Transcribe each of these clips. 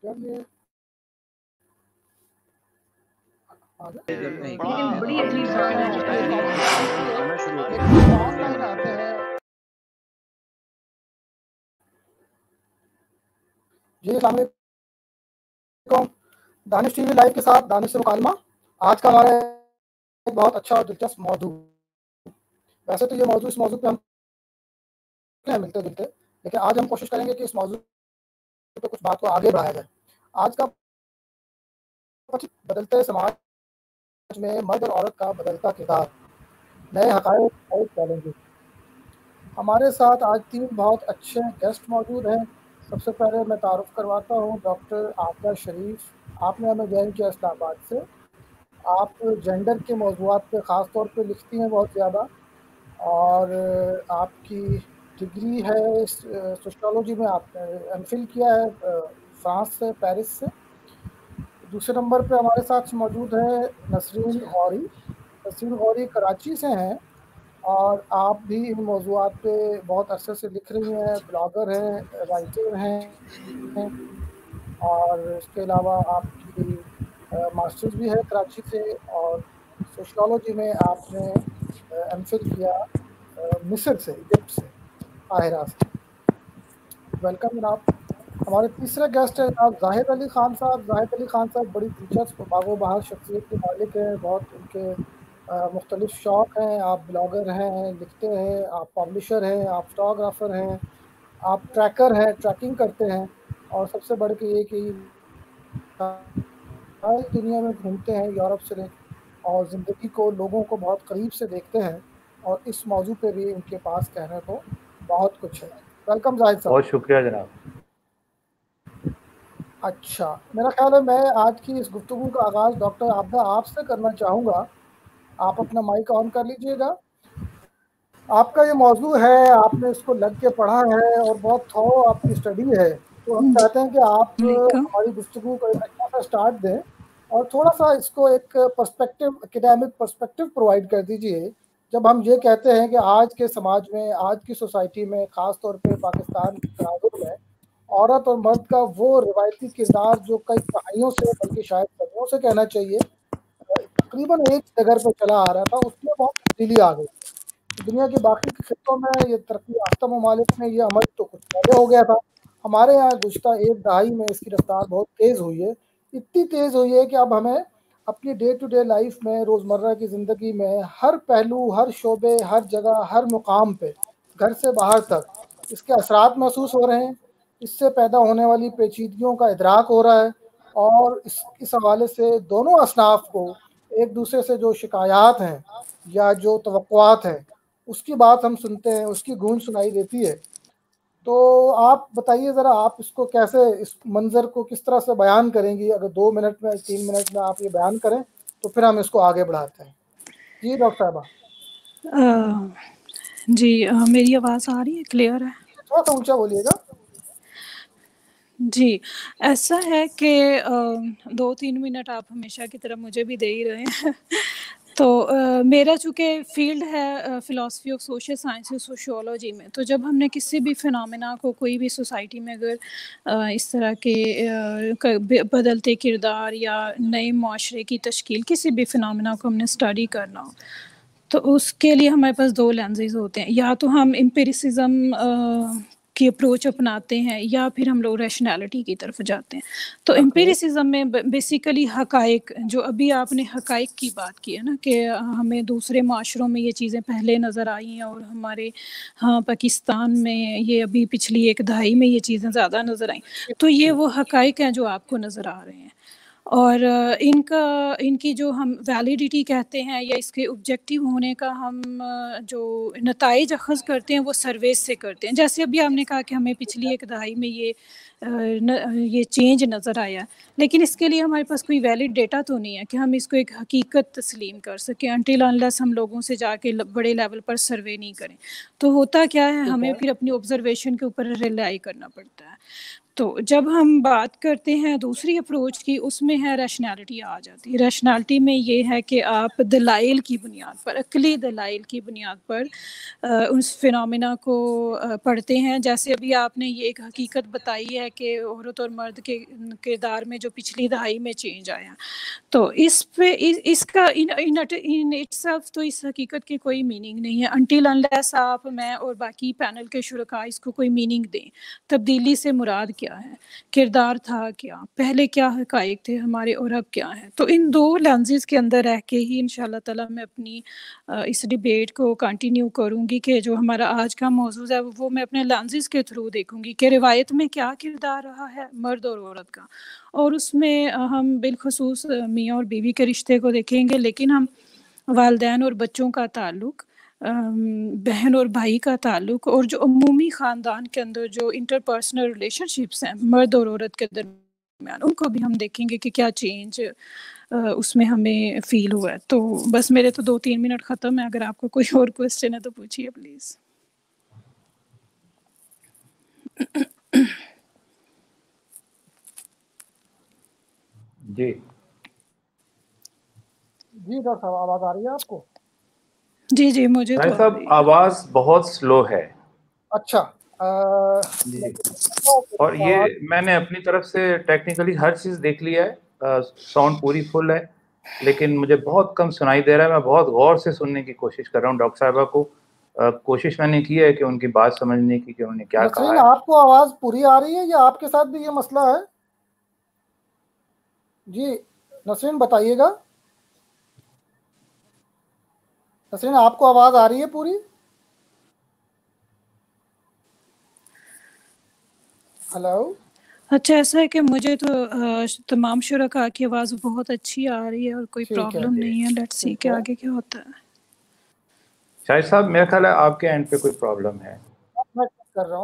یہ لیکن بڑی عجیب جی السلام علیکم، دانش ٹی وی لائیو کے ساتھ دانش سے مکالمہ۔ آج کا ہمارا ایک بہت اچھا اور دلچسپ موضوع، ویسے تو یہ موضوع اس موضوع پہ ہم ملتے جلتے، لیکن آج ہم کوشش کریں گے کہ اس موضوع پہ کچھ بات کو آگے بڑھایا جائے۔ آج کا بدلتے سماج میں مرد اور عورت کا بدلتا کردار، نئے حقائق اور چیلنجز۔ ہمارے ساتھ آج 3 بہت اچھے گیسٹ موجود ہیں۔ سب سے پہلے میں تعارف کرواتا ہوں ڈاکٹر عابدہ شریف، آپ نے ہمیں جوائن کیا اسلام آباد سے۔ آپ جینڈر کے موضوعات پہ خاص طور پہ لکھتی ہیں بہت زیادہ، اور آپ کی ڈگری ہے سوشیولوجی میں، آپ نے ایم فل کیا ہے فرانس سے، پیرس سے۔ دوسرے نمبر پہ ہمارے ساتھ موجود ہے نسرین غوری۔ نسرین غوری کراچی سے ہیں، اور آپ بھی ان موضوعات پہ بہت عرصے سے لکھ رہی ہیں، بلاگر ہیں، رائٹر ہیں، اور اس کے علاوہ آپ کی ماسٹرز بھی ہے کراچی سے، اور سوشیولوجی میں آپ نے ایم فل کیا مصر سے، ایجپٹ سے، قاہرہ سے۔ ویلکم جناب۔ ہمارے تیسرے گیسٹ ہیں جناب زاہد علی خان صاحب۔ زاہد علی خان صاحب بڑی دلچسپ باغ و بہار شخصیت کے مالک ہیں، بہت ان کے مختلف شوق ہیں۔ آپ بلاگر ہیں، لکھتے ہیں، آپ پبلشر ہیں، آپ فوٹوگرافر ہیں، آپ ٹریکر ہیں، ٹریکنگ کرتے ہیں، اور سب سے بڑھ کے یہ کہ ساری دنیا میں گھومتے ہیں، یورپ سے لے کے، اور زندگی کو، لوگوں کو بہت قریب سے دیکھتے ہیں، اور اس موضوع پہ بھی ان کے پاس کہنے کو بہت کچھ ہے۔ ویلکم زاہد صاحب۔ بہت شکریہ جناب۔ اچھا، میرا خیال ہے میں آج کی اس گفتگو کا آغاز ڈاکٹر عابدہ آپ سے کرنا چاہوں گا۔ آپ اپنا مائک آن کر لیجئے گا۔ آپ کا یہ موضوع ہے، آپ نے اس کو لگ کے پڑھا ہے، اور بہت تھورو آپ کی اسٹڈی ہے، تو ہم چاہتے ہیں کہ آپ ہماری گفتگو کو ایک اچھا سا سٹارٹ دیں، اور تھوڑا سا اس کو ایک پرسپیکٹو، اکیڈیمک پرسپیکٹو پرووائڈ کر دیجئے۔ جب ہم یہ کہتے ہیں کہ آج کے سماج میں، آج کی سوسائٹی میں، خاص طور پہ پاکستان کی تناظر میں، عورت اور مرد کا وہ روایتی کردار جو کئی دہائیوں سے، بلکہ شاید صدیوں سے کہنا چاہیے، تقریباً ایک جگہ پہ چلا آ رہا تھا، اس میں بہت تبدیلی آ گئی۔ دنیا کے باقی خطوں میں، یہ ترقی یافتہ ممالک میں یہ عمل تو کچھ پہلے ہو گیا تھا، ہمارے یہاں گزشتہ ایک دہائی میں اس کی رفتار بہت تیز ہوئی ہے۔ اتنی تیز ہوئی ہے کہ اب ہمیں اپنی ڈے ٹو ڈے لائف میں، روزمرہ کی زندگی میں، ہر پہلو، ہر شعبے، ہر جگہ، ہر مقام پہ، گھر سے باہر تک اس کے اثرات محسوس ہو رہے ہیں۔ اس سے پیدا ہونے والی پیچیدگیوں کا ادراک ہو رہا ہے، اور اس حوالے سے دونوں اصناف کو ایک دوسرے سے جو شکایات ہیں یا جو توقعات ہیں، اس کی بات ہم سنتے ہیں، اس کی گونج سنائی دیتی ہے۔ تو آپ بتائیے ذرا، آپ اس کو کیسے، اس منظر کو کس طرح سے بیان کریں گی؟ اگر 2 منٹ میں، 3 منٹ میں آپ یہ بیان کریں تو پھر ہم اس کو آگے بڑھاتے ہیں۔ جی ڈاکٹر صاحبہ۔ جی میری آواز آ رہی ہے؟ کلیئر ہے؟ تھوڑا سا اونچا بولیے گا۔ جی ایسا ہے کہ 2-3 منٹ آپ ہمیشہ کی طرح مجھے بھی دے ہی رہے ہیں۔ تو میرا چونکہ فیلڈ ہے philosophy of social science, sociology میں، تو جب ہم نے کسی بھی فنامنا کو، کوئی بھی سوسائٹی میں اگر اس طرح کے بدلتے کردار یا نئے معاشرے کی تشکیل، کسی بھی فنامنا کو ہم نے اسٹڈی کرنا ہو، تو اس کے لیے ہمارے پاس 2 لینزز ہوتے ہیں۔ یا تو ہم امپیریسزم کی اپروچ اپناتے ہیں، یا پھر ہم لوگ ریشنالٹی کی طرف جاتے ہیں۔ تو امپیریسزم میں بیسیکلی حقائق، جو ابھی آپ نے حقائق کی بات کی ہے نا، کہ ہمیں دوسرے معاشروں میں یہ چیزیں پہلے نظر آئی ہیں، اور ہمارے پاکستان میں یہ ابھی پچھلی 1 دہائی میں یہ چیزیں زیادہ نظر آئیں، تو یہ وہ حقائق ہیں جو آپ کو نظر آ رہے ہیں۔ اور ان کی جو ہم ویلیڈیٹی کہتے ہیں، یا اس کے آبجیکٹیو ہونے کا ہم جو نتائج اخذ کرتے ہیں، وہ سرویز سے کرتے ہیں۔ جیسے ابھی آپ نے کہا کہ ہمیں پچھلی 1 دہائی میں یہ چینج نظر آیا، لیکن اس کے لیے ہمارے پاس کوئی ویلڈ ڈیٹا تو نہیں ہے کہ ہم اس کو ایک حقیقت تسلیم کر سکیں، انٹل انلیس ہم لوگوں سے جا کے بڑے لیول پر سروے نہیں کریں۔ تو ہوتا کیا ہے، ہمیں پھر اپنی آبزرویشن کے اوپر ریلائی کرنا پڑتا ہے۔ تو جب ہم بات کرتے ہیں دوسری اپروچ کی، اس میں ہے ریشنالٹی آ جاتی ہے. ریشنالٹی میں یہ ہے کہ آپ دلائل کی بنیاد پر، عقلی دلائل کی بنیاد پر اس فنومینا کو پڑھتے ہیں. جیسے ابھی آپ نے یہ ایک حقیقت بتائی ہے کہ عورت اور مرد کے کردار میں جو پچھلی دہائی میں چینج آیا، تو اس پہ اس کا ان اٹ سیلف تو اس حقیقت کی کوئی میننگ نہیں ہے انٹل انلیس آپ، میں اور باقی پینل کے شرکاء اس کو کوئی میننگ دیں. تبدیلی سے مراد کیا ہے، کردار تھا کیا، پہلے کیا حقائق تھے ہمارے اور اب کیا ہے. تو ان دو لینزز کے اندر رہ کے ہی انشاءاللہ تعالی میں اپنی اس ڈیبیٹ کو کنٹینیو کروں گی کہ جو ہمارا آج کا موضوع ہے وہ میں اپنے لینزز کے تھرو دیکھوں گی کہ روایت میں کیا کردار رہا ہے مرد اور عورت کا، اور اس میں ہم بالخصوص میاں اور بیوی کے رشتے کو دیکھیں گے، لیکن ہم والدین اور بچوں کا تعلق، بہن اور بھائی کا تعلق، اور جو عمومی خاندان کے اندر جو انٹر پرسنل ریلیشن شپس ہیں مرد اور عورت کے درمیان، ان کو بھی ہم دیکھیں گے کہ کیا چینج اس میں ہمیں فیل ہوا ہے. تو بس میرے تو 2-3 منٹ ختم ہے. اگر آپ کو کوئی اور کوسچن ہے تو پوچھیے پلیز. جی جی ڈاکٹر صاحب آواز آ رہی ہے آپ کو؟ جی جی مجھے تو صاحب آواز بہت سلو ہے. اچھا جی، اور یہ میں نے اپنی طرف سے ٹیکنیکلی ہر چیز دیکھ لیا ہے، ساؤنڈ پوری فل ہے، لیکن مجھے بہت کم سنائی دے رہا ہے. میں بہت غور سے سننے کی کوشش کر رہا ہوں. ڈاکٹر صاحبہ کو کوشش میں نے کی ہے کہ ان کی بات سمجھنے کی کہ انہوں نے کیا کہا نسرین، ہے. آپ کو آواز پوری آ رہی ہے یا آپ کے ساتھ بھی یہ مسئلہ ہے؟ جی نسرین بتائیے گا. نسرین آپ کو آواز آ رہی ہے پوری؟ ہلو. اچھا، ایسا ہے کہ مجھے تو تمام شرکاء کی آواز بہت اچھی آ رہی ہے اور کوئی ٹھیک ہے، پرابلم نہیں ہے. لیٹس سی ٹھیک کہ ہے. آگے کیا ہوتا ہے. شاہد صاحب میرا خیال ہے آپ کے اینڈ پہ کوئی پرابلم ہے. میں چیک کر رہا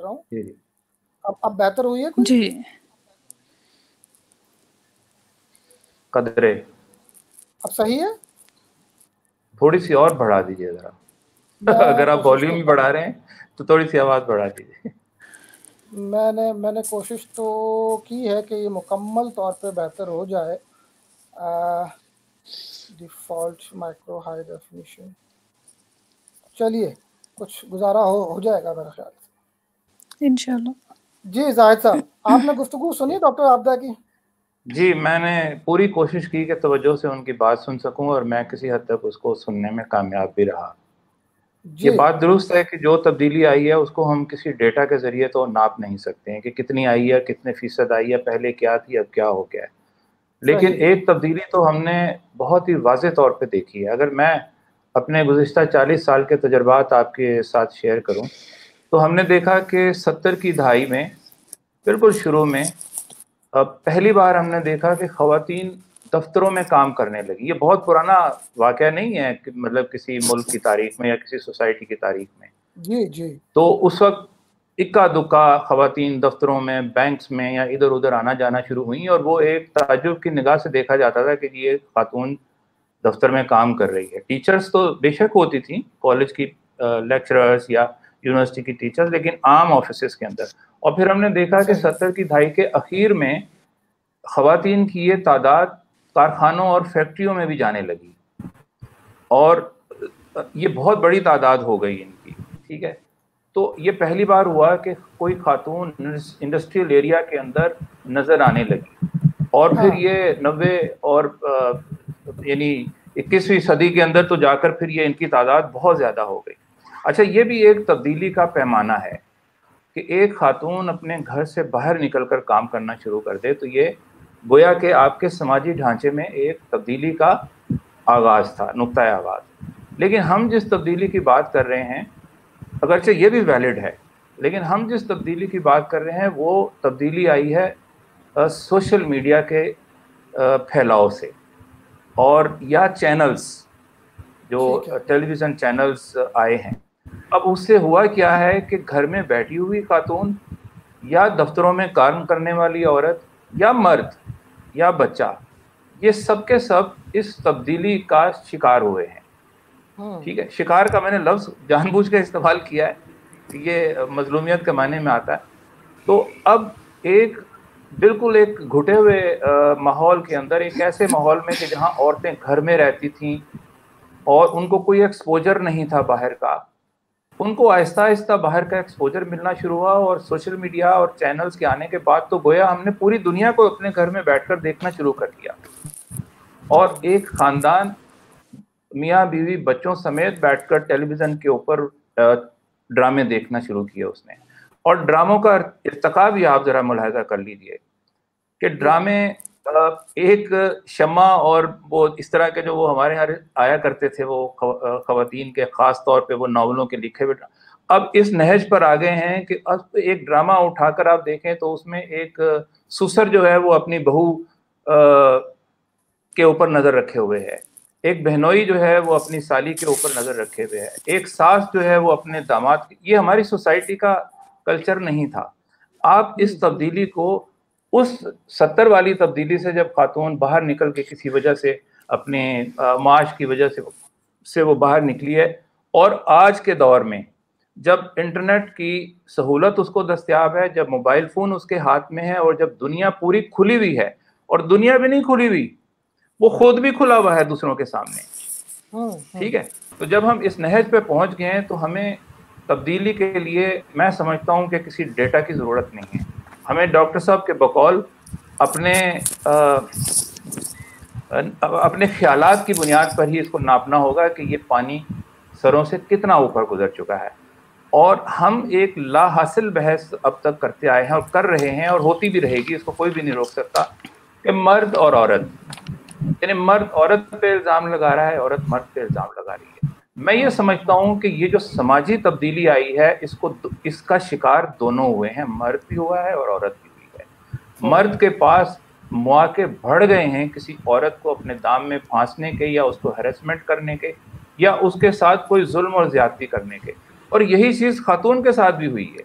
ہوں. جی جی اب بہتر ہوئی ہے کوئی؟ جی قدرے اب صحیح ہے؟ تھوڑی سی اور بڑھا دیجیے ذرا. میں اگر آپ کوشش والیوم بھی کرتا بڑھا رہے ہیں تو تھوڑی سی آواز بڑھا دیجیے. میں نے کوشش تو کی ہے کہ یہ مکمل طور پہ بہتر ہو جائے. Default micro high definition. چلیے کچھ گزارا ہو جائے گا میرے خیال سے انشاءاللہ. جی زاہد صاحب، آپ نے گفتگو سنی ڈاکٹر عابدہ کی؟ جی میں نے پوری کوشش کی کہ توجہ سے ان کی بات سن سکوں، اور میں کسی حد تک اس کو سننے میں کامیاب بھی رہا. یہ جی بات درست ہے کہ جو تبدیلی آئی ہے اس کو ہم کسی ڈیٹا کے ذریعے تو ناپ نہیں سکتے ہیں کہ کتنی آئی ہے، کتنے فیصد آئی ہے، پہلے کیا تھی اب کیا ہو گیا ہے. لیکن صحیح. ایک تبدیلی تو ہم نے بہت ہی واضح طور پہ دیکھی ہے. اگر میں اپنے گزشتہ 40 سال کے تجربات آپ کے ساتھ شیئر کروں تو ہم نے دیکھا کہ 70 کی دہائی میں بالکل شروع میں پہلی بار ہم نے دیکھا کہ خواتین دفتروں میں کام کرنے لگی. یہ بہت پرانا واقعہ نہیں ہے کہ مطلب کسی ملک کی تاریخ میں یا کسی سوسائٹی کی تاریخ میں. جی جی. تو اس وقت اکا دکا خواتین دفتروں میں، بینکس میں یا ادھر ادھر آنا جانا شروع ہوئیں، اور وہ ایک تعجب کی نگاہ سے دیکھا جاتا تھا کہ یہ خاتون دفتر میں کام کر رہی ہے. ٹیچرز تو بے شک ہوتی تھیں، کالج کی لیکچررز یا یونیورسٹی کی ٹیچرز، لیکن عام آفیسز کے اندر. اور پھر ہم نے دیکھا کہ 70 کی دہائی کے اخیر میں خواتین کی یہ تعداد کارخانوں اور فیکٹریوں میں بھی جانے لگی، اور یہ بہت بڑی تعداد ہو گئی ان کی. ٹھیک ہے، تو یہ پہلی بار ہوا کہ کوئی خاتون انڈسٹریل ایریا کے اندر نظر آنے لگی. اور پھر یہ 90 اور یعنی 21ویں صدی کے اندر تو جا کر پھر یہ ان کی تعداد بہت زیادہ ہو گئی. اچھا، یہ بھی ایک تبدیلی کا پیمانہ ہے کہ ایک خاتون اپنے گھر سے باہر نکل کر کام کرنا شروع کر دے، تو یہ گویا کہ آپ کے سماجی ڈھانچے میں ایک تبدیلی کا آغاز تھا، نقطۂ آغاز. لیکن ہم جس تبدیلی کی بات کر رہے ہیں، اگرچہ یہ بھی ویلڈ ہے، لیکن ہم جس تبدیلی کی بات کر رہے ہیں وہ تبدیلی آئی ہے سوشل میڈیا کے پھیلاؤ سے، اور یا چینلز، جو ٹیلی ویژن چینلز آئے ہیں. اب اس سے ہوا کیا ہے کہ گھر میں بیٹھی ہوئی خاتون یا دفتروں میں کام کرنے والی عورت یا مرد یا بچہ، یہ سب کے سب اس تبدیلی کا شکار ہوئے ہیں. ٹھیک ہے، شکار کا میں نے لفظ جان بوجھ کے استعمال کیا ہے کہ یہ مظلومیت کے معنی میں آتا ہے. تو اب ایک بالکل ایک گھٹے ہوئے ماحول کے اندر، ایک ایسے ماحول میں کہ جہاں عورتیں گھر میں رہتی تھیں اور ان کو کوئی ایکسپوجر نہیں تھا باہر کا، ان کو آہستہ آہستہ باہر کا ایکسپوجر ملنا شروع ہوا، اور سوشل میڈیا اور چینلز کے آنے کے بعد تو گویا ہم نے پوری دنیا کو اپنے گھر میں بیٹھ کر دیکھنا شروع کر دیا، اور ایک خاندان میاں بیوی بچوں سمیت بیٹھ کر ٹیلی ویژن کے اوپر ڈرامے دیکھنا شروع کیے اس نے. اور ڈراموں کا ارتقا بھی آپ ذرا ملاحظہ کر لیجئے کہ ڈرامے ایک شمع اور وہ اس طرح کے جو وہ ہمارے یہاں آیا کرتے تھے وہ خواتین کے، خاص طور پہ وہ ناولوں کے لکھے ہوئے، اب اس نہج پر آ گئے ہیں کہ اب ایک ڈرامہ اٹھا کر آپ دیکھیں تو اس میں ایک سسر جو ہے وہ اپنی بہو کے اوپر نظر رکھے ہوئے ہے، ایک بہنوئی جو ہے وہ اپنی سالی کے اوپر نظر رکھے ہوئے ہے، ایک ساس جو ہے وہ اپنے داماد. یہ ہماری سوسائٹی کا کلچر نہیں تھا. آپ اس تبدیلی کو، اس 70 والی تبدیلی سے جب خاتون باہر نکل کے کسی وجہ سے اپنے معاش کی وجہ سے وہ باہر نکلی ہے، اور آج کے دور میں جب انٹرنیٹ کی سہولت اس کو دستیاب ہے، جب موبائل فون اس کے ہاتھ میں ہے، اور جب دنیا پوری کھلی ہوئی ہے، اور دنیا بھی نہیں کھلی ہوئی، وہ خود بھی کھلا ہوا ہے دوسروں کے سامنے، ٹھیک ہے. تو جب ہم اس نہج پہ پہنچ گئے ہیں تو ہمیں تبدیلی کے لیے، میں سمجھتا ہوں کہ کسی ڈیٹا کی ضرورت نہیں ہے. ہمیں ڈاکٹر صاحب کے بقول اپنے خیالات کی بنیاد پر ہی اس کو ناپنا ہوگا کہ یہ پانی سروں سے کتنا اوپر گزر چکا ہے. اور ہم ایک لا حاصل بحث اب تک کرتے آئے ہیں اور کر رہے ہیں، اور ہوتی بھی رہے گی، اس کو کوئی بھی نہیں روک سکتا، کہ مرد اور عورت، یعنی مرد عورت پہ الزام لگا رہا ہے، عورت مرد پہ الزام لگا رہی ہے. میں یہ سمجھتا ہوں کہ یہ جو سماجی تبدیلی آئی ہے، اس کا شکار دونوں ہوئے ہیں، مرد بھی ہوا ہے اور عورت بھی ہوئی ہے. مرد کے پاس مواقع بڑھ گئے ہیں کسی عورت کو اپنے دام میں پھانسنے کے، یا اس کو ہیرسمنٹ کرنے کے، یا اس کے ساتھ کوئی ظلم اور زیادتی کرنے کے. اور یہی چیز خاتون کے ساتھ بھی ہوئی ہے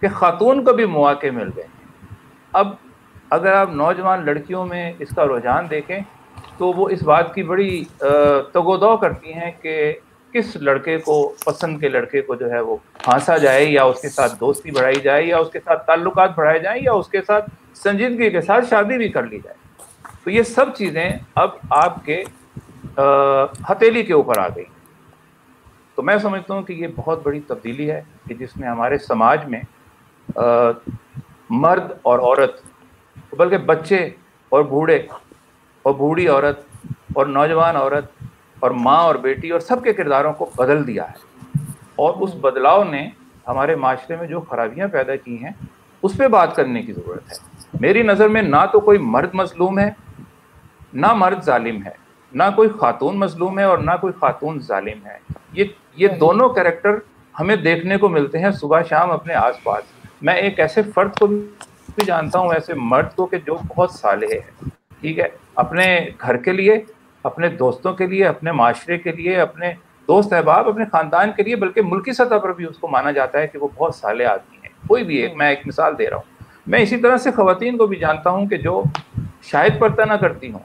کہ خاتون کو بھی مواقع مل گئے ہیں. اب اگر آپ نوجوان لڑکیوں میں اس کا رجحان دیکھیں تو وہ اس بات کی بڑی تگ و دو کرتی ہیں کہ کس لڑکے کو، پسند کے لڑکے کو جو ہے وہ پھانسا جائے، یا اس کے ساتھ دوستی بڑھائی جائے، یا اس کے ساتھ تعلقات بڑھائے جائیں، یا اس کے ساتھ سنجیدگی کے ساتھ شادی بھی کر لی جائے. تو یہ سب چیزیں اب آپ کے ہتھیلی کے اوپر آ گئی. تو میں سمجھتا ہوں کہ یہ بہت بڑی تبدیلی ہے کہ جس میں ہمارے سماج میں مرد اور عورت، بلکہ بچے اور بوڑھے اور بوڑھی عورت اور نوجوان عورت اور ماں اور بیٹی اور سب کے کرداروں کو بدل دیا ہے. اور اس بدلاؤ نے ہمارے معاشرے میں جو خرابیاں پیدا کی ہیں اس پہ بات کرنے کی ضرورت ہے. میری نظر میں نہ تو کوئی مرد مظلوم ہے، نہ مرد ظالم ہے، نہ کوئی خاتون مظلوم ہے اور نہ کوئی خاتون ظالم ہے. یہ دونوں کریکٹر ہمیں دیکھنے کو ملتے ہیں صبح شام اپنے آس پاس. میں ایک ایسے فرد کو بھی جانتا ہوں، ایسے مرد کو، کہ جو بہت صالح ہے، ٹھیک ہے، اپنے گھر کے لیے، اپنے دوستوں کے لیے، اپنے معاشرے کے لیے، اپنے دوست احباب، اپنے خاندان کے لیے، بلکہ ملکی سطح پر بھی اس کو مانا جاتا ہے کہ وہ بہت صالح آدمی ہے. کوئی بھی ایک، میں ایک مثال دے رہا ہوں. میں اسی طرح سے خواتین کو بھی جانتا ہوں کہ جو شاید پردہ نہ کرتی ہوں،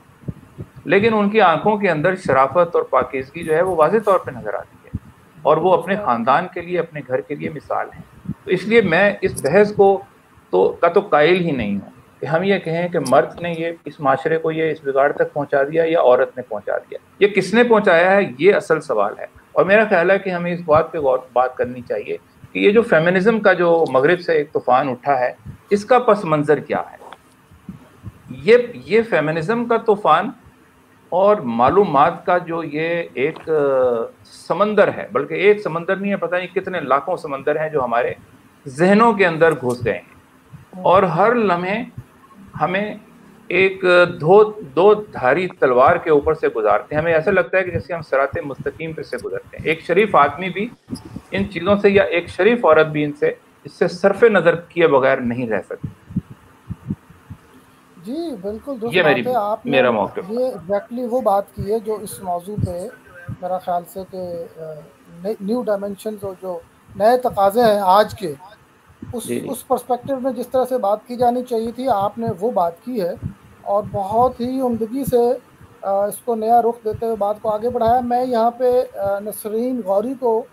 لیکن ان کی آنکھوں کے اندر شرافت اور پاکیزگی جو ہے وہ واضح طور پہ نظر آتی ہے، اور وہ اپنے خاندان کے لیے، اپنے گھر کے لیے مثال ہیں. تو اس لیے میں اس بحث کو تو قائل ہی نہیں ہوں کہ ہم یہ کہیں کہ مرد نے یہ اس معاشرے کو یہ اس بگاڑ تک پہنچا دیا یا عورت نے پہنچا دیا. یہ کس نے پہنچایا ہے، یہ اصل سوال ہے. اور میرا خیال ہے کہ ہمیں اس بات پہ بات کرنی چاہیے کہ یہ جو فیمنزم کا جو مغرب سے ایک طوفان اٹھا ہے، اس کا پس منظر کیا ہے. یہ فیمنزم کا طوفان اور معلومات کا جو یہ ایک سمندر ہے، بلکہ ایک سمندر نہیں ہے، پتہ نہیں کتنے لاکھوں سمندر ہیں جو ہمارے ذہنوں کے اندر گھس گئے ہیں، اور ہر لمحے ہمیں ایک دو دھاری تلوار کے اوپر سے گزارتے ہیں. ہمیں ایسا لگتا ہے کہ جیسے ہم صراط مستقیم پہ سے گزرتے ہیں. ایک شریف آدمی بھی ان چیزوں سے، یا ایک شریف عورت بھی اس سے صرف نظر کیے بغیر نہیں رہ سکتی. جی بالکل درست بات ہے. آپ نے یہ ایگزیکٹلی وہ بات کی ہے جو اس موضوع پہ میرا خیال سے کہ نیو ڈائمینشنز اور جو نئے تقاضے ہیں آج کے، اس پرسپیکٹو میں جس طرح سے بات کی جانی چاہیے تھی، آپ نے وہ بات کی ہے، اور بہت ہی عمدگی سے اس کو نیا رخ دیتے ہوئے بات کو آگے بڑھایا. میں یہاں پہ نسرین غوری کو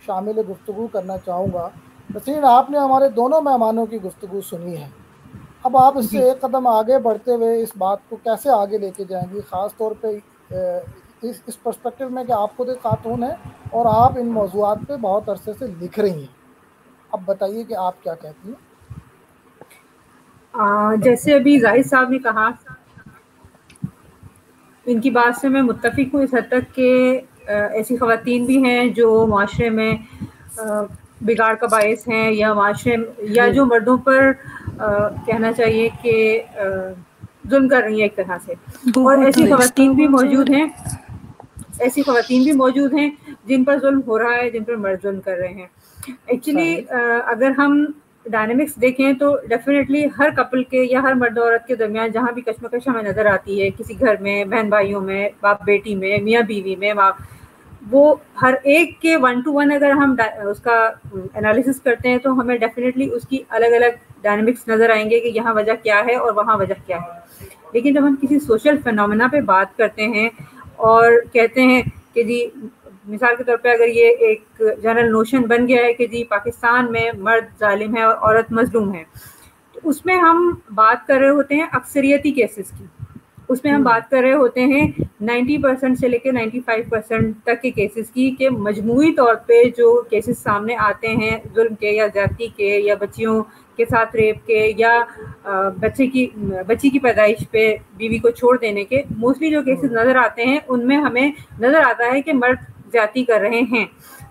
شامل گفتگو کرنا چاہوں گا. نسرین آپ نے ہمارے دونوں مہمانوں کی گفتگو سنی ہے، اب آپ اس سے ایک قدم آگے بڑھتے ہوئے اس بات کو کیسے آگے لے کے جائیں گی، خاص طور پہ اس پرسپیکٹو میں کہ آپ خود ایک خاتون ہیں اور آپ ان موضوعات پہ بہت عرصے سے لکھ رہی ہیں، اب بتائیے کہ آپ کیا کہتی ہیں؟ جیسے ابھی زاہد صاحب نے کہا، ان کی بات سے میں متفق ہوں اس حد تک کہ ایسی خواتین بھی ہیں جو معاشرے میں بگاڑ کا باعث ہیں، یا معاشرے یا جو مردوں پر کہنا چاہیے کہ ظلم کر رہی ہیں ایک طرح سے، اور ایسی خواتین بھی موجود ہیں، ایسی خواتین بھی موجود ہیں جن پر ظلم ہو رہا ہے، جن پر مرد ظلم کر رہے ہیں۔ ایکچولی اگر ہم ڈائنامکس دیکھیں تو ڈیفینیٹلی ہر کپل کے یا ہر مرد عورت کے درمیان جہاں بھی کشمکش ہمیں نظر آتی ہے، کسی گھر میں، بہن بھائیوں میں، باپ بیٹی میں، میاں بیوی میں، وہ ہر ایک کے 1 to 1 اگر ہم اس کا انالیسس کرتے ہیں تو ہمیں ڈیفینیٹلی اس کی الگ الگ ڈائنامکس نظر آئیں گے کہ یہاں وجہ کیا ہے اور وہاں وجہ کیا ہے۔ لیکن جب ہم کسی سوشل فینومینا پہ بات کرتے ہیں اور کہتے ہیں کہ جی مثال کے طور پہ اگر یہ ایک جنرل نوشن بن گیا ہے کہ جی پاکستان میں مرد ظالم ہے اور عورت مظلوم ہے، تو اس میں ہم بات کر رہے ہوتے ہیں اکثریتی کیسز کی، اس میں ہم بات کر رہے ہوتے ہیں 90% سے لے کے 95% تک کے کیسز کی، کہ مجموعی طور پہ جو کیسز سامنے آتے ہیں ظلم کے یا زیادتی کے یا بچیوں کے ساتھ ریپ کے یا بچی کی پیدائش پہ بیوی کو چھوڑ دینے کے، موسٹلی جو کیسز نظر آتے ہیں ان میں ہمیں نظر آتا ہے کہ مرد زیادتی کر رہے ہیں۔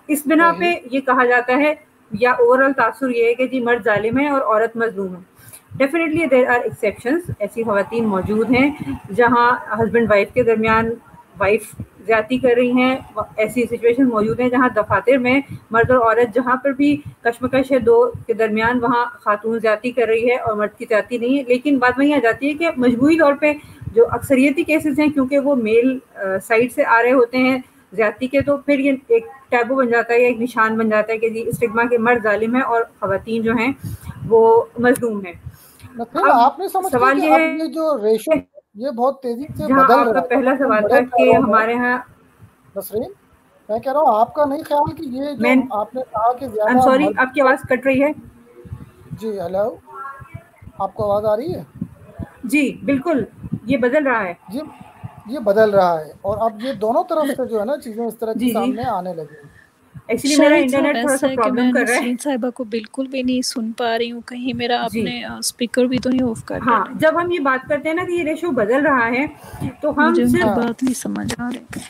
اس بنا پہ یہ کہا جاتا ہے یا اوور آل تاثر یہ ہے کہ جی مرد ظالم ہے اور عورت مظلوم ہے۔ ڈیفینیٹلی دیر آر ایکسیپشنز، ایسی خواتین موجود ہیں جہاں ہسبینڈ وائف کے درمیان وائف زیادتی کر رہی ہیں، ایسی سچویشن موجود ہیں جہاں دفاتر میں مرد اور عورت جہاں پر بھی کشمکش ہے دو کے درمیان وہاں خاتون زیادتی کر رہی ہے اور مرد کی زیادتی نہیں ہے۔ لیکن بات وہیں آ جاتی ہے کہ مجموعی طور پہ جو اکثریتی کیسز ہیں کیونکہ وہ میل سائڈ سے آ رہے ہوتے ہیں زیادتی کے، تو پھر یہ ایک ٹیبو بن جاتا ہے یا ایک نشان بن جاتا ہے کہ جی اسٹگما کے مرد ظالم ہے اور خواتین جو ہیں وہ مظلوم ہیں۔ آپ نے سمجھا کہ اب یہ جو ریشو یہ بہت تیزی سے جہاں بدل آپ رہا کا ہے، پہلا سوال تھا کہ ہمارے ہاں نسرین میں کہہ رہا ہوں آپ کا نہیں خیال کہ یہ جو آپ نے کہا کہ زیادہ سوری آپ کی آواز کٹ رہی ہے؟ جی ہیلو، آپ کو آواز آ رہی ہے؟ جی بالکل، یہ بدل رہا ہے، جی یہ بدل رہا ہے اور اب یہ دونوں طرف سے جو ہے نا چیزیں اس طرح کی جی سامنے آنے لگی ہیں۔ ایکچولی میرا انٹرنیٹ تھوڑا سا کہ پرابلم میں کر رہا ہے۔ نسرین صاحبہ کو بالکل بھی نہیں سن پا رہی ہوں، کہیں میرا آپ نے اسپیکر بھی تو نہیں آف کر ہاں جب ہم یہ بات کرتے ہیں نا کہ یہ ریشو بدل رہا ہے تو ہم مجھے ان کی صرف بات نہیں سمجھ آ رہی۔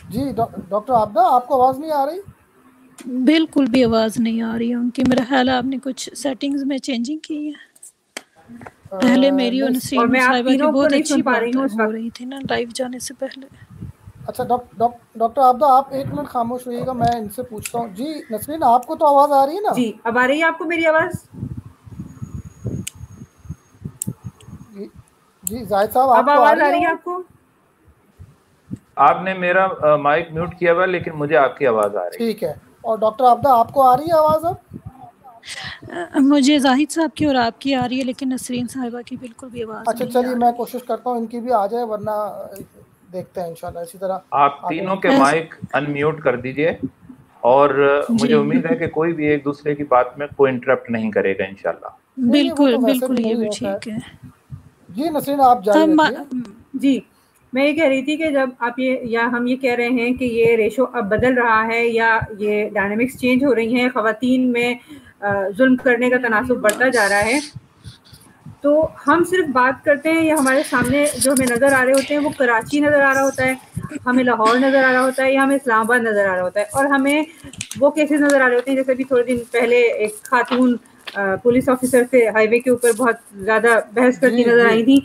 جی ڈاکٹر عابدہ آپ کو آواز نہیں آ رہی؟ بالکل بھی آواز نہیں آ رہی ہے ان کی، میرا خیال ہے آپ نے کچھ سیٹنگز میں چینجنگ کی ہے۔ پہلے میری اور نسرین صاحبہ کی بہت اچھی بات ہو رہی تھی نا لائیو جانے سے پہلے۔ اچھا ڈاکٹر عابدہ آپ ایک منٹ خاموش رہیے گا، میں ان سے پوچھتا ہوں۔ جی نسرین آپ کو تو آواز آ رہی ہے نا؟ جی اب آ رہی ہے آپ کو میری آواز؟ جی زاہد صاحب اب آپ کو آواز آ رہی ہے آپ کو؟ آپ نے میرا مائک میوٹ کیا ہوا لیکن مجھے آپ کی آواز آ رہی ہے۔ ٹھیک ہے، اور ڈاکٹر عابدہ آپ کو آ رہی ہے آواز اب؟ مجھے زاہد صاحب کی اور آپ کی آ رہی ہے لیکن نسرین صاحبہ کی بالکل بھی آواز اچھا نہیں آ چلیے رہی۔ میں کوشش کرتا ہوں ان کی بھی آ جائے، ورنہ دیکھتے ہیں انشاءاللہ اسی طرح آپ تینوں کے مائک ان میوٹ کر دیجئے اور مجھے امید ہے کہ کوئی بھی ایک دوسرے کی بات میں کوئی انٹرپٹ نہیں کرے گا انشاءاللہ۔ بالکل بالکل یہ بھی ٹھیک ہے۔ جی نسرین آپ جاری رکھیے۔ جی میں یہ کہہ رہی تھی کہ جب آپ ہم یہ کہہ رہے ہیں کہ یہ ریشو اب بدل رہا ہے یا یہ ڈائنامکس چینج ہو رہی ہیں، خواتین میں ظلم کرنے کا تناسب بڑھتا جا رہا ہے، تو ہم صرف بات کرتے ہیں یا ہمارے سامنے جو ہمیں نظر آ رہے ہوتے ہیں وہ کراچی نظر آ رہا ہوتا ہے، ہمیں لاہور نظر آ رہا ہوتا ہے یا ہمیں اسلام آباد نظر آ رہا ہوتا ہے، اور ہمیں وہ کیسز نظر آ رہے ہوتے ہیں جیسے بھی تھوڑے دن پہلے ایک خاتون پولیس آفیسر سے ہائی وے کے اوپر بہت زیادہ بحث کرتی نظر آئی تھی۔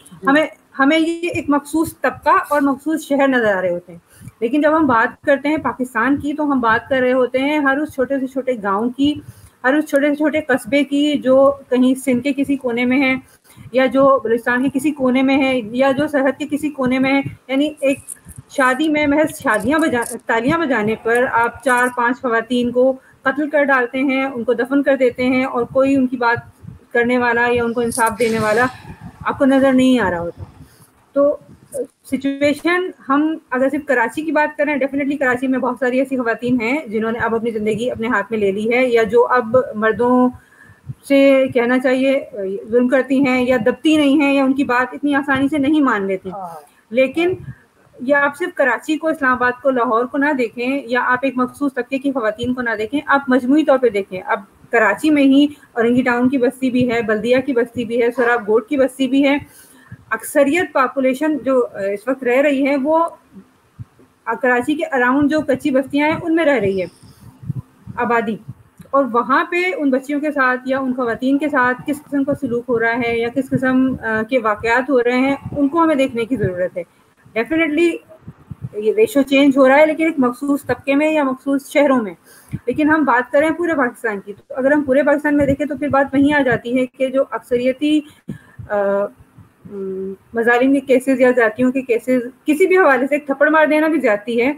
ہمیں یہ ایک مخصوص طبقہ اور مخصوص شہر نظر آ رہے ہوتے ہیں، لیکن جب ہم بات کرتے ہیں پاکستان کی تو ہم بات کر رہے ہوتے ہیں ہر اس چھوٹے سے چھوٹے گاؤں کی، ہر اس چھوٹے سے چھوٹے قصبے کی جو کہیں سندھ کے کسی کونے میں ہے یا جو بلوچستان کے کسی کونے میں ہے یا جو سرحد کے کسی کونے میں ہے۔ یعنی ایک شادی میں محض تالیاں بجانے پر آپ 4-5 خواتین کو قتل کر ڈالتے ہیں، ان کو دفن کر دیتے ہیں، اور کوئی ان کی بات کرنے والا یا ان کو انصاف دینے والا آپ کو نظر نہیں آ رہا ہوتا۔ تو سچویشن ہم اگر صرف کراچی کی بات کریں، ڈیفینیٹلی کراچی میں بہت ساری ایسی خواتین ہیں جنہوں نے اب اپنی زندگی اپنے ہاتھ میں لے لی ہے، یا جو اب مردوں سے کہنا چاہیے ظلم کرتی ہیں یا دبتی نہیں ہیں، یا ان کی بات اتنی آسانی سے نہیں مان لیتی. لیکن یا آپ صرف کراچی کو، اسلام آباد کو، لاہور کو نہ دیکھیں، یا آپ ایک مخصوص طبقے کی خواتین کو نہ دیکھیں، آپ مجموعی طور پہ دیکھیں. اب کراچی میں ہی اورنگی ٹاؤن کی بستی بھی ہے، بلدیہ کی بستی بھی ہے، سوراب گوٹ کی بستی بھی ہے. اکثریت پاپولیشن جو اس وقت رہ رہی ہے وہ کراچی کے اراؤنڈ جو کچی بستیاں ہیں ان میں رہ رہی ہے آبادی. اور وہاں پہ ان بچیوں کے ساتھ یا ان خواتین کے ساتھ کس قسم کا سلوک ہو رہا ہے یا کس قسم کے واقعات ہو رہے ہیں، ان کو ہمیں دیکھنے کی ضرورت ہے. ڈیفینیٹلی یہ ریشو چینج ہو رہا ہے، لیکن ایک مخصوص طبقے میں یا مخصوص شہروں میں. لیکن ہم بات کریں پورے پاکستان کی، تو اگر ہم پورے پاکستان میں دیکھیں تو پھر بات وہیں آ جاتی ہے کہ جو اکثریتی مظالم کے کیسز یا زیادتیوں کے کیسز کسی بھی حوالے سے، ایک تھپڑ مار دینا بھی زیادتی ہے،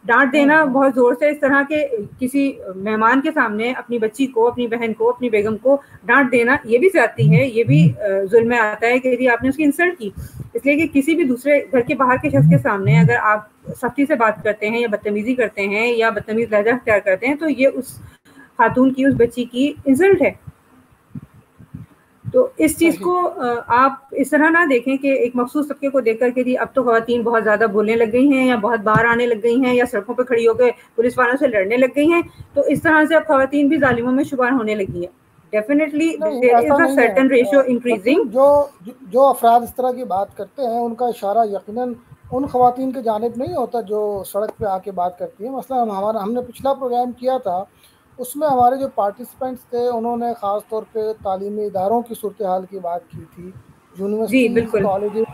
ڈانٹ دینا بہت زور سے اس طرح کے کسی مہمان کے سامنے اپنی بچی کو، اپنی بہن کو، اپنی بیگم کو ڈانٹ دینا، یہ بھی زیادتی ہے، یہ بھی ظلم میں آتا ہے کہ آپ نے اس کی انسلٹ کی. اس لیے کہ کسی بھی دوسرے گھر کے باہر کے شخص کے سامنے اگر آپ سختی سے بات کرتے ہیں یا بدتمیزی کرتے ہیں یا بدتمیز لہجہ اختیار کرتے ہیں تو یہ اس خاتون کی، اس بچی کی انسلٹ ہے. تو اس چیز کو آپ اس طرح نہ دیکھیں کہ ایک مخصوص طبقے کو دیکھ کر کے جی اب تو خواتین بہت زیادہ بولنے لگ گئی ہیں یا بہت باہر آنے لگ گئی ہیں یا سڑکوں پہ کھڑی ہو کے پولیس والوں سے لڑنے لگ گئی ہیں، تو اس طرح سے اب خواتین بھی ظالموں میں شمار ہونے لگی ہیں. Definitely there is a certain ratio increasing. جو افراد اس طرح کی بات کرتے ہیں ان کا اشارہ یقیناً ان خواتین کی جانب نہیں ہوتا جو سڑک پہ آ کے بات کرتی ہیں. مثلا ہم نے پچھلا پروگرام کیا تھا، اس میں ہمارے جو پارٹیسپینٹس تھے انہوں نے خاص طور پہ تعلیمی اداروں کی صورتحال کی بات کی تھی، یونیورسٹیز، کالجز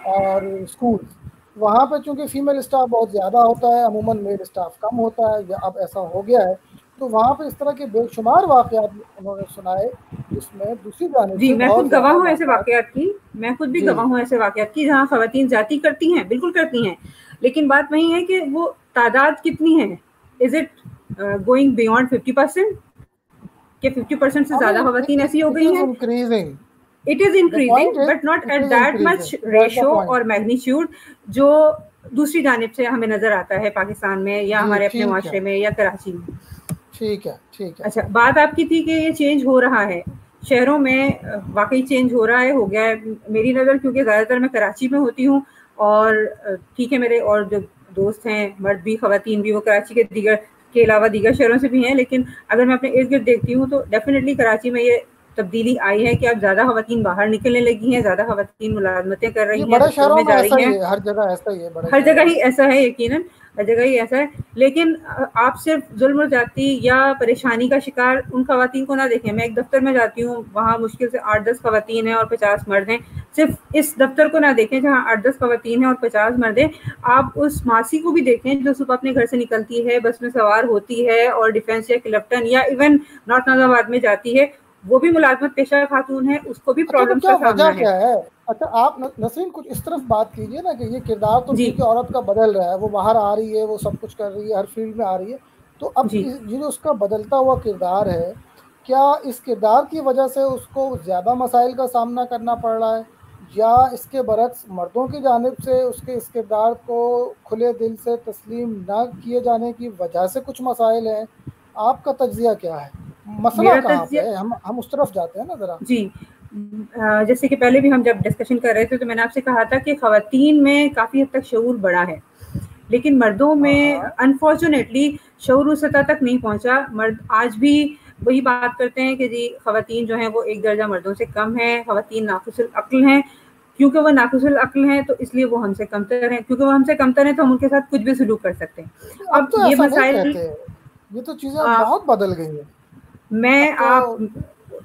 اور اسکولس. وہاں پہ چونکہ فیمیل اسٹاف بہت زیادہ ہوتا ہے، عموماً میل اسٹاف کم ہوتا ہے، یا اب ایسا ہو گیا ہے، تو وہاں پہ اس طرح کے بے شمار واقعات انہوں نے سنائے جس میں دوسری جانب جی سے میں خود گواہ ہوں ایسے واقعات کی، میں خود بھی جی گواہ ہوں ایسے واقعات کی جہاں خواتین زیادتی کرتی ہیں، بالکل کرتی ہیں، لیکن بات وہی ہے کہ وہ تعداد کتنی ہے. Is it going beyond 50%؟ کہ 50% سے زیادہ خواتین ایسی ہو گئی ہیں. It is increasing but not at that much ratio اور magnitude جو دوسری جانب سے ہمیں نظر آتا ہے پاکستان میں یا ہمارے اپنے معاشرے میں یا کراچی میں. ٹھیک ہے. اچھا، بات آپ کی تھی کہ یہ چینج ہو رہا ہے شہروں میں، واقعی چینج ہو رہا ہے، ہو گیا ہے. میری نظر کیونکہ زیادہ تر میں کراچی میں ہوتی ہوں، اور ٹھیک ہے میرے اور جو دوست ہیں مرد بھی خواتین بھی وہ کراچی کے علاوہ دیگر شہروں سے بھی ہیں، لیکن اگر میں اپنے ارد گرد دیکھتی ہوں تو ڈیفینیٹلی کراچی میں یہ تبدیلی آئی ہے کہ اب زیادہ خواتین باہر نکلنے لگی ہیں، زیادہ خواتین ملازمتیں کر رہی ہیں، دفتروں میں جا رہی ہیں. ہر جگہ ایسا ہی ہے، ہر جگہ ہی ایسا ہے، یقیناً ہر جگہ ہی ایسا ہے. لیکن آپ صرف ظلم و زیادتی یا پریشانی کا شکار ان خواتین کو نہ دیکھیں. میں ایک دفتر میں جاتی ہوں، وہاں مشکل سے 8-10 خواتین ہیں اور 50 مرد ہیں. صرف اس دفتر کو نہ دیکھیں جہاں 8-10 خواتین ہیں اور 50 مرد ہیں، آپ اس ماسی کو بھی دیکھیں جو صبح اپنے گھر سے نکلتی ہے، بس میں سوار ہوتی ہے اور ڈیفینس یا کلفٹن یا ایون نارتھ نازم آباد میں جاتی ہے، وہ بھی ملازمت پیشہ خاتون ہے، اس کو بھی پرابلمس کا سامنا ہے. کیا ہے؟ اچھا آپ نسرین کچھ اس طرف بات کیجئے نا کہ یہ کردار تو ٹھیک ہے عورت کا بدل رہا ہے، وہ باہر آ رہی ہے، وہ سب کچھ کر رہی ہے، ہر فیلڈ میں آ رہی ہے، تو اب یہ جو اس کا بدلتا ہوا کردار ہے، کیا اس کردار کی وجہ سے اس کو زیادہ مسائل کا سامنا کرنا پڑ رہا ہے، یا اس کے برعکس مردوں کی جانب سے اس کے اس کردار کو کھلے دل سے تسلیم نہ کیے جانے کی وجہ سے کچھ مسائل ہیں؟ آپ کا تجزیہ کیا ہے؟ مسئلہ کہاں پہ ہے؟ ہم اس طرف جاتے ہیں نا ذرا. جی جیسے کہ پہلے بھی ہم جب ڈسکشن کر رہے تھے تو میں نے آپ سے کہا تھا کہ خواتین میں کافی حد تک شعور بڑا ہے، لیکن مردوں میں انفارچونیٹلی شعور اس سطح تک نہیں پہنچا. مرد آج بھی وہی بات کرتے ہیں کہ جی خواتین جو ہیں وہ ایک درجہ مردوں سے کم ہیں، خواتین ناقص العقل ہیں. کیونکہ وہ ناقص العقل ہیں تو اس لیے وہ ہم سے کمتر ہیں، کیونکہ وہ ہم سے کمتر ہیں تو ہم ان کے ساتھ کچھ بھی سلوک کر سکتے ہیں. اب تو یہ مسائل، یہ تو چیزیں بہت بدل گئی ہیں. میں آپ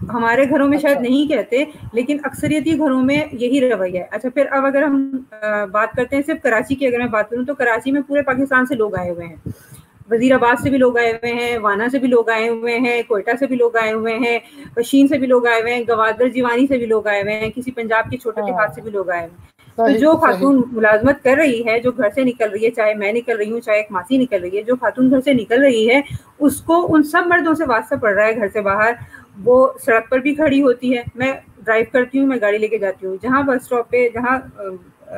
ہمارے گھروں میں شاید نہیں کہتے، لیکن اکثریتی گھروں میں یہی رویہ ہے. اچھا پھر اب اگر ہم بات کرتے ہیں صرف کراچی کی، اگر میں بات کروں تو کراچی میں پورے پاکستان سے لوگ آئے ہوئے ہیں. وزیر آباد سے بھی لوگ آئے ہوئے ہیں، وانا سے بھی لوگ آئے ہوئے ہیں، کوئٹہ سے بھی لوگ آئے ہوئے ہیں، پشین سے بھی لوگ آئے ہوئے ہیں، گوادر جیوانی سے بھی لوگ آئے ہوئے ہیں، کسی پنجاب کے چھوٹے دیہات سے بھی لوگ آئے ہوئے ہیں. تو جو خاتون ملازمت کر رہی ہے، جو گھر سے نکل رہی ہے، چاہے میں نکل رہی ہوں، چاہے ایک ماسی نکل رہی ہے، جو خاتون گھر سے نکل رہی ہے اس کو ان سب مردوں سے واسطہ پڑ رہا ہے گھر سے باہر. وہ سڑک پر بھی کھڑی ہوتی ہے، میں ڈرائیو کرتی ہوں، میں گاڑی لے کے جاتی ہوں، جہاں بس اسٹاپ پہ، جہاں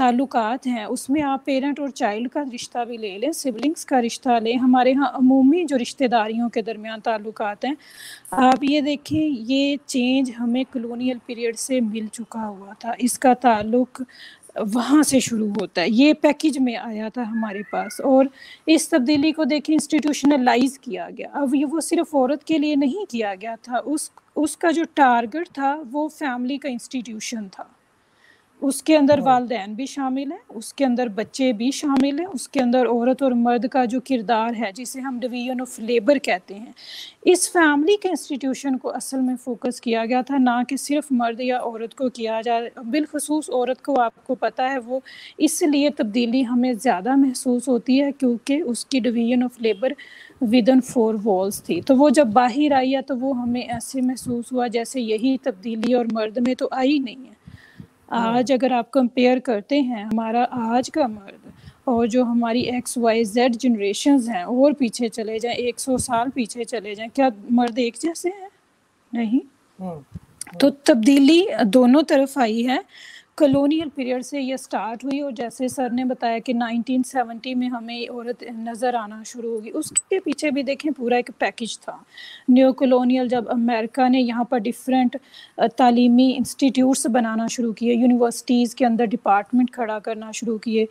تعلقات ہیں اس میں آپ پیرنٹ اور چائلڈ کا رشتہ بھی لے لیں، سبلنگس کا رشتہ لیں، ہمارے ہاں عمومی جو رشتہ داریوں کے درمیان تعلقات ہیں، آپ یہ دیکھیں یہ چینج ہمیں کلونیل پیریڈ سے مل چکا ہوا تھا، اس کا تعلق وہاں سے شروع ہوتا ہے، یہ پیکج میں آیا تھا ہمارے پاس، اور اس تبدیلی کو دیکھیں انسٹیٹیوشنلائز کیا گیا۔ اب یہ وہ صرف عورت کے لیے نہیں کیا گیا تھا، اس کا جو ٹارگٹ تھا وہ فیملی کا انسٹیٹیوشن تھا، اس کے اندر والدین بھی شامل ہیں، اس کے اندر بچے بھی شامل ہیں، اس کے اندر عورت اور مرد کا جو کردار ہے جسے ہم ڈویژن آف لیبر کہتے ہیں، اس فیملی کے انسٹیٹیوشن کو اصل میں فوکس کیا گیا تھا، نہ کہ صرف مرد یا عورت کو کیا جائے۔ بالخصوص عورت کو آپ کو پتہ ہے وہ اس لیے تبدیلی ہمیں زیادہ محسوس ہوتی ہے کیونکہ اس کی division of labour within 4 walls تھی، تو وہ جب باہر آئی ہے تو وہ ہمیں ایسے محسوس ہوا جیسے یہی تبدیلی اور مرد میں تو آئی نہیں ہے۔ آج اگر آپ کمپیئر کرتے ہیں ہمارا آج کا مرد اور جو ہماری XYZ جنریشنز ہیں اور پیچھے چلے جائیں 100 سال پیچھے چلے جائیں، کیا مرد ایک جیسے ہیں؟ نہیں۔ تو تبدیلی دونوں طرف آئی ہے، کلونیل پیریڈ سے یہ سٹارٹ ہوئی، اور جیسے سر نے بتایا کہ 1970 میں ہمیں عورت نظر آنا شروع ہوگی، اس کے پیچھے بھی دیکھیں پورا ایک پیکج تھا۔ نیو کلونیل جب امریکہ نے یہاں پر ڈیفرنٹ تعلیمی انسٹیٹیوٹس بنانا شروع کیے، یونیورسٹیز کے اندر ڈپارٹمنٹ کھڑا کرنا شروع کیے،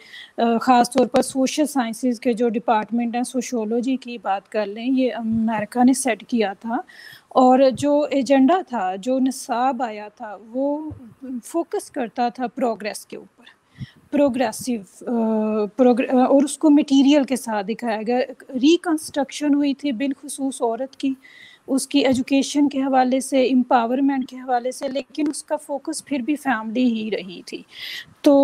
خاص طور پر سوشل سائنسز کے جو ڈپارٹمنٹ ہیں، سوشولوجی کی بات کر لیں، یہ امریکہ نے سیٹ کیا تھا، اور جو ایجنڈا تھا، جو نصاب آیا تھا، وہ فوکس کرتا تھا پروگریس کے اوپر، اور اس کو میٹیریل کے ساتھ دکھایا گیا۔ ریکنسٹرکشن ہوئی تھی بالخصوص عورت کی، اس کی ایجوکیشن کے حوالے سے، امپاورمنٹ کے حوالے سے، لیکن اس کا فوکس پھر بھی فیملی ہی رہی تھی۔ تو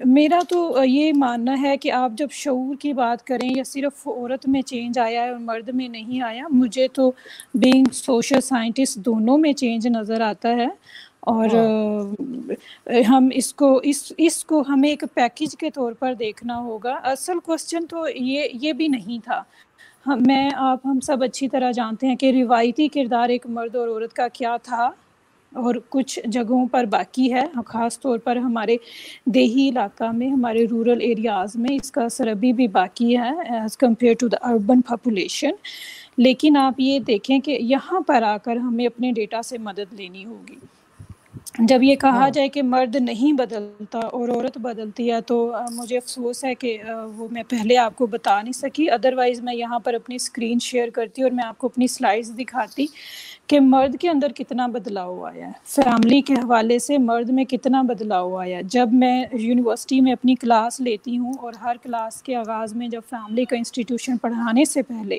میرا تو یہ ماننا ہے کہ آپ جب شعور کی بات کریں یا صرف عورت میں چینج آیا ہے اور مرد میں نہیں آیا، مجھے تو بینگ سوشل سائنٹسٹ دونوں میں چینج نظر آتا ہے، اور ہم اس کو ہمیں ایک پیکج کے طور پر دیکھنا ہوگا۔ اصل کوسچن تو یہ بھی نہیں تھا، ہم سب اچھی طرح جانتے ہیں کہ روایتی کردار ایک مرد اور عورت کا کیا تھا، اور کچھ جگہوں پر باقی ہے، خاص طور پر ہمارے دیہی علاقہ میں، ہمارے رورل ایریاز میں اس کا اثر ابھی بھی باقی ہے as compared to the urban population. لیکن آپ یہ دیکھیں کہ یہاں پر آ کر ہمیں اپنے ڈیٹا سے مدد لینی ہوگی۔ جب یہ کہا جائے کہ مرد نہیں بدلتا اور عورت بدلتی ہے، تو مجھے افسوس ہے کہ وہ میں پہلے آپ کو بتا نہیں سکی، ادروائز میں یہاں پر اپنی اسکرین شیئر کرتی اور میں آپ کو اپنی سلائڈز دکھاتی کہ مرد کے اندر کتنا بدلاؤ آیا ہے، فیملی کے حوالے سے مرد میں کتنا بدلاؤ آیا ہے۔ جب میں یونیورسٹی میں اپنی کلاس لیتی ہوں، اور ہر کلاس کے آغاز میں جب فیملی کا انسٹیٹیوشن پڑھانے سے پہلے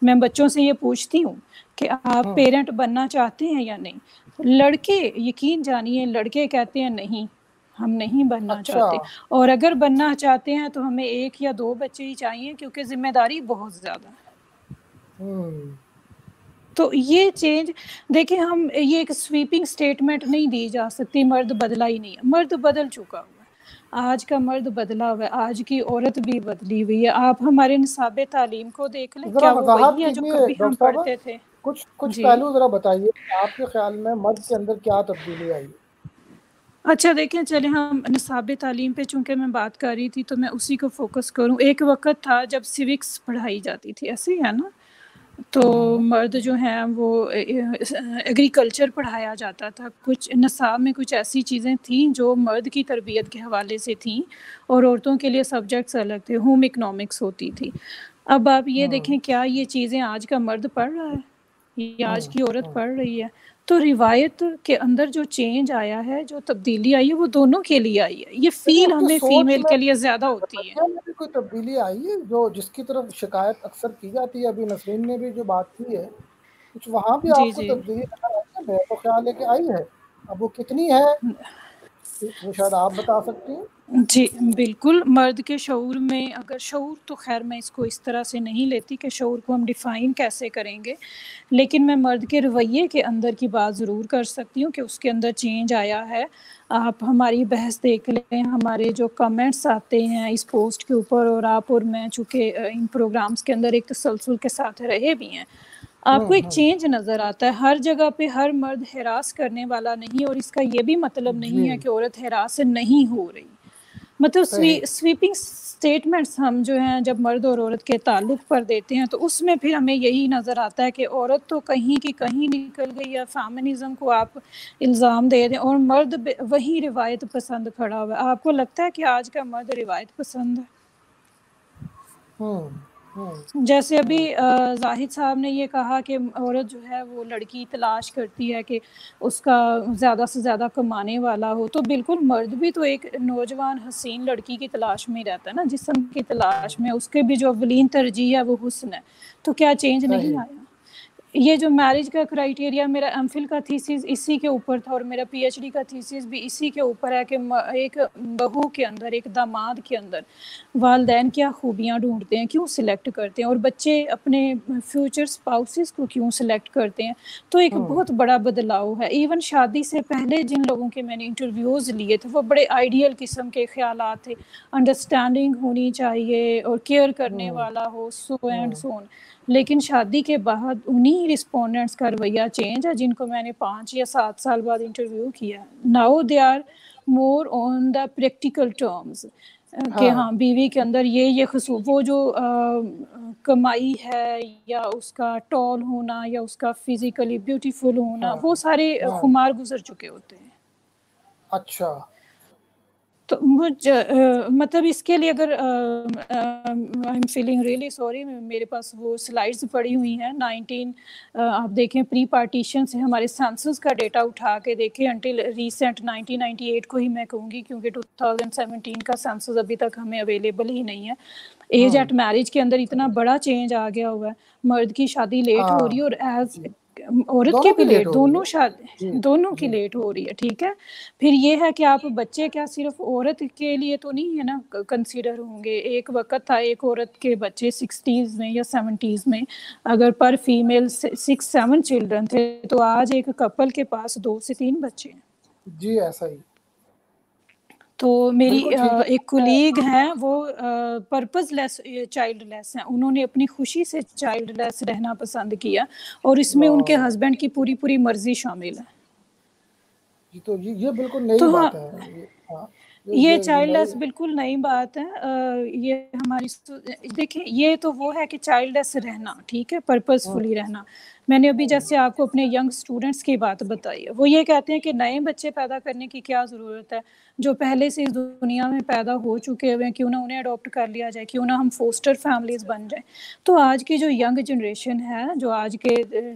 میں بچوں سے یہ پوچھتی ہوں کہ آپ پیرنٹ بننا چاہتے ہیں یا نہیں، لڑکے یقین جانیے لڑکے کہتے ہیں نہیں، ہم نہیں بننا چاہتے، اور اگر بننا چاہتے ہیں تو ہمیں 1 یا 2 بچے ہی چاہیے کیونکہ ذمہ داری بہت زیادہ ہے۔ تو یہ چینج دیکھیں، ہم یہ ایک سویپنگ سٹیٹمنٹ نہیں دی جا سکتی مرد بدلا ہی نہیں ہے، مرد بدل چکا ہوا ہے، آج کا مرد بدلا ہوا ہے، آج کی عورت بھی بدلی ہوئی ہے۔ آپ ہمارے نصاب تعلیم کو دیکھ لیں، کیا وہ وہی ہے جو کبھی ہم پڑھتے تھے؟ کچھ پہلو ذرا بتائیے، آپ کے خیال میں مرد کے اندر کیا تبدیلی آئی؟ اچھا دیکھیں، چلیں ہم نصاب تعلیم پہ چونکہ میں بات کر رہی تھی تو میں اسی کو فوکس کروں۔ ایک وقت تھا جب سیوکس پڑھائی جاتی تھی، ایسے ہی ہے نا، تو مرد جو ہیں وہ ایگریکلچر پڑھایا جاتا تھا، کچھ نصاب میں کچھ ایسی چیزیں تھیں جو مرد کی تربیت کے حوالے سے تھیں، اور عورتوں کے لیے سبجیکٹس الگ تھے، ہوم اکنامکس ہوتی تھی۔ اب آپ یہ دیکھیں کیا یہ چیزیں آج کا مرد پڑھ رہا ہے یا آج کی عورت پڑھ رہی ہے؟ تو روایت کے اندر جو چینج آیا ہے، جو تبدیلی آئی ہے، وہ دونوں کے لیے آئی ہے۔ یہ فیل ہمیں فیمیل کے لیے زیادہ ہوتی ہے۔ کوئی تبدیلی آئی ہے جو جس کی طرف شکایت اکثر کی جاتی ہے؟ ابھی نسرین نے بھی جو بات کی ہے، کچھ وہاں بھی آپ کو تبدیلی نظر آئی ہے؟ میرا تو خیال ہے کہ آئی ہے، اب وہ کتنی ہے وہ شاید آپ بتا سکتی ہیں۔ جی بالکل، مرد کے شعور میں، اگر شعور تو خیر میں اس کو اس طرح سے نہیں لیتی کہ شعور کو ہم ڈیفائن کیسے کریں گے، لیکن میں مرد کے رویے کے اندر کی بات ضرور کر سکتی ہوں کہ اس کے اندر چینج آیا ہے۔ آپ ہماری بحث دیکھ لیں، ہمارے جو کمنٹس آتے ہیں اس پوسٹ کے اوپر، اور آپ اور میں چونکہ ان پروگرامز کے اندر ایک تسلسل کے ساتھ رہے بھی ہیں، آپ کو ایک چینج نظر آتا ہے۔ ہر جگہ پہ ہر مرد ہراس کرنے والا نہیں، اور اس کا یہ بھی مطلب نہیں ہے کہ عورت ہراس نہیں ہو رہی۔ مطلب سویپنگ سٹیٹمنٹس ہم جو ہیں جب مرد اور عورت کے تعلق پر دیتے ہیں تو اس میں پھر ہمیں یہی نظر آتا ہے کہ عورت تو کہیں کی کہیں نکل گئی یا فیمنزم کو آپ الزام دے دیں اور مرد وہی روایت پسند کھڑا ہوا ہے. آپ کو لگتا ہے کہ آج کا مرد روایت پسند ہے؟ جیسے ابھی زاہد صاحب نے یہ کہا کہ عورت جو ہے وہ لڑکی تلاش کرتی ہے کہ اس کا زیادہ سے زیادہ کمانے والا ہو، تو بالکل مرد بھی تو ایک نوجوان حسین لڑکی کی تلاش میں رہتا ہے نا، جسم کی تلاش میں. اس کے بھی جو اولین ترجیح ہے وہ حسن ہے. تو کیا چینج نہیں آیا؟ یہ جو میرج کا کرائیٹیریا، میرا ایم فل کا تھیسس اسی کے اوپر تھا اور میرا پی ایچ ڈی کا تھیسس بھی اسی کے اوپر ہے کہ ایک بہو کے اندر، ایک داماد کے اندر والدین کیا خوبیاں ڈھونڈتے ہیں، کیوں سلیکٹ کرتے ہیں، اور بچے اپنے فیوچر اسپاؤسز کو کیوں سلیکٹ کرتے ہیں. تو ایک بہت بڑا بدلاؤ ہے. ایون شادی سے پہلے جن لوگوں کے میں نے انٹرویوز لیے تھے وہ بڑے آئیڈیل قسم کے خیالات تھے، انڈرسٹینڈنگ ہونی چاہیے اور کیئر کرنے والا ہو، سو اینڈ سو. لیکن شادی کے بعد انہی رسپونڈنٹس کا رویہ چینج ہے جن کو میں نے 5 یا 7 سال بعد انٹرویو کیا. Now they are more on the practical terms کہ ہاں بیوی کے اندر یہ وہ جو کمائی ہے یا اس کا ٹال ہونا یا اس کا فزیکلی بیوٹیفل ہونا، وہ سارے خمار گزر چکے ہوتے ہیں. اچھا، تو مطلب اس کے لیے اگر I am feeling really sorry, میرے پاس وہ سلائڈز پڑی ہوئی ہیں 19 آپ دیکھیں پری پارٹیشن سے ہمارے سینسس کا ڈیٹا اٹھا کے دیکھیں انٹل ریسنٹ 1998 کو ہی میں کہوں گی، کیونکہ 2017 کا سینسس ابھی تک ہمیں اویلیبل ہی نہیں ہے. ایج ایٹ میرج کے اندر اتنا بڑا چینج آ گیا ہوا ہے. مرد کی شادی لیٹ ہو رہی ہے اور ایز عورت کی بھی لیٹ، دونوں کی لیٹ ہو رہی ہے. ٹھیک ہے، پھر یہ ہے کہ آپ بچے کیا صرف عورت کے لیے تو نہیں ہے نا کنسیڈر ہوں گے. ایک وقت تھا ایک عورت کے بچے 60s میں یا 70s میں اگر پر فیمیل 6-7 چلڈرن تھے، تو آج ایک کپل کے پاس 2 سے 3 بچے ہیں. جی ایسا ہی. تو میری ایک کولیگ ہیں وہ پرپز لیس چائلڈ لیس ہیں. انہوں نے اپنی خوشی سے چائلڈ لیس رہنا پسند کیا اور اس میں ان کے ہسبینڈ کی پوری مرضی شامل ہے. تو یہ بالکل نئی بات ہے. یہ چائلڈ لیس بالکل نئی بات ہے. یہ ہماری دیکھیں یہ تو وہ ہے کہ چائلڈ لیس رہنا ٹھیک ہے، پرپز فلی رہنا. میں نے ابھی جیسے آپ کو اپنے ینگ اسٹوڈنٹس کی بات بتائی ہے، وہ یہ کہتے ہیں کہ نئے بچے پیدا کرنے کی کیا ضرورت ہے، جو پہلے سے اس دنیا میں پیدا ہو چکے ہوئے ہیں کیوں نہ انہیں اڈاپٹ کر لیا جائے، کیوں نہ ہم فوسٹر فیملیز بن جائیں. تو آج کی جو ینگ جنریشن ہے، جو آج کے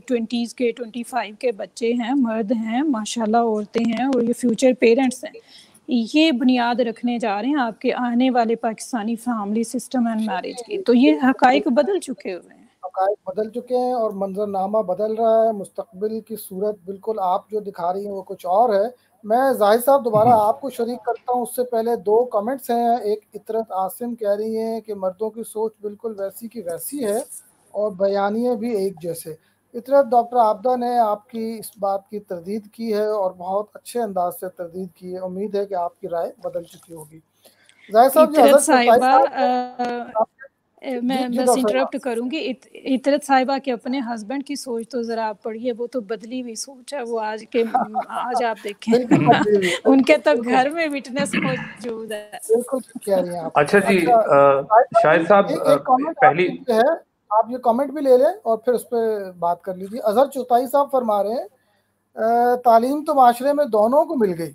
20s کے 25 کے بچے ہیں، مرد ہیں ماشاءاللہ، عورتیں ہیں اور یہ فیوچر پیرنٹس ہیں، یہ بنیاد رکھنے جا رہے ہیں آپ کے آنے والے Pakistani family system and marriage کی. تو یہ حقائق بدل چکے ہوئے ہیں، حقائق بدل چکے ہیں اور منظرنامہ بدل رہا ہے. مستقبل کی صورت بالکل آپ جو دکھا رہی ہیں وہ کچھ اور ہے. میں زاہد صاحب دوبارہ آپ کو شریک کرتا ہوں. اس سے پہلے 2 کمنٹس ہیں. ایک عطرت عاصم کہہ رہی ہیں کہ مردوں کی سوچ بالکل ویسی کی ویسی ہے اور بیانیے بھی ایک جیسے. عطرت، ڈاکٹر عابدہ نے آپ کی اس بات کی تردید کی ہے اور بہت اچھے انداز سے تردید کی ہے. امید ہے کہ آپ کی رائے بدل چکی ہوگی. زاہد صاحب جو عطرت صاحبہ میں بس انٹرپٹ کروں گی. عطرت صاحبہ کے اپنے ہسبینڈ کی سوچ تو ذرا آپ پڑھیے، وہ تو بدلی ہوئی سوچ ہے. وہ آج آپ دیکھیں ان کے تو گھر میں وٹنس موجود ہے. بالکل کہہ رہی ہیں آپ. اچھا جی شاہد صاحب ایک کامنٹ پہلی ہے، آپ یہ کامنٹ بھی لے لیں اور پھر اس پہ بات کر لیجیے. اظہر چوتائی صاحب فرما رہے ہیں تعلیم تو معاشرے میں دونوں کو مل گئی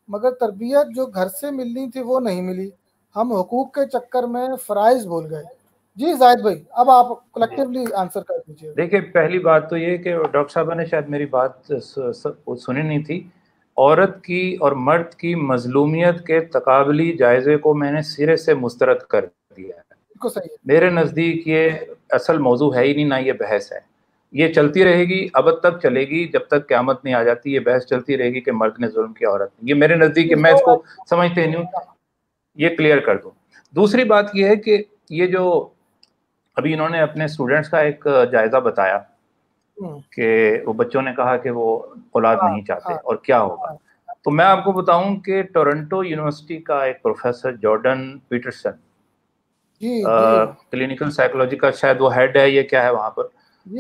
مگر تربیت جو گھر سے ملنی تھی وہ نہیں ملی. ہم حقوق کے چکر میں فرائض بھول گئے. جی زاہد بھائی اب آپ کلیکٹیولی آنسر کر دیجیے. دیکھیں پہلی بات تو یہ کہ ڈاکٹر صاحبہ نے شاید میری بات سنی نہیں تھی. عورت کی اور مرد کی مظلومیت کے تقابلی جائزے کو میں نے سرے سے مسترد کر دیا ہے. میرے نزدیک یہ اصل موضوع ہے ہی نہیں، نہ یہ بحث ہے. یہ چلتی رہے گی، ابد تک چلے گی جب تک قیامت نہیں آ جاتی. یہ بحث چلتی رہے گی کہ مرد نے ظلم کیا عورت نے. یہ میرے نزدیک میں اس کو سمجھتے نہیں ہوں، یہ کلیئر کر دوں. دوسری بات یہ ہے کہ یہ جو ابھی انہوں نے اپنے اسٹوڈنٹس کا ایک جائزہ بتایا کہ وہ بچوں نے کہا کہ وہ اولاد نہیں چاہتے اور کیا ہوگا. تو میں آپ کو بتاؤں کہ ٹورنٹو یونیورسٹی کا ایک professor Jordan Peterson, clinical psychology کا شاید وہ ہیڈ ہے، یہ کیا ہے وہاں پر،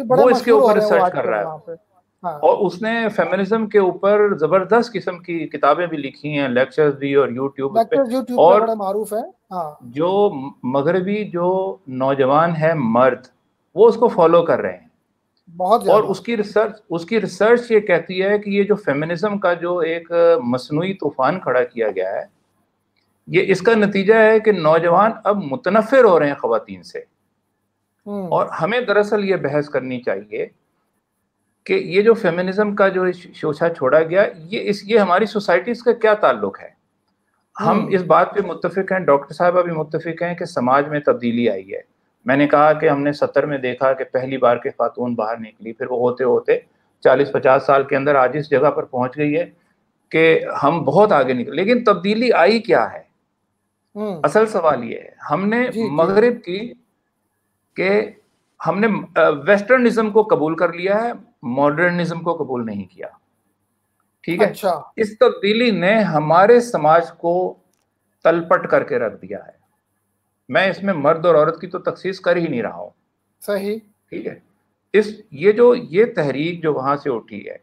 وہ اس کے اوپر ریسرچ کر رہا ہے. اور اس نے فیمنزم کے اوپر زبردست قسم کی کتابیں بھی لکھی ہیں، لیکچرز بھی، اور یوٹیوب پہ، اور بڑے معروف ہیں. جو مغربی جو نوجوان ہے مرد، وہ اس کو فالو کر رہے ہیں بہت اور زیادہ. اس کی ریسرچ یہ کہتی ہے کہ یہ جو فیمنزم کا جو ایک مصنوعی طوفان کھڑا کیا گیا ہے، یہ اس کا نتیجہ ہے کہ نوجوان اب متنفر ہو رہے ہیں خواتین سے. اور ہمیں دراصل یہ بحث کرنی چاہیے کہ یہ جو فیمنزم کا جو شوشہ چھوڑا گیا، یہ ہماری سوسائٹیز کا کیا تعلق ہے. ہم اس بات پہ متفق ہیں، ڈاکٹر صاحبہ بھی متفق ہیں کہ سماج میں تبدیلی آئی ہے. میں نے کہا کہ ہم نے 70 میں دیکھا کہ پہلی بار کے خاتون باہر نکلی، پھر وہ ہوتے ہوتے 40-50 سال کے اندر آج اس جگہ پر پہنچ گئی ہے کہ ہم بہت آگے نکلے. لیکن تبدیلی آئی کیا ہے؟ اصل سوال یہ ہے، ہم نے مغرب کی کہ ہم نے ویسٹرنزم کو قبول کر لیا ہے، ماڈرنزم کو قبول نہیں کیا. ٹھیک ہے، اس تبدیلی نے ہمارے سماج کو تلپٹ کر کے رکھ دیا ہے. میں اس میں مرد اور عورت کی تو تخصیص کر ہی نہیں رہا ہوں. صحیح. ٹھیک ہے، یہ تحریک جو وہاں سے اٹھی ہے،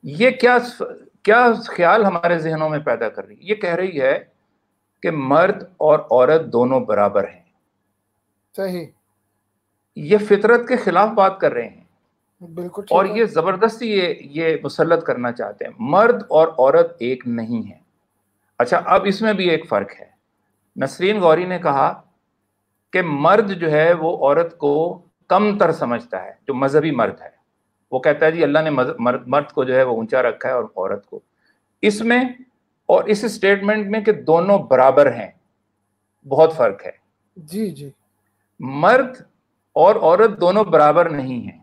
یہ کیا خیال ہمارے ذہنوں میں پیدا کر رہی ہے؟ یہ کہہ رہی ہے کہ مرد اور عورت دونوں برابر ہیں. صحیح. یہ فطرت کے خلاف بات کر رہے ہیں. بالکل. اور یہ زبردستی یہ مسلط کرنا چاہتے ہیں. مرد اور عورت ایک نہیں ہے. اچھا، اب اس میں بھی ایک فرق ہے. نسرین غوری نے کہا کہ مرد جو ہے وہ عورت کو کم تر سمجھتا ہے، جو مذہبی مرد ہے. وہ کہتا ہے جی اللہ نے مرد کو جو ہے وہ اونچا رکھا ہے اور عورت کو. اس میں اور اس اسٹیٹمنٹ میں کہ دونوں برابر ہیں بہت فرق ہے. جی. مرد اور عورت دونوں برابر نہیں ہیں،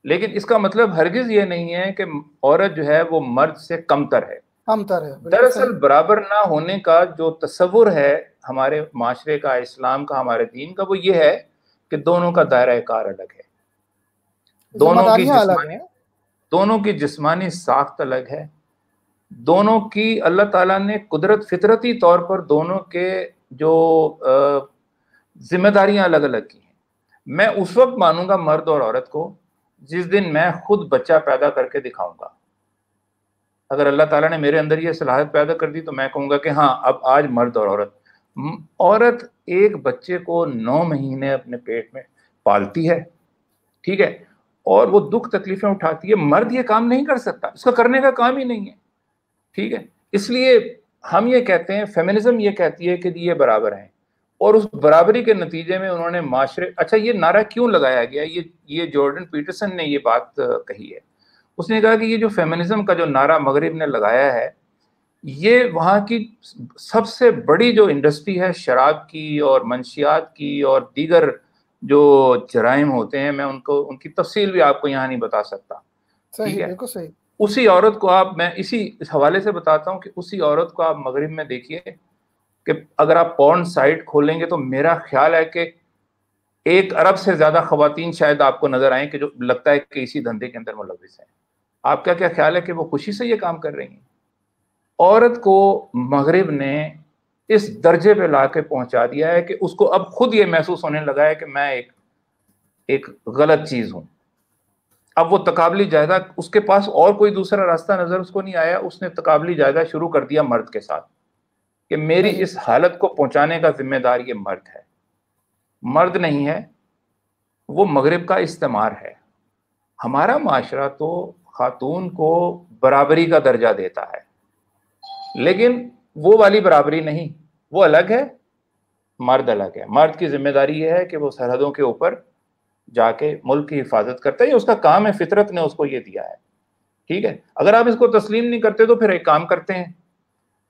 لیکن اس کا مطلب ہرگز یہ نہیں ہے کہ عورت جو ہے وہ مرد سے کم تر ہے. دراصل برابر نہ ہونے کا جو تصور ہے ہمارے معاشرے کا، اسلام کا، ہمارے دین کا، وہ یہ ہے کہ دونوں کا دائرہ کار الگ ہے، دونوں کی جسمانی ساخت الگ ہے، دونوں کی اللہ تعالیٰ نے قدرت فطرتی طور پر دونوں کے جو ذمہ داریاں الگ الگ کی ہیں. میں اس وقت مانوں گا مرد اور عورت کو جس دن میں خود بچہ پیدا کر کے دکھاؤں گا. اگر اللہ تعالیٰ نے میرے اندر یہ صلاحیت پیدا کر دی تو میں کہوں گا کہ ہاں اب آج مرد اور عورت ایک بچے کو 9 مہینے اپنے پیٹ میں پالتی ہے. ٹھیک ہے، اور وہ دکھ تکلیفیں اٹھاتی ہے. مرد یہ کام نہیں کر سکتا، اس کا کرنے کا کام ہی نہیں ہے. ٹھیک ہے، اس لیے ہم یہ کہتے ہیں، فیمنزم یہ کہتی ہے کہ یہ برابر ہیں، اور اس برابری کے نتیجے میں انہوں نے معاشرے. اچھا، یہ نعرہ کیوں لگایا گیا؟ یہ جارڈن پیٹرسن نے یہ بات کہی ہے. اس نے کہا کہ یہ جو فیمنزم کا جو نعرہ مغرب نے لگایا ہے، یہ وہاں کی سب سے بڑی جو انڈسٹری ہے شراب کی اور منشیات کی اور دیگر جو جرائم ہوتے ہیں، میں ان کی تفصیل بھی آپ کو یہاں نہیں بتا سکتا. ٹھیک ہے، بالکل صحیح. اسی عورت کو میں اسی حوالے سے بتاتا ہوں کہ اسی عورت کو آپ مغرب میں دیکھیے کہ اگر آپ پورن سائٹ کھولیں گے تو میرا خیال ہے کہ 1 ارب سے زیادہ خواتین شاید آپ کو نظر آئیں کہ جو لگتا ہے کہ اسی دھندے کے اندر ملوث ہیں. آپ کا کیا خیال ہے کہ وہ خوشی سے یہ کام کر رہی ہیں؟ عورت کو مغرب نے اس درجے پہ لا کے پہنچا دیا ہے کہ اس کو اب خود یہ محسوس ہونے لگا ہے کہ میں ایک غلط چیز ہوں. اب وہ تقابلی جائزہ، اس کے پاس اور کوئی دوسرا راستہ نظر اس کو نہیں آیا. اس نے تقابلی جائزہ شروع کر دیا مرد کے ساتھ کہ میری اس حالت کو پہنچانے کا ذمہ دار یہ مرد ہے. مرد نہیں ہے، وہ مغرب کا استعمار ہے. ہمارا معاشرہ تو خاتون کو برابری کا درجہ دیتا ہے، لیکن وہ والی برابری نہیں، وہ الگ ہے، مرد الگ ہے. مرد کی ذمہ داری یہ ہے کہ وہ سرحدوں کے اوپر جا کے ملک کی حفاظت کرتا ہے، یہ اس کا کام ہے، فطرت نے اس کو یہ دیا ہے. ٹھیک ہے، اگر آپ اس کو تسلیم نہیں کرتے تو پھر ایک کام کرتے ہیں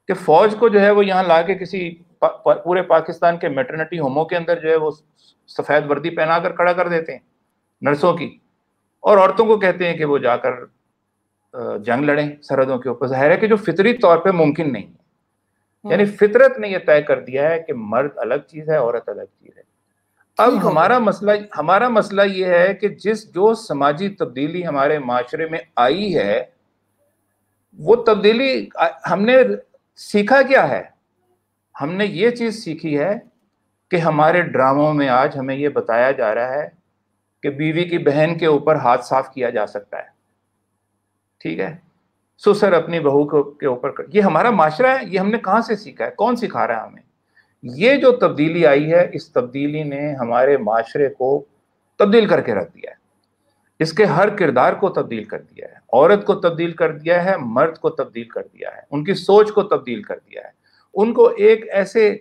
کہ فوج کو جو ہے وہ یہاں لا کے کسی پورے پاکستان کے میٹرنٹی ہوموں کے اندر جو ہے وہ سفید وردی پہنا کر کھڑا کر دیتے ہیں نرسوں کی، اور عورتوں کو کہتے ہیں کہ وہ جا کر جنگ لڑیں سرحدوں کے اوپر. ظاہر ہے کہ جو فطری طور پہ ممکن نہیں ہے. یعنی فطرت نے یہ طے کر دیا ہے کہ مرد الگ چیز ہے، عورت الگ چیز ہے. اب ہمارا مسئلہ یہ ہے کہ جو سماجی تبدیلی ہمارے معاشرے میں آئی ہے، وہ تبدیلی ہم نے سیکھا کیا ہے؟ ہم نے یہ چیز سیکھی ہے کہ ہمارے ڈراموں میں آج ہمیں یہ بتایا جا رہا ہے کہ بیوی کی بہن کے اوپر ہاتھ صاف کیا جا سکتا ہے. ٹھیک ہے. سسر اپنی بہو کے اوپر یہ ہمارا معاشرہ ہے. یہ ہم نے کہاں سے سیکھا ہے؟ کون سکھا رہا ہے ہمیں؟ یہ جو تبدیلی آئی ہے، اس تبدیلی نے ہمارے معاشرے کو تبدیل کر کے رکھ دیا ہے. اس کے ہر کردار کو تبدیل کر دیا ہے. عورت کو تبدیل کر دیا ہے، مرد کو تبدیل کر دیا ہے، ان کی سوچ کو تبدیل کر دیا ہے. ان کو ایک ایسے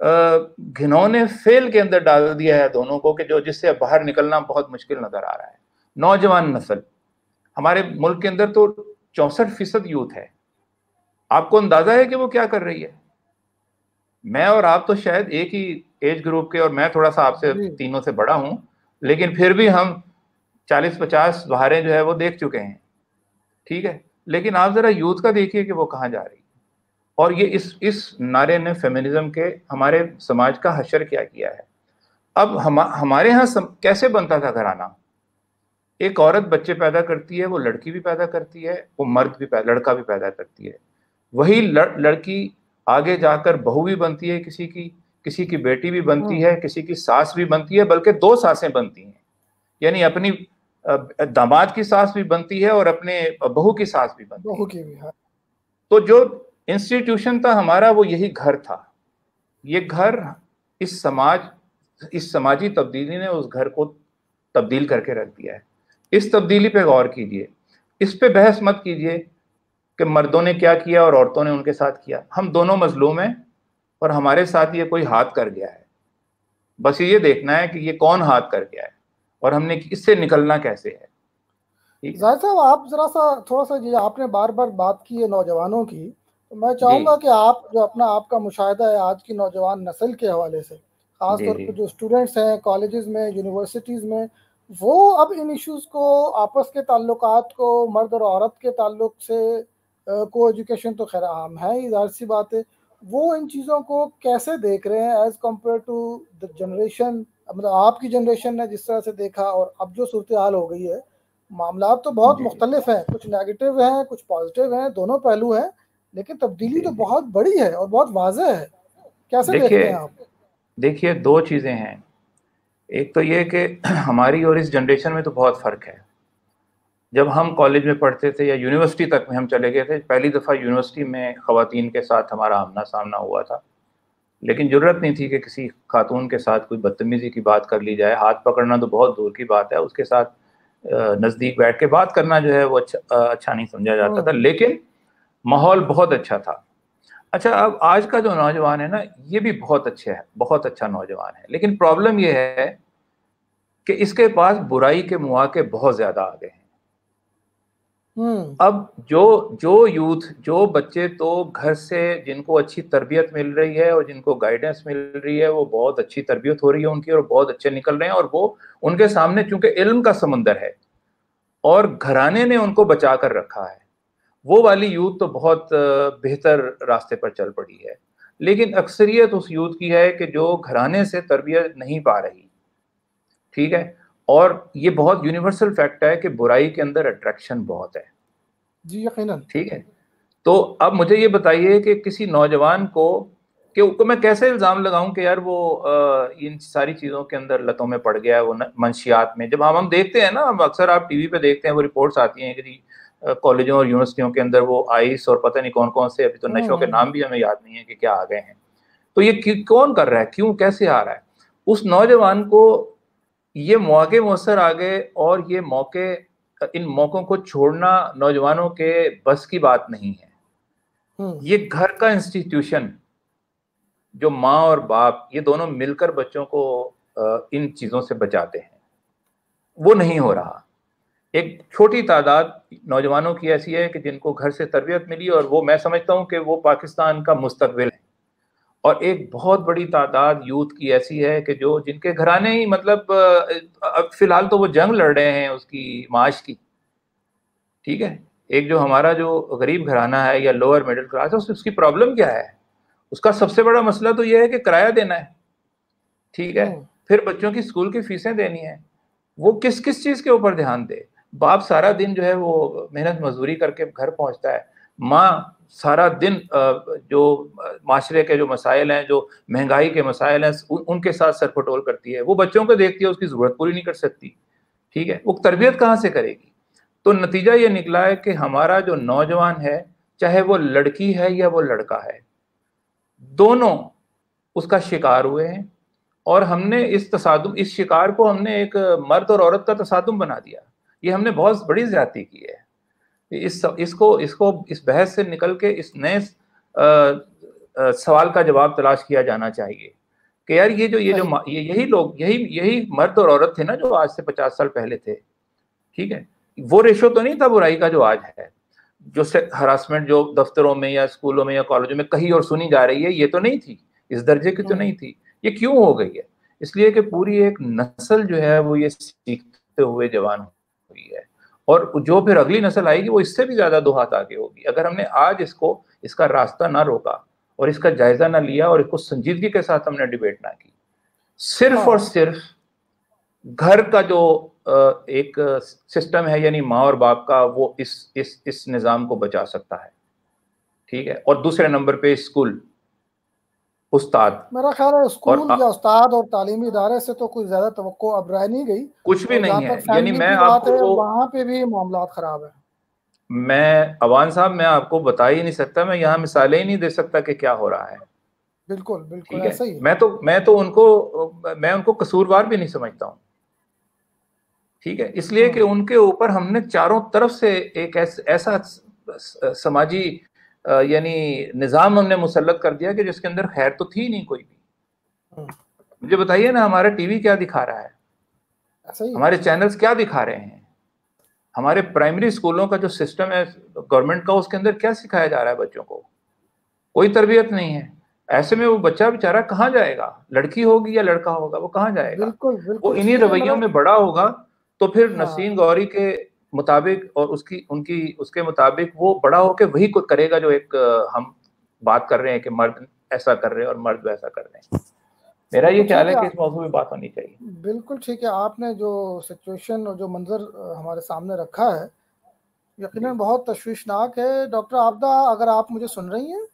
گھنونے فیل کے اندر ڈال دیا ہے دونوں کو کہ جس سے باہر نکلنا بہت مشکل نظر آ رہا ہے. نوجوان نسل ہمارے ملک کے اندر تو 64% یوتھ ہے. آپ کو اندازہ ہے کہ وہ کیا کر رہی ہے؟ میں اور آپ تو شاید ایک ہی ایج گروپ کے، اور میں تھوڑا سا آپ سے تینوں سے بڑا ہوں، لیکن پھر بھی ہم 40-50 بہاریں جو ہے وہ دیکھ چکے ہیں. ٹھیک ہے، لیکن آپ ذرا یوتھ کا دیکھیے کہ وہ کہاں جا رہی ہے. اور یہ اس نعرے نے فیمنزم کے ہمارے سماج کا حشر کیا ہے. اب ہمارے ہاں کیسے بنتا تھا گھرانہ؟ ایک عورت بچے پیدا کرتی ہے، وہ لڑکی بھی پیدا کرتی ہے، وہ مرد بھی لڑکا بھی پیدا کرتی ہے. وہی لڑکی آگے جا کر بہو بھی بنتی ہے، کسی کی بیٹی بھی بنتی ہے، کسی کی ساس بھی بنتی ہے، بلکہ 2 ساسیں بنتی ہیں. یعنی اپنی داماد کی ساس بھی بنتی ہے اور اپنے بہو کی ساس بھی بنتی ہے. تو جو انسٹیٹیوشن تھا ہمارا وہ یہی گھر تھا. یہ گھر اس سماجی تبدیلی نے اس گھر کو تبدیل کر کے رکھ دیا ہے. اس تبدیلی پہ غور کیجئے، اس پہ بحث مت کیجئے کہ مردوں نے کیا کیا اور عورتوں نے ان کے ساتھ کیا. ہم دونوں مظلوم ہیں اور ہمارے ساتھ یہ کوئی ہاتھ کر گیا ہے. بس یہ دیکھنا ہے کہ یہ کون ہاتھ کر گیا ہے اور ہم نے اس سے نکلنا کیسے ہے. زاہد صاحب، آپ ذرا سا تھوڑا سا یہ آپ نے بار بار بات کی ہے نوجوانوں کی، تو میں چاہوں گا کہ آپ جو آپ کا مشاہدہ ہے آج کی نوجوان نسل کے حوالے سے، خاص طور پہ جو اسٹوڈنٹس ہیں کالجز میں، یونیورسٹیز میں، وہ اب ان ایشوز کو، آپس کے تعلقات کو، مرد اور عورت کے تعلق سے، کو ایجوکیشن تو خیر عام ہے ہی، ظاہر سی بات ہے، وہ ان چیزوں کو کیسے دیکھ رہے ہیں as compared to the generation, مطلب آپ کی جنریشن نے جس طرح سے دیکھا اور اب جو صورتحال ہو گئی ہے؟ معاملات تو بہت مختلف ہیں، کچھ نیگیٹو ہیں، کچھ پازیٹیو ہیں، دونوں پہلو ہیں، لیکن تبدیلی تو بہت بڑی ہے اور بہت واضح ہے. کیسے دیکھتے ہیں آپ؟ دیکھیے 2 چیزیں ہیں. ایک تو یہ کہ ہماری اور اس جنریشن میں تو بہت فرق ہے. جب ہم کالج میں پڑھتے تھے یا یونیورسٹی تک میں ہم چلے گئے تھے، پہلی دفعہ یونیورسٹی میں خواتین کے ساتھ ہمارا آمنا سامنا ہوا تھا، لیکن ضرورت نہیں تھی کہ کسی خاتون کے ساتھ کوئی بدتمیزی کی بات کر لی جائے. ہاتھ پکڑنا تو بہت دور کی بات ہے، اس کے ساتھ نزدیک بیٹھ کے بات کرنا جو ہے وہ اچھا نہیں سمجھا جاتا تھا، لیکن ماحول بہت اچھا تھا. اچھا، اب آج کا جو نوجوان ہے نا، یہ بھی بہت اچھا ہے، بہت اچھا نوجوان ہے، لیکن پرابلم یہ ہے کہ اس کے پاس برائی کے مواقع بہت زیادہ آ گئے ہیں. اب جو یوتھ، جو بچے تو گھر سے جن کو اچھی تربیت مل رہی ہے اور جن کو گائیڈنس مل رہی ہے، وہ بہت اچھی تربیت ہو رہی ہے ان کی اور بہت اچھے نکل رہے ہیں، اور وہ ان کے سامنے چونکہ علم کا سمندر ہے اور گھرانے نے ان کو بچا کر رکھا ہے، وہ والی یوتھ تو بہت بہتر راستے پر چل پڑی ہے. لیکن اکثریت اس یوتھ کی ہے کہ جو گھرانے سے تربیت نہیں پا رہی. ٹھیک ہے، اور یہ بہت یونیورسل فیکٹ ہے کہ برائی کے اندر اٹریکشن بہت ہے. جی یقیناً. ٹھیک ہے، تو اب مجھے یہ بتائیے کہ کسی نوجوان کو کہ میں کیسے الزام لگاؤں کہ یار وہ ان ساری چیزوں کے اندر لتوں میں پڑ گیا ہے، وہ منشیات میں. جب ہم دیکھتے ہیں نا، اکثر آپ ٹی وی پہ دیکھتے ہیں، وہ رپورٹس آتی ہیں کہ جی کالجوں اور یونیورسٹیوں کے اندر وہ آئس اور پتہ نہیں کون کون سے، ابھی تو نشوں کے نام بھی ہمیں یاد نہیں ہے کہ کیا آ گئے ہیں. تو یہ کون کر رہا ہے، کیوں، کیسے آ رہا ہے؟ اس نوجوان کو یہ مواقع میسر آ گئے، اور یہ ان موقعوں کو چھوڑنا نوجوانوں کے بس کی بات نہیں ہے. یہ گھر کا انسٹیٹیوشن، جو ماں اور باپ یہ دونوں مل کر بچوں کو ان چیزوں سے بچاتے ہیں، وہ نہیں ہو رہا. ایک چھوٹی تعداد نوجوانوں کی ایسی ہے کہ جن کو گھر سے تربیت ملی، اور وہ میں سمجھتا ہوں کہ وہ پاکستان کا مستقبل ہے. اور ایک بہت بڑی تعداد یوتھ کی ایسی ہے کہ جن کے گھرانے ہی مطلب اب فی الحال تو وہ جنگ لڑ رہے ہیں اس کی معاش کی. ٹھیک ہے، ایک جو ہمارا جو غریب گھرانہ ہے یا لوور مڈل کلاس ہے، اس کی پرابلم کیا ہے؟ اس کا سب سے بڑا مسئلہ تو یہ ہے کہ کرایہ دینا ہے. ٹھیک ہے، پھر بچوں کی اسکول کی فیسیں دینی ہیں. وہ کس چیز کے اوپر دھیان دے؟ باپ سارا دن جو ہے وہ محنت مزدوری کر کے گھر پہنچتا ہے، ماں سارا دن جو معاشرے کے جو مسائل ہیں، جو مہنگائی کے مسائل ہیں، ان کے ساتھ سر پٹول کرتی ہے. وہ بچوں کو دیکھتی ہے، اس کی ضرورت پوری نہیں کر سکتی. ٹھیک ہے، وہ تربیت کہاں سے کرے گی؟ تو نتیجہ یہ نکلا ہے کہ ہمارا جو نوجوان ہے، چاہے وہ لڑکی ہے یا وہ لڑکا ہے، دونوں اس کا شکار ہوئے ہیں، اور ہم نے اس شکار کو ہم نے ایک مرد اور عورت کا تصادم بنا دیا. یہ ہم نے بہت بڑی زیادتی کی ہے. اس کو اس بحث سے نکل کے اس نئے سوال کا جواب تلاش کیا جانا چاہیے کہ یار یہی لوگ یہی مرد اور عورت تھے نا جو آج سے 50 سال پہلے تھے. ٹھیک ہے، وہ ریشو تو نہیں تھا برائی کا جو آج ہے، جو ہراسمنٹ جو دفتروں میں یا اسکولوں میں یا کالجوں میں کہیں اور سنی جا رہی ہے، یہ تو نہیں تھی، اس درجے کی تو نہیں تھی. یہ کیوں ہو گئی ہے؟ اس لیے کہ پوری ایک نسل جو ہے وہ یہ سیکھتے ہوئے جوان ہوئی ہے، اور جو پھر اگلی نسل آئے گی وہ اس سے بھی زیادہ 2 ہاتھ آگے ہوگی. اگر ہم نے آج اس کا راستہ نہ روکا اور اس کا جائزہ نہ لیا اور اس کو سنجیدگی کے ساتھ ہم نے ڈیبیٹ نہ کی، صرف اور صرف گھر کا جو ایک سسٹم ہے یعنی ماں اور باپ کا، وہ اس نظام کو بچا سکتا ہے. ٹھیک ہے، اور دوسرے نمبر پہ اسکول، استاد. میرا خیال ہے اسکول یا استاد اور تعلیمی ادارے سے تو کوئی زیادہ توقع اب رہ نہیں گئی. کچھ بھی نہیں ہے. یعنی میں آپ کو وہاں پہ بھی معاملات خراب ہیں. میں عوان صاحب میں آپ کو بتا ہی نہیں سکتا، میں یہاں مثالیں ہی نہیں دے سکتا کہ کیا ہو رہا ہے. بالکل بالکل ایسا ہی. میں تو ان کو قصوروار بھی نہیں سمجھتا ہوں. ٹھیک ہے، اس لیے کہ ان کے اوپر ہم نے چاروں طرف سے ایک ایسا سماجی یعنی نظام ہم نے مسلط کر دیا کہ جس کے اندر خیر تو تھی نہیں کوئی بھی. مجھے بتائیے نا، ہمارا ٹی وی کیا دکھا رہا ہے، ہمارے چینلز کیا دکھا رہے ہیں، ہمارے پرائمری اسکولوں کا جو سسٹم ہے گورنمنٹ کا، اس کے اندر کیا سکھایا جا رہا ہے بچوں کو؟ کوئی تربیت نہیں ہے. ایسے میں وہ بچہ بیچارہ کہاں جائے گا؟ لڑکی ہوگی یا لڑکا ہوگا، وہ کہاں جائے گا؟ وہ انہی رویوں میں بڑا ہوگا. تو پھر نسرین غوری کے مطابق اور اس کے مطابق وہ بڑا ہو کے وہی کچھ کرے گا جو ایک ہم بات کر رہے ہیں کہ مرد ایسا کر رہے ہیں اور مرد ویسا کر رہے ہیں. میرا یہ خیال ہے کہ اس موضوع میں بات ہونی چاہیے. بالکل ٹھیک ہے. آپ نے جو سچویشن اور جو منظر ہمارے سامنے رکھا ہے یقیناً بہت تشویشناک ہے. ڈاکٹر عابدہ، اگر آپ مجھے سن رہی ہیں؟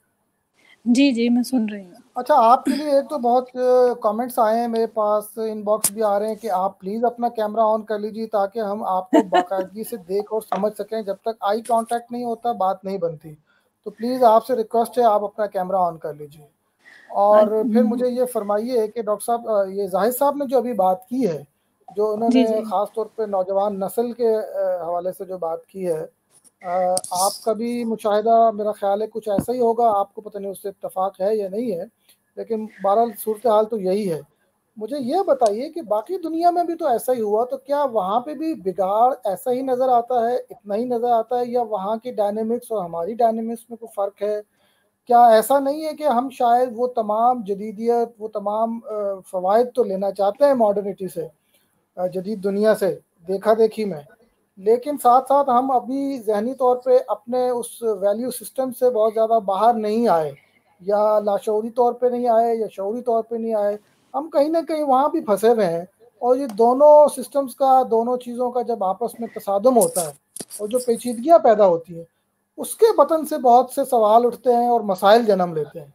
جی میں سن رہی ہوں. اچھا، آپ کے لیے ایک تو بہت کامنٹس آئے ہیں میرے پاس، ان باکس بھی آ رہے ہیں کہ آپ پلیز اپنا کیمرہ آن کر لیجیے تاکہ ہم آپ کو باقاعدگی سے دیکھ اور سمجھ سکیں. جب تک آئی کانٹیکٹ نہیں ہوتا بات نہیں بنتی. تو پلیز آپ سے ریکویسٹ ہے آپ اپنا کیمرہ آن کر لیجیے. اور پھر مجھے یہ فرمائیے کہ ڈاکٹر صاحب، یہ زاہد صاحب نے جو ابھی بات کی ہے، جو انہوں نے خاص طور پہ نوجوان نسل کے حوالے سے جو بات کی ہے، آپ کا بھی مشاہدہ میرا خیال ہے کچھ ایسا ہی ہوگا. آپ کو پتہ نہیں اس سے اتفاق ہے یا نہیں ہے، لیکن بہرحال صورتحال تو یہی ہے. مجھے یہ بتائیے کہ باقی دنیا میں بھی تو ایسا ہی ہوا، تو کیا وہاں پہ بھی بگاڑ ایسا ہی نظر آتا ہے، اتنا ہی نظر آتا ہے، یا وہاں کی ڈائنامکس اور ہماری ڈائنامکس میں کوئی فرق ہے؟ کیا ایسا نہیں ہے کہ ہم شاید وہ تمام جدیدیت، وہ تمام فوائد تو لینا چاہتے ہیں ماڈرنٹی سے، جدید دنیا سے دیکھا دیکھی میں، لیکن ساتھ ساتھ ہم ابھی ذہنی طور پہ اپنے اس ویلیو سسٹم سے بہت زیادہ باہر نہیں آئے، یا لاشعوری طور پہ نہیں آئے یا شعوری طور پہ نہیں آئے. ہم کہیں نہ کہیں وہاں بھی پھنسے ہوئے ہیں. اور یہ دونوں سسٹمز کا، دونوں چیزوں کا جب آپس میں تصادم ہوتا ہے اور جو پیچیدگیاں پیدا ہوتی ہیں، اس کے بطن سے بہت سے سوال اٹھتے ہیں اور مسائل جنم لیتے ہیں.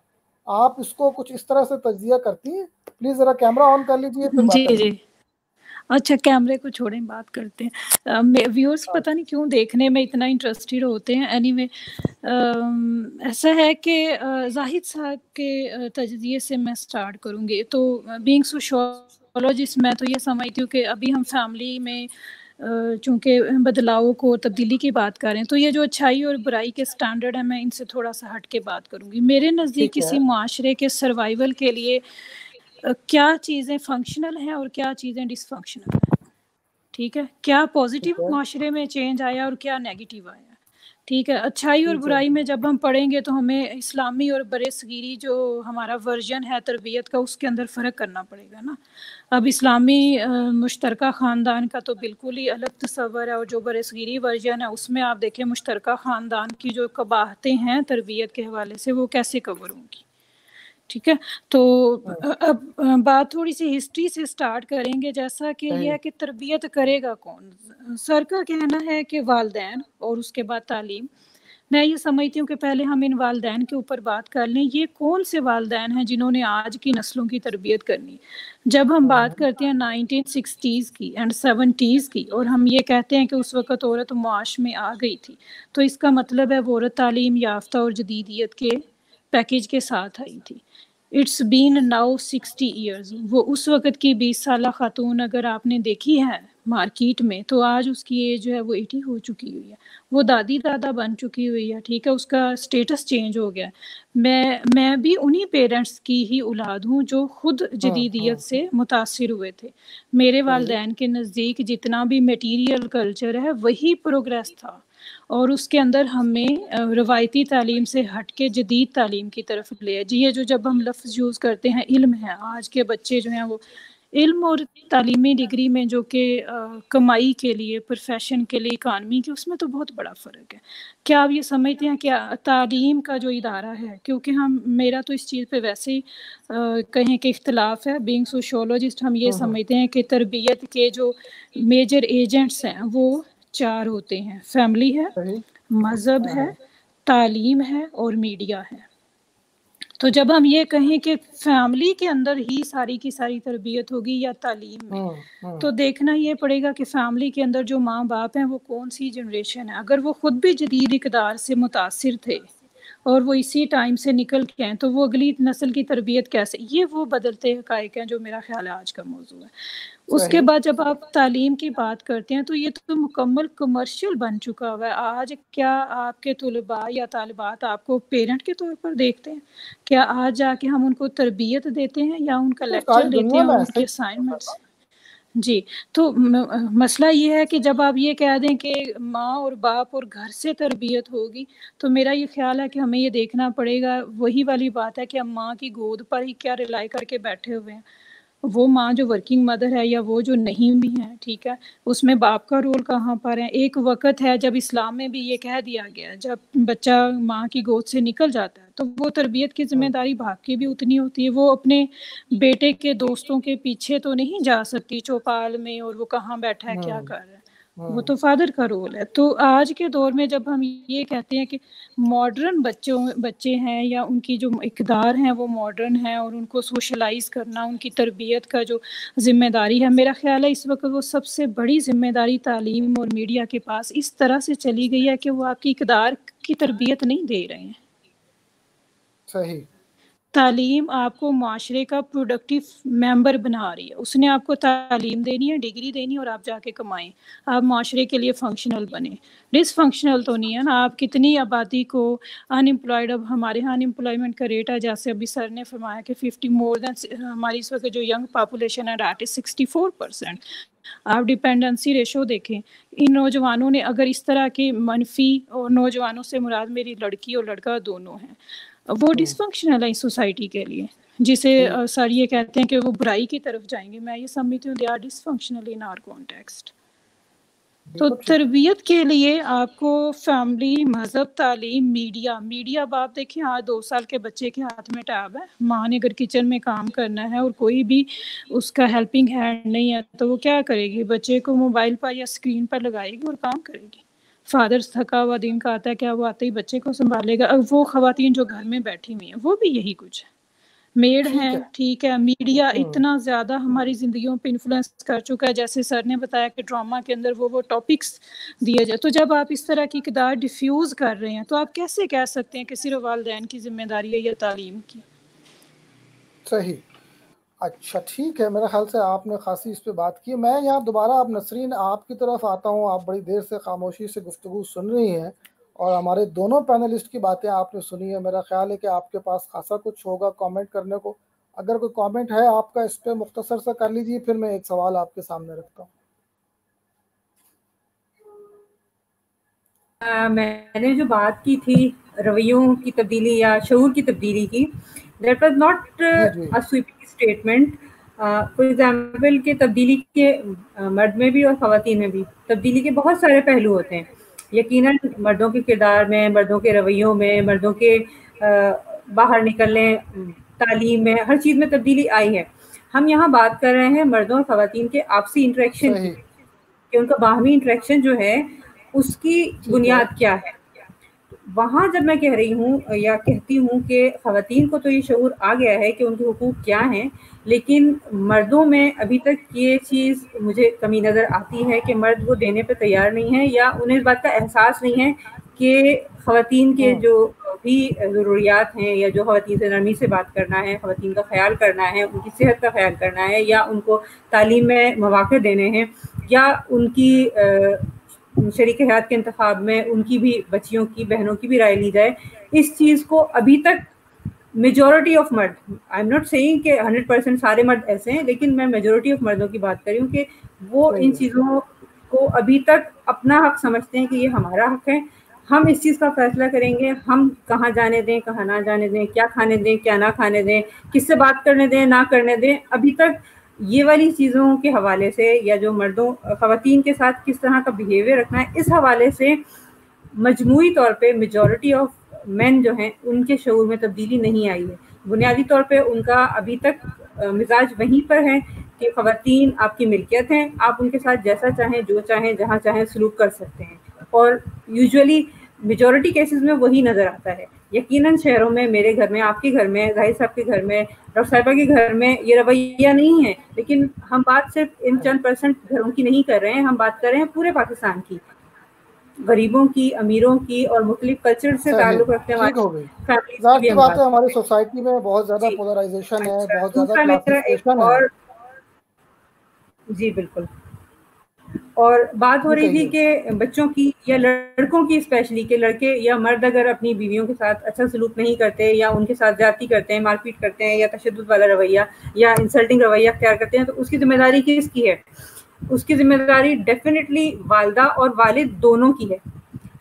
آپ اس کو کچھ اس طرح سے تجزیہ کرتی ہیں؟ پلیز ذرا کیمرہ آن کر لیجیے پھر بات کریں. اچھا، کیمرے کو چھوڑیں، بات کرتے ہیں. ویورز پتہ نہیں کیوں دیکھنے میں اتنا انٹرسٹڈ ہوتے ہیں. اینی وے، ایسا ہے کہ زاہد صاحب کے تجزیے سے میں سٹارٹ کروں گی. تو بینگ سوشیولوجسٹ میں تو یہ سمجھتی ہوں کہ ابھی ہم فیملی میں چونکہ بدلاؤ کو، تبدیلی کی بات کریں، تو یہ جو اچھائی اور برائی کے سٹینڈرڈ ہیں، میں ان سے تھوڑا سا ہٹ کے بات کروں گی. میرے نزدیک کسی معاشرے کے سروائیول کے لیے کیا چیزیں فنکشنل ہیں اور کیا چیزیں ڈس فنکشنل ہیں. ٹھیک ہے، کیا پازیٹیو معاشرے میں چینج آیا اور کیا نیگیٹیو آیا. ٹھیک ہے، اچھائی اور برائی میں جب ہم پڑھیں گے تو ہمیں اسلامی اور برِ صغیری جو ہمارا ورژن ہے تربیت کا، اس کے اندر فرق کرنا پڑے گا نا. اب اسلامی مشترکہ خاندان کا تو بالکل ہی الگ تصور ہے، اور جو برِ صغیری ورژن ہے اس میں آپ دیکھیں مشترکہ خاندان کی جو قباحتیں ہیں تربیت کے حوالے سے، وہ کیسے کور ہوں گی. ٹھیک ہے، تو اب بات تھوڑی سی ہسٹری سے سٹارٹ کریں گے. جیسا کہ یہ ہے کہ تربیت کرے گا کون؟ سر کا کہنا ہے کہ والدین، اور اس کے بعد تعلیم. میں یہ سمجھتی ہوں کہ پہلے ہم ان والدین کے اوپر بات کر لیں. یہ کون سے والدین ہیں جنہوں نے آج کی نسلوں کی تربیت کرنی؟ جب ہم بات کرتے ہیں 1960s کی اینڈ 70s کی اور ہم یہ کہتے ہیں کہ اس وقت عورت معاش میں آ گئی تھی، تو اس کا مطلب ہے وہ عورت تعلیم یافتہ اور جدیدیت کے پیکیج کے ساتھ آئی تھی. It's been now 60 years. وہ اس وقت کی 20 سالہ خاتون اگر آپ نے دیکھی ہے مارکیٹ میں، تو آج اس کی ایج جو ہے وہ 80 ہو چکی ہوئی ہے. وہ دادی دادا بن چکی ہوئی ہے، ٹھیک ہے، اس کا سٹیٹس چینج ہو گیا. میں بھی انہی پیرنٹس کی ہی اولاد ہوں جو خود جدیدیت سے متاثر ہوئے تھے. میرے والدین کے نزدیک جتنا بھی میٹیریل کلچر ہے وہی پروگریس تھا، اور اس کے اندر ہمیں روایتی تعلیم سے ہٹ کے جدید تعلیم کی طرف لے جی. یہ جو جب ہم لفظ یوز کرتے ہیں علم ہے، آج کے بچے جو ہیں وہ علم اور تعلیمی ڈگری میں جو کہ کمائی کے لیے، پروفیشن کے لیے، اکانومی کے، اس میں تو بہت بڑا فرق ہے. کیا آپ یہ سمجھتے ہیں کہ تعلیم کا جو ادارہ ہے، کیونکہ میرا تو اس چیز پہ ویسے ہی کہیں کہ اختلاف ہے، بینگ سوشیولوجسٹ ہم یہ سمجھتے ہیں کہ تربیت کے جو میجر ایجنٹس ہیں وہ 4 ہوتے ہیں: فیملی ہے، مذہب ہے، تعلیم ہے اور میڈیا ہے. تو جب ہم یہ کہیں کہ فیملی کے اندر ہی ساری کی ساری تربیت ہوگی یا تعلیم میں، تو دیکھنا یہ پڑے گا کہ فیملی کے اندر جو ماں باپ ہیں وہ کون سی جنریشن ہے. اگر وہ خود بھی جدید اقدار سے متاثر تھے اور وہ اسی ٹائم سے نکل کے ہیں، تو وہ اگلی نسل کی تربیت کیسے؟ یہ وہ بدلتے حقائق ہیں جو میرا خیال ہے آج کا موضوع ہے. اس کے بعد جب آپ تعلیم کی بات کرتے ہیں تو یہ تو مکمل کمرشل بن چکا ہوا ہے. آج کیا آپ کے طلباء یا طالبات آپ کو پیرنٹ کے طور پر دیکھتے ہیں؟ کیا آج جا کے ہم ان کو تربیت دیتے ہیں یا ان کا لیکچر لیتے ہیں اور ان کے اسائنمنٹس؟ جی. تو مسئلہ یہ ہے کہ جب آپ یہ کہہ دیں کہ ماں اور باپ اور گھر سے تربیت ہوگی، تو میرا یہ خیال ہے کہ ہمیں یہ دیکھنا پڑے گا، وہی والی بات ہے کہ ہم ماں کی گود پر ہی کیا ریلائی کر کے بیٹھے ہوئے ہیں. وہ ماں جو ورکنگ مدر ہے یا وہ جو نہیں بھی ہے، ٹھیک ہے، اس میں باپ کا رول کہاں پر ہے؟ ایک وقت ہے جب اسلام میں بھی یہ کہہ دیا گیا جب بچہ ماں کی گود سے نکل جاتا ہے تو وہ تربیت کی ذمہ داری باپ کی بھی اتنی ہوتی ہے. وہ اپنے بیٹے کے دوستوں کے پیچھے تو نہیں جا سکتی چوپال میں اور وہ کہاں بیٹھا ہے کیا کر رہا ہے، وہ تو فادر کا رول ہے. تو آج کے دور میں جب ہم یہ کہتے ہیں کہ ماڈرن بچے ہیں یا ان کی جو اقدار ہیں وہ ماڈرن ہیں اور ان کو سوشلائز کرنا، ان کی تربیت کا جو ذمہ داری ہے، میرا خیال ہے اس وقت وہ سب سے بڑی ذمہ داری تعلیم اور میڈیا کے پاس اس طرح سے چلی گئی ہے کہ وہ آپ کی اقدار کی تربیت نہیں دے رہے ہیں. صحیح. تعلیم آپ کو معاشرے کا پروڈکٹیو ممبر بنا رہی ہے. اس نے آپ کو تعلیم دینی ہے، ڈگری دینی ہے اور آپ جا کے کمائیں، آپ معاشرے کے لیے فنکشنل بنیں. ڈس فنکشنل تو نہیں ہے نا. آپ کتنی آبادی کو ان امپلائڈ، اب ہمارے ہاں ان امپلائمنٹ کا ریٹ ہے جیسے ابھی سر نے فرمایا کہ 50 مور دین، ہماری اس وقت جو ینگ پاپولیشن ہے دیٹ از 64%. آپ ڈیپینڈنسی ریشو دیکھیں. ان نوجوانوں نے اگر اس طرح کے منفی، اور نوجوانوں سے مراد میری لڑکی اور لڑکا دونوں ہیں، وہ ڈس فنکشنل ہے اس سوسائٹی کے لیے، جسے سر یہ کہتے ہیں کہ وہ برائی کی طرف جائیں گے. میں یہ سمجھتی ہوں they are dysfunctional in our context. تو تربیت کے لیے آپ کو فیملی، مذہب، تعلیم، میڈیا اب آپ دیکھیں آج 2 سال کے بچے کے ہاتھ میں ٹیب ہے. ماں نے اگر کچن میں کام کرنا ہے اور کوئی بھی اس کا ہیلپنگ ہینڈ نہیں ہے تو وہ کیا کرے گی؟ بچے کو موبائل پر یا اسکرین پر لگائے گی اور کام کرے گی. فادر تھکا ہوا دن کا آتا ہے، کیا وہ آتے ہی بچے کو سنبھالے گا؟ اب وہ خواتین جو گھر میں بیٹھی ہوئی ہیں وہ بھی یہی کچھ ہے. میڈ ہیں، ٹھیک ہے. میڈیا اتنا زیادہ ہماری زندگیوں پہ انفلوئنس کر چکا ہے، جیسے سر نے بتایا کہ ڈراما کے اندر وہ ٹاپکس دیے جائے. تو جب آپ اس طرح کی اقدار ڈیفیوز کر رہے ہیں تو آپ کیسے کہہ سکتے ہیں کہ صرف والدین کی ذمہ داری ہے یا تعلیم کی؟ صحیح. اچھا ٹھیک ہے، میرے خیال سے آپ نے خاصی اس پہ بات کی. میں یہاں دوبارہ اب نسرین آپ کی طرف آتا ہوں. آپ بڑی دیر سے خاموشی سے گفتگو سن رہی ہیں اور ہمارے دونوں پینلسٹ کی باتیں آپ نے سنی ہیں. میرا خیال ہے کہ آپ کے پاس خاصا کچھ ہوگا کامنٹ کرنے کو. اگر کوئی کامنٹ ہے آپ کا اس پہ مختصر سا کر لیجیے، پھر میں ایک سوال آپ کے سامنے رکھتا ہوں. میں نے جو بات کی تھی رویوں کی تبدیلی یا شعور کی تبدیلی کی، that was not a sweeping statement. For example کہ تبدیلی کے مرد میں بھی اور خواتین میں بھی تبدیلی کے بہت سارے پہلو ہوتے ہیں. یقیناً مردوں کے کردار میں، مردوں کے رویوں میں، مردوں کے باہر نکلنے، تعلیم میں، ہر چیز میں تبدیلی آئی ہے. ہم یہاں بات کر رہے ہیں مردوں اور خواتین کے آپسی انٹریکشن کی، کہ ان کا باہمی انٹریکشن جو ہے اس کی بنیاد کیا ہے. وہاں جب میں کہہ رہی ہوں یا کہتی ہوں کہ خواتین کو تو یہ شعور آ گیا ہے کہ ان کے حقوق کیا ہیں، لیکن مردوں میں ابھی تک یہ چیز مجھے کمی نظر آتی ہے کہ مرد وہ دینے پہ تیار نہیں ہے، یا انہیں اس بات کا احساس نہیں ہے کہ خواتین کے جو بھی ضروریات ہیں، یا جو خواتین سے نرمی سے بات کرنا ہے، خواتین کا خیال کرنا ہے، ان کی صحت کا خیال کرنا ہے، یا ان کو تعلیم میں مواقع دینے ہیں، یا ان کی شریک حیات کے انتخاب میں ان کی بھی بچیوں کی بہنوں کی بھی رائے لی جائے، اس چیز کو ابھی تک میجورٹی آف مرد، آئی ایم ناٹ سیئنگ کہ 100% سارے مرد ایسے ہیں، لیکن میں میجورٹی آف مردوں کی بات کر رہی ہوں کہ وہ ان چیزوں کو ابھی تک اپنا حق سمجھتے ہیں کہ یہ ہمارا حق ہے، ہم اس چیز کا فیصلہ کریں گے، ہم کہاں جانے دیں، کہاں نہ جانے دیں، کیا کھانے دیں، کیا نہ کھانے دیں، کس سے بات کرنے دیں، نہ کرنے دیں۔ ابھی تک یہ والی چیزوں کے حوالے سے، یا جو مردوں خواتین کے ساتھ کس طرح کا بیہیویئر رکھنا ہے، اس حوالے سے مجموعی طور پہ میجورٹی آف مین جو ہیں ان کے شعور میں تبدیلی نہیں آئی ہے۔ بنیادی طور پہ ان کا ابھی تک مزاج وہیں پر ہے کہ خواتین آپ کی ملکیت ہیں، آپ ان کے ساتھ جیسا چاہیں، جو چاہیں، جہاں چاہیں سلوک کر سکتے ہیں، اور یوزولی میجورٹی کیسز میں وہی نظر آتا ہے۔ یقیناً شہروں میں، میرے گھر میں، آپ کے گھر میں، ظاہر صاحب کے گھر میں، ڈاکٹر صاحبہ کے گھر میں یہ رویہ نہیں ہے، لیکن ہم بات صرف ان چند % گھروں کی نہیں کر رہے ہیں، ہم بات کر رہے ہیں پورے پاکستان کی، غریبوں کی، امیروں کی، اور مختلف کلچر سے تعلق رکھنے ٹھیک ہو والے گئی، فیملیز کی ظاہر بھی سی ہم بات ہے بات ہماری کریں۔ سوسائٹی میں بہت زیادہ جی، پولرائزیشن ہے، اچھا، بہت زیادہ دوسرا میرا ایک کلاسیفیکیشن ہے۔ اور، جی بالکل، اور بات ہو جی رہی تھی کہیے۔ کہ بچوں کی یا لڑکوں کی اسپیشلی، کہ لڑکے یا مرد اگر اپنی بیویوں کے ساتھ اچھا سلوک نہیں کرتے، یا ان کے ساتھ زیادتی کرتے ہیں، مار پیٹ کرتے ہیں، یا تشدد والا رویہ یا انسلٹنگ رویہ اختیار کرتے ہیں، تو اس کی ذمہ داری کس کی ہے؟ اس کی ذمہ داری ڈیفینیٹلی والدہ اور والد دونوں کی ہے۔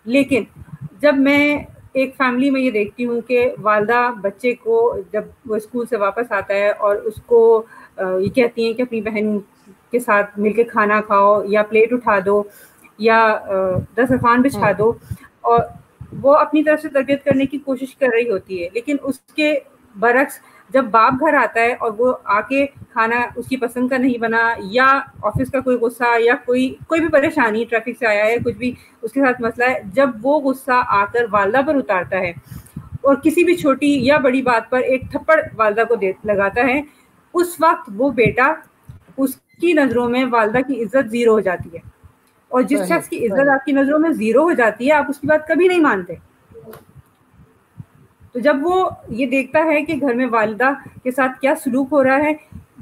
لیکن جب میں ایک فیملی میں یہ دیکھتی ہوں کہ والدہ بچے کو جب وہ اسکول سے واپس آتا ہے اور اس کو یہ کہتی ہیں کہ اپنی بہن کے ساتھ مل کے کھانا کھاؤ، یا پلیٹ اٹھا دو، یا دسترخوان بچھا دو، اور وہ اپنی طرف سے تربیت کرنے کی کوشش کر رہی ہوتی ہے، لیکن اس کے برعکس جب باپ گھر آتا ہے اور وہ آ کے کھانا اس کی پسند کا نہیں بنا، یا آفس کا کوئی غصہ، یا کوئی بھی پریشانی، ٹریفک سے آیا ہے، کچھ بھی اس کے ساتھ مسئلہ ہے، جب وہ غصہ آ کر والدہ پر اتارتا ہے اور کسی بھی چھوٹی یا بڑی بات پر ایک تھپڑ والدہ کو لگاتا ہے، اس وقت وہ بیٹا، اس کی نظروں میں والدہ کی عزت زیرو ہو جاتی ہے، اور جس صحیح شخص کی عزت آپ کی نظروں میں زیرو ہو جاتی ہے، آپ اس کی بات کبھی نہیں مانتے۔ تو جب وہ یہ دیکھتا ہے کہ گھر میں والدہ کے ساتھ کیا سلوک ہو رہا ہے،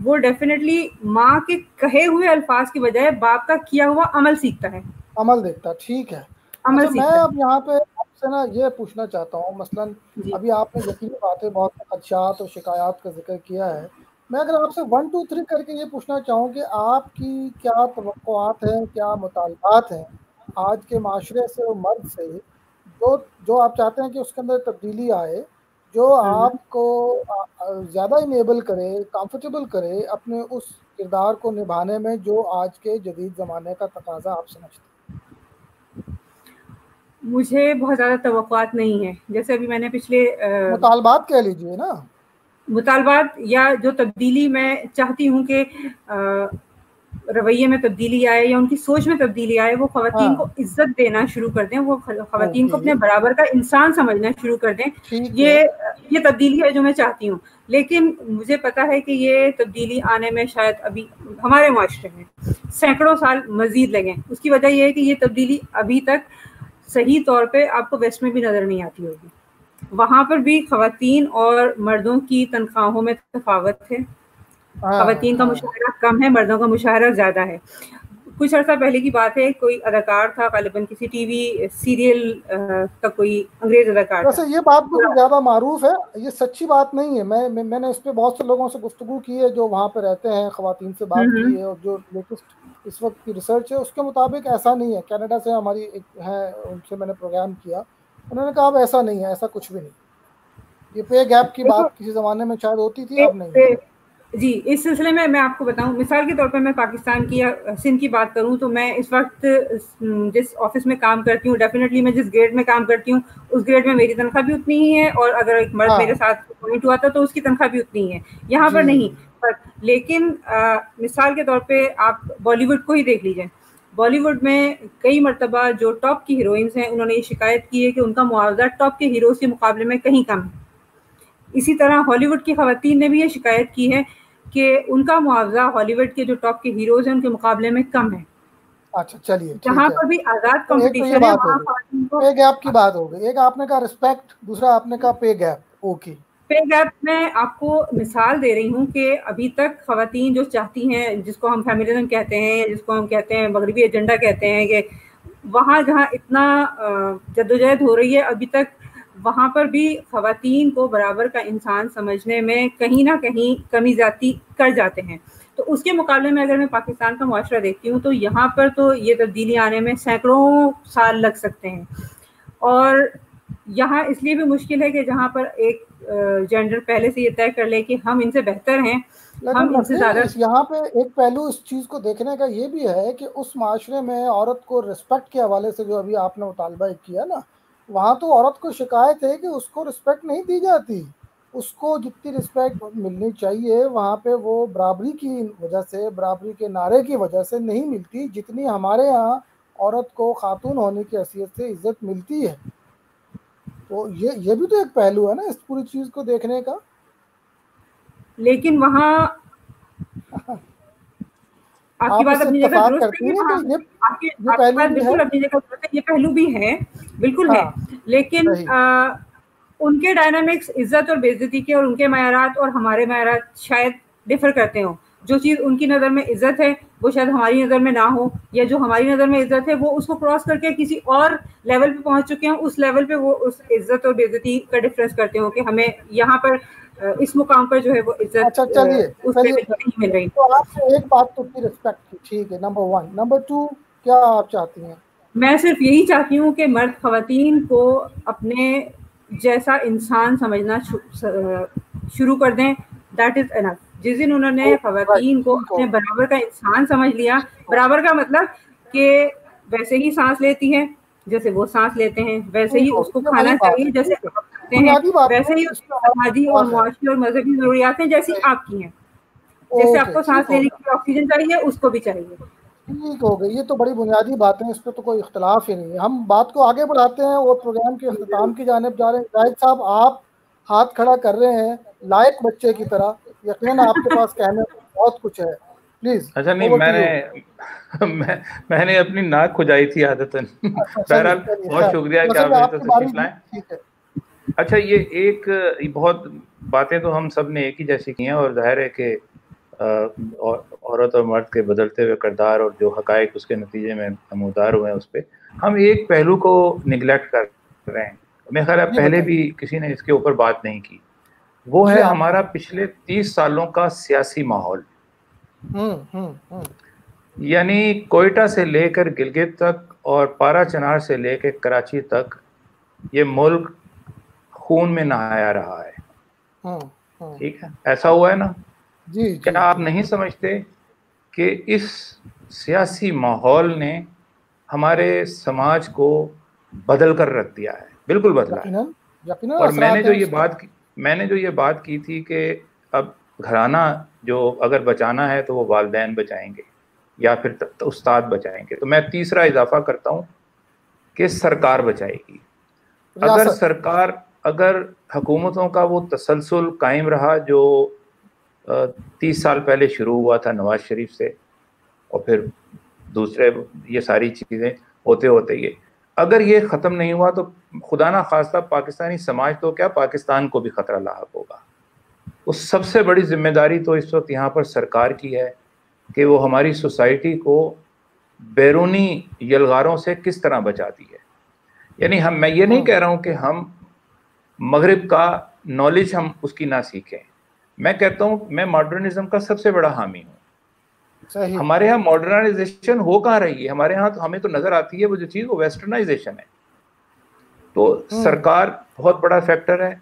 وہ ڈیفینیٹلی ماں کے کہے ہوئے الفاظ کی بجائے باپ کا کیا ہوا عمل سیکھتا ہے، عمل دیکھتا، ٹھیک ہے۔ عمل اچھا، میں سیکھتا اب یہاں پہ آپ سے نا یہ پوچھنا چاہتا ہوں، مثلاً ہے۔ جی ابھی آپ نے یقینی باتیں، بہت سے خدشات اور شکایات کا ذکر کیا ہے، میں اگر آپ سے 1 2 3 کر کے یہ پوچھنا چاہوں کہ آپ کی کیا توقعات ہیں، کیا مطالبات ہیں آج کے معاشرے سے اور مرد سے، جو آپ چاہتے ہیں کہ اس کے اندر تبدیلی آئے، جو آپ کو زیادہ انیبل کرے، کمفرٹیبل کرے اپنے اس کردار کو نبھانے میں جو آج کے جدید زمانے کا تقاضا آپ سمجھتے ہیں؟ مجھے بہت زیادہ توقعات نہیں ہیں، جیسے ابھی میں نے پچھلے مطالبات کہہ لیجئے نا۔ مطالبات یا جو تبدیلی میں چاہتی ہوں کہ رویے میں تبدیلی آئے، یا ان کی سوچ میں تبدیلی آئے، وہ خواتین کو عزت دینا شروع کر دیں، وہ خواتین کو اپنے برابر کا انسان سمجھنا شروع کر دیں، یہ تبدیلی ہے جو میں چاہتی ہوں۔ لیکن مجھے پتا ہے کہ یہ تبدیلی آنے میں شاید ابھی ہمارے معاشرے میں سینکڑوں سال مزید لگیں۔ اس کی وجہ یہ ہے کہ یہ تبدیلی ابھی تک صحیح طور پہ آپ کو ویسٹ میں بھی نظر نہیں آتی ہوگی۔ وہاں پر بھی خواتین اور مردوں کی تنخواہوں میں تفاوت ہے، خواتین کا مشاہرہ کم ہے، مردوں کا مشاہرہ زیادہ ہے۔ کچھ عرصہ پہلے کی بات ہے، کوئی اداکار تھا، غالباً کسی ٹی وی سیریل کا کوئی انگریز اداکار تھا۔ ویسے یہ بات بھی زیادہ معروف ہے، یہ سچی بات نہیں ہے۔ میں نے اس پہ بہت سے لوگوں سے گفتگو کی ہے جو وہاں پہ رہتے ہیں، خواتین سے بات کی ہے، اور جو لیٹسٹ اس وقت کی ریسرچ ہے اس کے مطابق ایسا نہیں ہے۔ کینیڈا سے ہماری ایک ہے، ان سے میں نے پروگرام کیا، انہوں نے کہا اب ایسا نہیں ہے، ایسا کچھ بھی نہیں۔ یہ پے گیپ کی بات کسی زمانے میں شاید ہوتی تھی، اب نہیں ہے۔ جی، اس سلسلے میں آپ کو بتاؤں، مثال کے طور پر میں پاکستان کی یا سندھ کی بات کروں تو میں اس وقت جس آفس میں کام کرتی ہوں، ڈیفینیٹلی میں جس گریڈ میں کام کرتی ہوں اس گریڈ میں میری تنخواہ بھی اتنی ہی ہے، اور اگر ایک مرد میرے ساتھ اپوائنٹ ہوا تھا تو اس کی تنخواہ بھی اتنی ہی ہے، یہاں پر نہیں۔ لیکن مثال کے طور پہ آپ بالی ووڈ کو ہی دیکھ لیجیے، بالی ووڈ میں کئی مرتبہ جو ٹاپ کی ہیروئنز ہیں انہوں نے یہ شکایت کی ہے کہ ان کا معاوضہ ٹاپ کے ہیروز کے مقابلے میں کہیں کم ہے. اسی طرح ہالی ووڈ کی خواتین نے بھی یہ شکایت کی ہے کہ ان کا معاوضہ ہالی ووڈ کے جو ٹاپ کے ہیروز ہیں ان کے مقابلے میں کم ہے. اچھا چلیے جہاں پر بھی آزاد کمپٹیشن ہے وہاں خواتین کو پے گیپ کی بات ہو گئی. ایک آپ نے کہا رسپیکٹ, دوسرا آپ نے کہا پے گیپ. اوکے, پے گیپ میں آپ کو مثال دے رہی ہوں کہ ابھی تک خواتین جو چاہتی ہیں, جس کو ہم فیمنزم کہتے ہیں یا جس کو ہم کہتے ہیں مغربی ایجنڈا کہتے ہیں, کہ وہاں جہاں اتنا جدوجہد ہو رہی ہے ابھی تک وہاں پر بھی خواتین کو برابر کا انسان سمجھنے میں کہیں نہ کہیں کمی زیادتی کر جاتے ہیں. تو اس کے مقابلے میں اگر میں پاکستان کا معاشرہ دیکھتی ہوں تو یہاں پر تو یہ تبدیلی آنے میں سینکڑوں سال لگ سکتے ہیں. اور یہاں اس لیے بھی مشکل ہے کہ جہاں پر ایک جینڈر پہلے سے یہ طے کر لے کہ ہم ان سے بہتر ہیں, ہم ان سے زیادہ. یہاں پہ ایک پہلو اس چیز کو دیکھنے کا یہ بھی ہے کہ اس معاشرے میں عورت کو رسپیکٹ کے حوالے سے جو ابھی آپ نے مطالبہ کیا نا, وہاں تو عورت کو شکایت ہے کہ اس کو رسپیکٹ نہیں دی جاتی. اس کو جتنی رسپیکٹ ملنی چاہیے وہاں پہ وہ برابری کی وجہ سے, برابری کے نعرے کی وجہ سے نہیں ملتی جتنی ہمارے ہاں عورت کو خاتون ہونے کی حیثیت سے عزت ملتی ہے. تو یہ بھی تو ایک پہلو ہے نا اس پوری چیز کو دیکھنے کا. لیکن وہاں آپ کی بات اپنی جگہ درست ہے, آپ کی بات بالکل اپنی جگہ درست ہے, یہ پہلو بھی ہے, بالکل ہے. لیکن ان کے ڈائنامکس عزت اور بے عزتی کے اور ان کے معیارات اور ہمارے معیارات شاید ڈفر کرتے ہوں. جو چیز ان کی نظر میں عزت ہے وہ شاید ہماری نظر میں نہ ہو, یا جو ہماری نظر میں عزت ہے وہ اس کو کراس کر کے کسی اور لیول پہ پہنچ چکے ہیں, اس لیول پہ وہ اس عزت اور بے عزتی کا ڈفرینس کرتے ہوں کہ ہمیں یہاں پر اس مقام پر جو ہے وہ عزت اچھا چلیے اس لیول پہ نہیں مل رہی. تو آپ سے ایک بات تو کی رسپیکٹ کی, ٹھیک ہے, نمبر 1. نمبر 2 کیا آپ چاہتی ہیں؟ میں صرف یہی چاہتی ہوں کہ مرد خواتین کو اپنے جیسا انسان سمجھنا شروع کر دیں. دیٹ از انف. جس دن انہوں نے خواتین کو اپنے برابر کا انسان سمجھ لیا, برابر کا مطلب کہ ویسے ہی سانس لیتی ہے جیسے وہ سانس لیتے ہیں, ویسے ہی اس کو کھانا چاہیے جیسے آپ کھاتے ہیں, ویسے ہی اس کی سماجی اور معاشی اور مذہبی ضروریات ہیں جیسی آپ کی ہیں. جیسے آپ کو سانس لینے کے لیے آکسیجن چاہیے اس کو بھی چاہیے. ٹھیک ہو گئی, یہ تو بڑی بنیادی باتیں, اس پہ تو کوئی اختلاف ہی نہیں ہے. ہم بات کو آگے بڑھاتے ہیں اور پروگرام کے اختتام کی جانب جا رہے ہیں. زاہد صاحب آپ ہاتھ کھڑا کر رہے ہیں لائق بچے کی طرح, یقیناً آپ کے پاس کہنے بہت کچھ ہے, پلیز. اچھا نہیں, میں نے اپنی ناک کھجائی تھی عادتاً. بہرحال بہت شکریہ کہ آپ مجھے تشریف لائیں. اچھا یہ ایک بہت باتیں تو ہم سب نے ایک ہی جیسی کی ہیں, اور ظاہر ہے کہ عورت اور مرد کے بدلتے ہوئے کردار اور جو حقائق اس کے نتیجے میں نمودار ہوئے ہیں اس پہ ہم ایک پہلو کو نگلیکٹ کر رہے ہیں. میرا خیال ہے پہلے بھی کسی نے اس کے اوپر بات نہیں کی, وہ ہے ہمارا پچھلے 30 سالوں کا سیاسی ماحول. یعنی کوئٹہ سے لے کر گلگت تک اور پارا چنار سے لے کے کراچی تک یہ ملک خون میں نہایا رہا ہے. ٹھیک ہے, ایسا ہوا ہے نا. کیا آپ نہیں سمجھتے کہ اس سیاسی ماحول نے ہمارے سماج کو بدل کر رکھ دیا ہے؟ بالکل بدلا ہے. اور میں نے جو یہ بات کی تھی کہ اب گھرانہ جو اگر بچانا ہے تو وہ والدین بچائیں گے یا پھر استاد بچائیں گے, تو میں تیسرا اضافہ کرتا ہوں کہ سرکار بچائے گی. اگر حکومتوں کا وہ تسلسل قائم رہا جو 30 سال پہلے شروع ہوا تھا نواز شریف سے, اور پھر دوسرے یہ ساری چیزیں ہوتے ہوتے اگر یہ ختم نہیں ہوا تو خدا نہ خواستہ پاکستانی سماج تو کیا پاکستان کو بھی خطرہ لاحق ہوگا. اس سب سے بڑی ذمہ داری تو اس وقت یہاں پر سرکار کی ہے کہ وہ ہماری سوسائٹی کو بیرونی یلغاروں سے کس طرح بچاتی ہے. یعنی میں یہ نہیں کہہ رہا ہوں کہ ہم مغرب کا نالج ہم اس کی نہ سیکھیں. میں کہتا ہوں میں ماڈرنزم کا سب سے بڑا حامی ہوں. ہمارے ہاں ماڈرنائزیشن ہو کہاں رہی ہے؟ ہمارے ہاں تو ہمیں تو نظر آتی ہے وہ جو چیز وہ ویسٹرنائزیشن ہے. تو سرکار بہت بڑا فیکٹر ہے.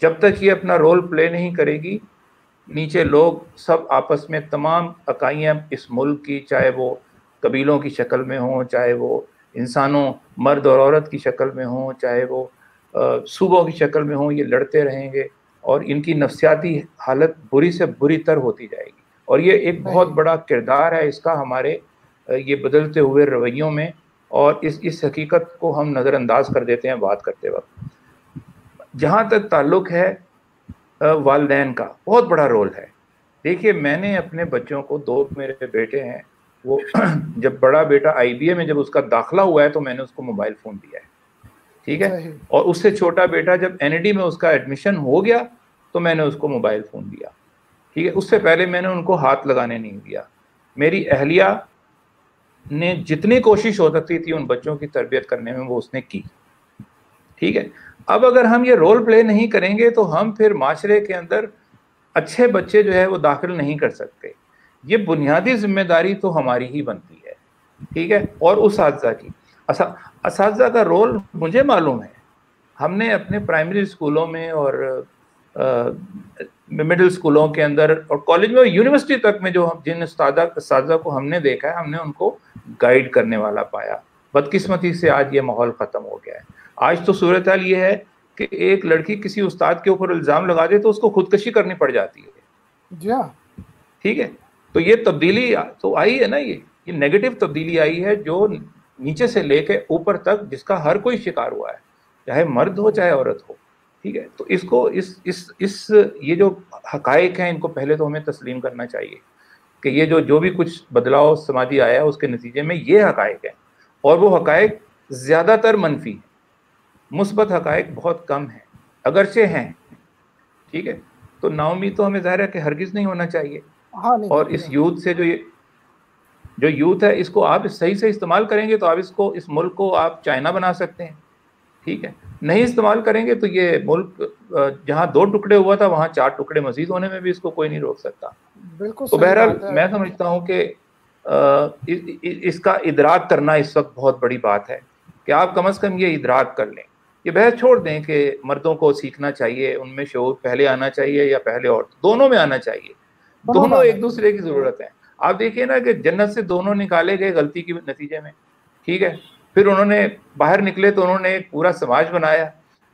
جب تک یہ اپنا رول پلے نہیں کرے گی, نیچے لوگ سب آپس میں تمام اکائیاں اس ملک کی, چاہے وہ قبیلوں کی شکل میں ہوں, چاہے وہ انسانوں مرد اور عورت کی شکل میں ہوں, چاہے وہ صوبوں کی شکل میں ہوں, یہ لڑتے رہیں گے اور ان کی نفسیاتی حالت بری سے بری تر ہوتی جائے گی. اور یہ ایک بہت بڑا کردار ہے اس کا ہمارے یہ بدلتے ہوئے رویوں میں، اور اس حقیقت کو ہم نظر انداز کر دیتے ہیں بات کرتے وقت. جہاں تک تعلق ہے والدین کا، بہت بڑا رول ہے. دیکھیے میں نے اپنے بچوں کو، 2 میرے بیٹے ہیں، وہ جب بڑا بیٹا IBA میں جب اس کا داخلہ ہوا ہے تو میں نے اس کو موبائل فون دیا ہے، ٹھیک ہے، اور اس سے چھوٹا بیٹا جب NAD میں اس کا ایڈمیشن ہو گیا تو میں نے اس کو موبائل فون دیا، ٹھیک ہے. اس سے پہلے میں نے ان کو ہاتھ لگانے نہیں دیا. میری اہلیہ نے جتنی کوشش ہو سکتی تھی ان بچوں کی تربیت کرنے میں وہ اس نے کی، ٹھیک ہے. اب اگر ہم یہ رول پلے نہیں کریں گے تو ہم پھر معاشرے کے اندر اچھے بچے جو ہے وہ داخل نہیں کر سکتے. یہ بنیادی ذمہ داری تو ہماری ہی بنتی ہے، ٹھیک ہے. اور اساتذہ کی، اساتذہ کا رول مجھے معلوم ہے. ہم نے اپنے پرائمری اسکولوں میں اور مڈل اسکولوں کے اندر اور کالج میں، یونیورسٹی تک میں جو جن اساتذہ کو ہم نے دیکھا ہے، ہم نے ان کو گائیڈ کرنے والا پایا. بدقسمتی سے آج یہ ماحول ختم ہو گیا ہے. آج تو صورتحال یہ ہے کہ ایک لڑکی کسی استاد کے اوپر الزام لگا دے تو اس کو خودکشی کرنی پڑ جاتی ہے. جی ہاں، ٹھیک ہے. تو یہ تبدیلی تو آئی ہے نا، یہ نیگیٹو تبدیلی آئی ہے جو نیچے سے لے کے اوپر تک، جس کا ہر کوئی شکار ہوا ہے، چاہے مرد ہو چاہے عورت ہو، ٹھیک ہے. تو اس کو یہ جو حقائق ہیں ان کو پہلے تو ہمیں تسلیم کرنا چاہیے کہ یہ جو بھی کچھ بدلاؤ سماجی آیا ہے اس کے نتیجے میں یہ حقائق ہیں، اور وہ حقائق زیادہ تر منفی ہیں. مثبت حقائق بہت کم ہیں، اگرچہ ہیں، ٹھیک ہے. تو نا امید تو ہمیں ظاہر ہے کہ ہرگز نہیں ہونا چاہیے. اور اس یوتھ سے جو یوتھ ہے، اس کو آپ صحیح سے استعمال کریں گے تو آپ اس ملک کو آپ چائنا بنا سکتے ہیں، ٹھیک ہے. نہیں استعمال کریں گے تو یہ ملک جہاں 2 ٹکڑے ہوا تھا وہاں 4 ٹکڑے مزید ہونے میں بھی اس کو کوئی نہیں روک سکتا. بالکل. تو بہرحال میں سمجھتا ہوں کہ اس کا ادراک کرنا اس وقت بہت بڑی بات ہے کہ آپ کم از کم یہ ادراک کر لیں. یہ بحث چھوڑ دیں کہ مردوں کو سیکھنا چاہیے، ان میں شعور پہلے آنا چاہیے یا پہلے عورت، دونوں میں آنا چاہیے. دونوں ایک دوسرے کی ضرورت ہے. آپ دیکھیے نا کہ جنت سے دونوں نکالے گئے غلطی کے نتیجے میں، ٹھیک ہے. پھر انہوں نے باہر نکلے تو انہوں نے ایک پورا سماج بنایا،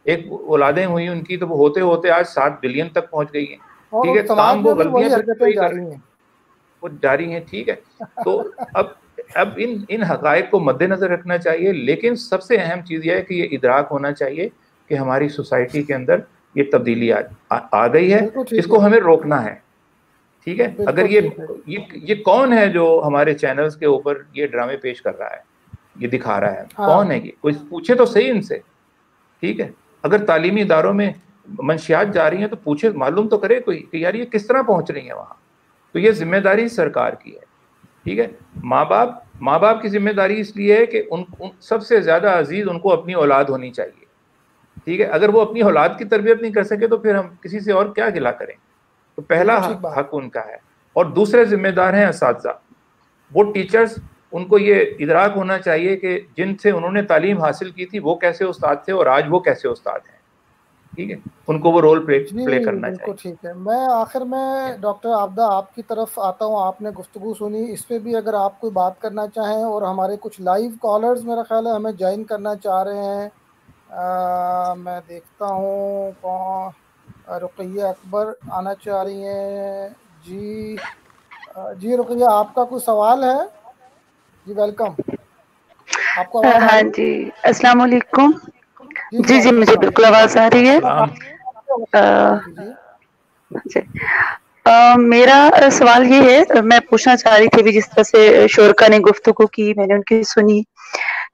ایک اولادیں ہوئی ان کی، تو وہ ہوتے ہوتے آج 7 بلین تک پہنچ گئی ہیں، ٹھیک ہے. کام وہ غلطیاں وہ جاری ہیں، ٹھیک ہے. تو اب ان حقائق کو مد نظر رکھنا چاہیے، لیکن سب سے اہم چیز یہ ہے کہ یہ ادراک ہونا چاہیے کہ ہماری سوسائٹی کے اندر یہ تبدیلی آ گئی ہے، اس کو ہمیں روکنا ہے، ٹھیک ہے. اگر یہ کون ہے جو ہمارے چینلز کے اوپر یہ ڈرامے پیش کر رہا ہے، یہ دکھا رہا ہے، کون ہے یہ؟ کوئی پوچھے تو صحیح ان سے، ٹھیک ہے. اگر تعلیمی اداروں میں منشیات جا رہی ہیں تو پوچھے، معلوم تو کرے کوئی کہ یار یہ کس طرح پہنچ رہی ہیں وہاں. تو یہ ذمہ داری سرکار کی ہے، ٹھیک ہے. ماں باپ کی ذمہ داری اس لیے ہے کہ ان سب سے زیادہ عزیز ان کو اپنی اولاد ہونی چاہیے، ٹھیک ہے. اگر وہ اپنی اولاد کی تربیت نہیں کر سکے تو پھر ہم کسی سے اور کیا گلہ کریں. تو پہلا حق ان کا ہے. اور دوسرے ذمہ دار ہیں اساتذہ، وہ ٹیچرز. ان کو یہ ادراک ہونا چاہیے کہ جن سے انہوں نے تعلیم حاصل کی تھی وہ کیسے استاد تھے اور آج وہ کیسے استاد ہیں، ٹھیک ہے. ان کو وہ رول پلے کرنا چاہیے. ٹھیک ہے. میں آخر میں ڈاکٹر عابدہ آپ کی طرف آتا ہوں. آپ نے گفتگو سنی، اس پہ بھی اگر آپ کوئی بات کرنا چاہیں، اور ہمارے کچھ لائیو کالرز میرا خیال ہے ہمیں جوائن کرنا چاہ رہے ہیں. میں دیکھتا ہوں کون. رقیہ اکبر آنا چاہ رہی ہیں. جی رقیہ، آپ کا کوئی سوال ہے؟ جی ویلکم. آپ کو آواز آ رہی ہے؟ ہاں جی، السلام علیکم. جی مجھے بالکل آواز آ رہی ہے. میرا سوال یہ ہے، میں پوچھنا چاہ رہی تھی جس طرح سے شرکا نے گفتگو کی، میں نے ان کی سنی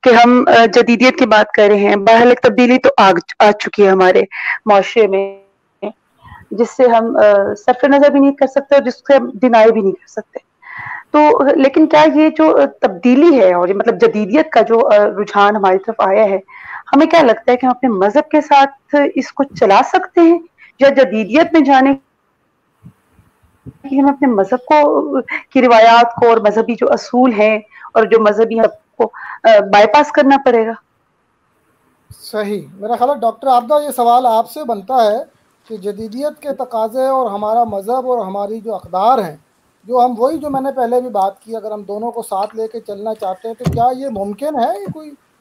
کہ ہم جدیدیت کی بات کر رہے ہیں. بہرحال ایک تبدیلی تو آ چکی ہے ہمارے معاشرے میں، جس سے ہم صرف نظر بھی نہیں کر سکتے اور جس سے ہم ڈینائی بھی نہیں کر سکتے. تو لیکن کیا یہ جو تبدیلی ہے اور مطلب جدیدیت کا جو رجحان ہماری طرف آیا ہے، ہمیں کیا لگتا ہے کہ ہم اپنے مذہب کے ساتھ اس کو چلا سکتے ہیں، یا جدیدیت میں جانے کہ ہم اپنے مذہب کو کی روایات کو اور مذہبی جو اصول ہیں اور جو مذہبی حق کو بائی پاس کرنا پڑے گا؟ صحیح. میرا خیال ہے ڈاکٹر عابدہ یہ سوال آپ سے بنتا ہے کہ جدیدیت کے تقاضے اور ہمارا مذہب اور ہماری جو اقدار ہیں، جو ہم وہی جو میں نے پہلے بھی بات کی، اگر ہم دونوں کو ساتھ لے کے چلنا چاہتے ہیں تو کیا یہ ممکن ہے؟